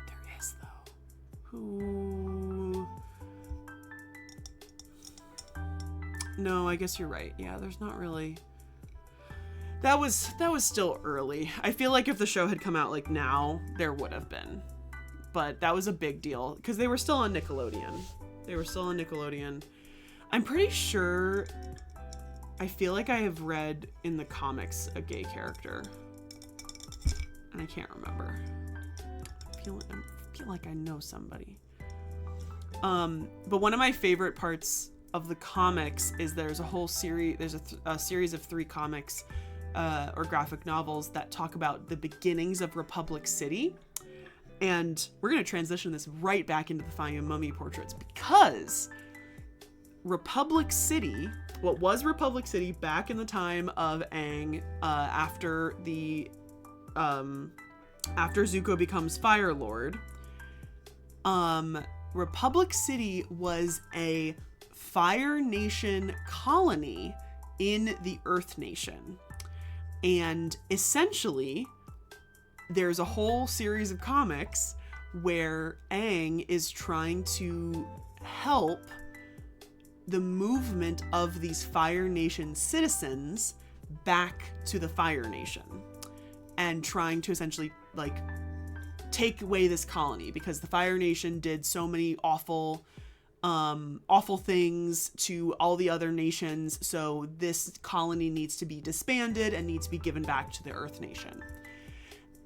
there is though. Who? No, I guess you're right. Yeah, there's not really. That was still early. I feel like if the show had come out like now, there would have been. But that was a big deal because they were still on Nickelodeon. I'm pretty sure, I feel like I have read in the comics a gay character. And I can't remember. I feel like I know somebody. But one of my favorite parts the comics is there's a whole series. There's a series of 3 comics or graphic novels that talk about the beginnings of Republic City. And we're going to transition this right back into the Fayum mummy portraits, because Republic City, what was Republic City back in the time of Aang, after Zuko becomes Fire Lord, Republic City was a Fire Nation colony in the Earth Nation. And essentially, there's a whole series of comics where Aang is trying to help the movement of these Fire Nation citizens back to the Fire Nation, and trying to essentially like take away this colony, because the Fire Nation did so many awful things to all the other nations. So this colony needs to be disbanded and needs to be given back to the Earth Nation.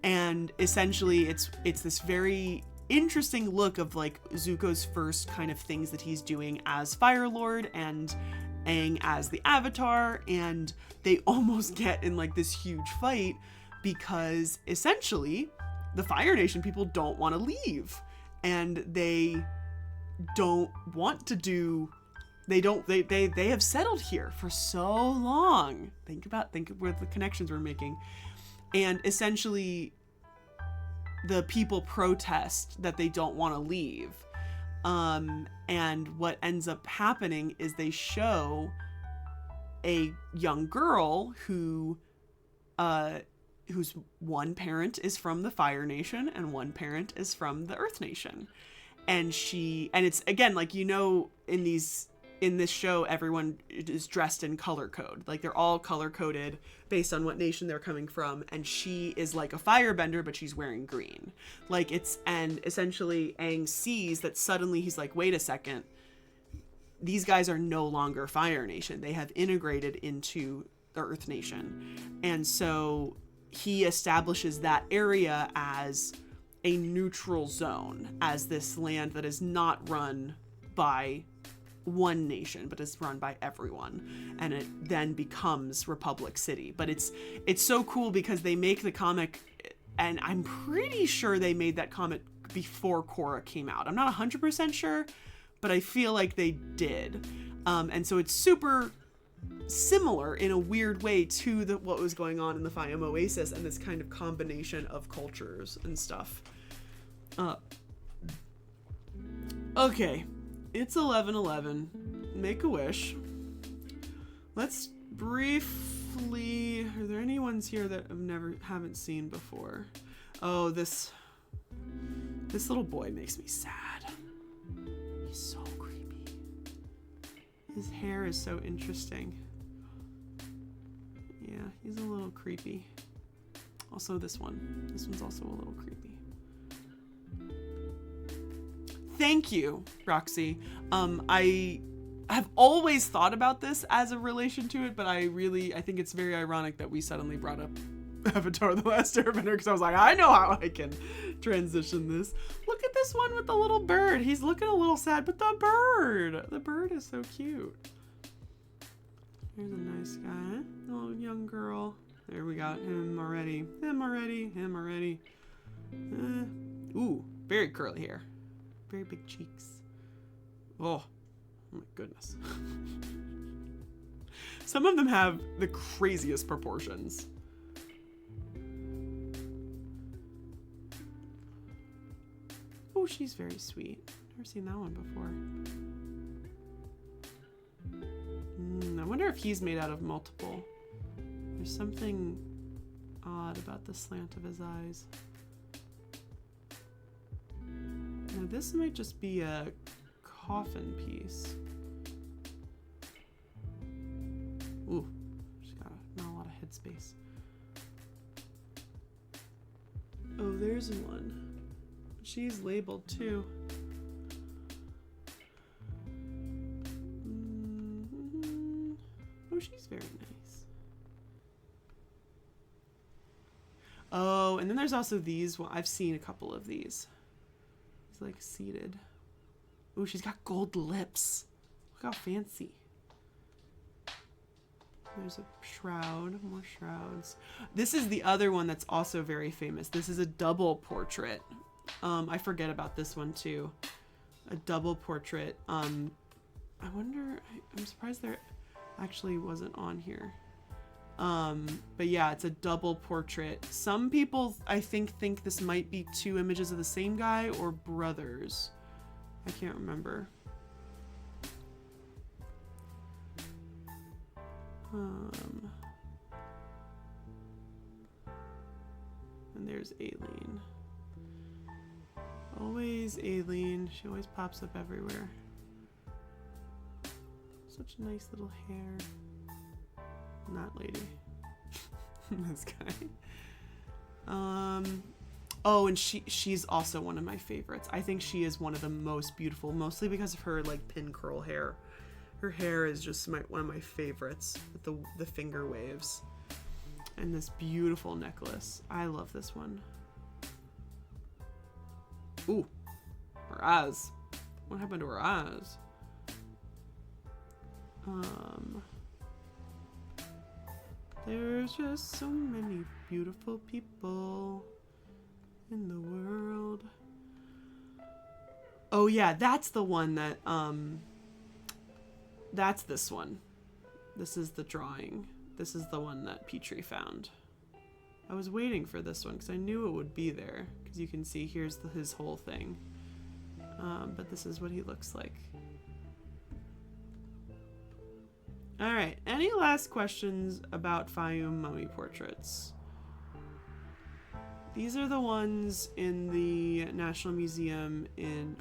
And essentially it's this very interesting look of like Zuko's first kind of things that he's doing as Fire Lord and Aang as the Avatar, and they almost get in like this huge fight because essentially the Fire Nation people don't want to leave, and they don't want to do, they have settled here for so long. Think of where the connections we're making. And essentially the people protest that they don't want to leave. And what ends up happening is they show a young girl whose one parent is from the Fire Nation and one parent is from the Earth Nation. And it's again, like, you know, in this show, everyone is dressed in color code. Like, they're all color coded based on what nation they're coming from. And she is like a firebender, but she's wearing green. Like, and essentially Aang sees that suddenly he's like, wait a second, these guys are no longer Fire Nation. They have integrated into the Earth Nation. And so he establishes that area as a neutral zone, as this land that is not run by one nation, but is run by everyone. And it then becomes Republic City. But it's so cool because they make the comic, and I'm pretty sure they made that comic before Korra came out. I'm not 100% sure, but I feel like they did. And so it's super similar in a weird way to what was going on in the Fayum Oasis, and this kind of combination of cultures and stuff. Okay, it's 11:11. Make a wish. Let's briefly. Are there any ones here that haven't seen before? Oh, this little boy makes me sad. He's so creepy. His hair is so interesting. Yeah, he's a little creepy. Also this one. This one's also a little creepy. Thank you, Roxy. I have always thought about this as a relation to it, but I think it's very ironic that we suddenly brought up Avatar: The Last Airbender, because I was like, I know how I can transition this. Look at this one with the little bird. He's looking a little sad, but the bird is so cute. Here's a nice guy, a little young girl. There, we got him already. Ooh, very curly hair. Very big cheeks. Oh my goodness. Some of them have the craziest proportions. Oh, she's very sweet. Never seen that one before. I wonder if he's made out of multiple. There's something odd about the slant of his eyes. Now this might just be a coffin piece. Ooh, she's got not a lot of headspace. Oh, there's one. She's labeled too. Oh, she's very nice. Oh, and then there's also these. Well, I've seen a couple of these. He's like seated. Oh, she's got gold lips. Look Look how fancy. There's a shroud, more shrouds. This is the other one that's also very famous. This is a double portrait. I forget about this one too. A double portrait. I wonder, I'm surprised there actually wasn't on here. But yeah, it's a double portrait. Some people, I think this might be two images of the same guy or brothers. I can't remember. And there's Aileen. Always Aileen. She always pops up everywhere. Such nice little hair. That lady. This guy. Oh, and she's also one of my favorites. I think she is one of the most beautiful, mostly because of her like pin curl hair. Her hair is just one of my favorites with the finger waves. And this beautiful necklace. I love this one. Ooh, her eyes. What happened to her eyes? There's just so many beautiful people in the world. Oh yeah, that's the one that, that's this one. This is the drawing. This is the one that Petrie found. I was waiting for this one because I knew it would be there. Because you can see here's his whole thing. But this is what he looks like. Alright, any last questions about Fayum mummy portraits? These are the ones in the National Museum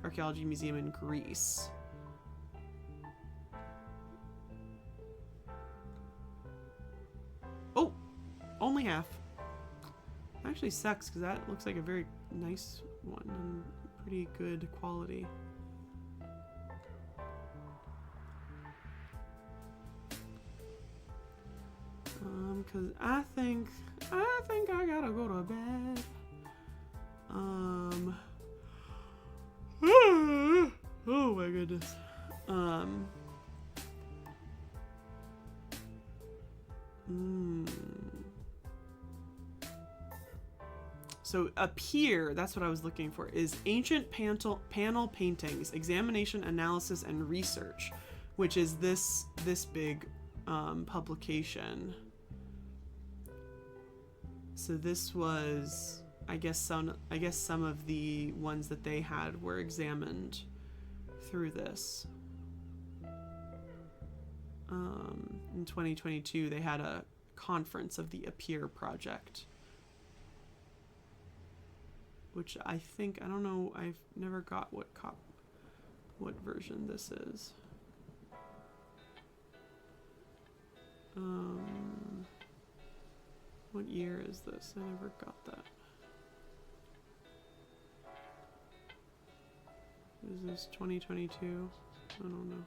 Archaeology Museum in Greece. Oh, only half. Actually sucks because that looks like a very nice one and pretty good quality. Cause I think I gotta go to bed. Oh my goodness. So up here, that's what I was looking for, is Ancient Panel Paintings, Examination, Analysis, and Research, which is this big publication. So this was, I guess some of the ones that they had were examined through this. In 2022, they had a conference of the Appear project, which I don't know, I've never got what version this is. What year is this? I never got that. Is this 2022? I don't know.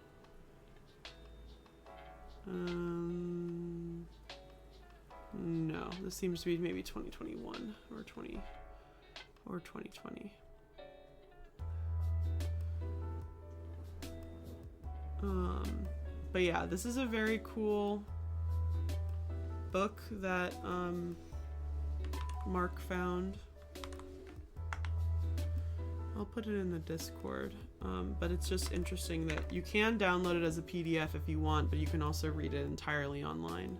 No, this seems to be maybe 2021 or 2020. But yeah, this is a very cool book that Mark found. I'll put it in the Discord, but it's just interesting that you can download it as a PDF if you want, but you can also read it entirely online.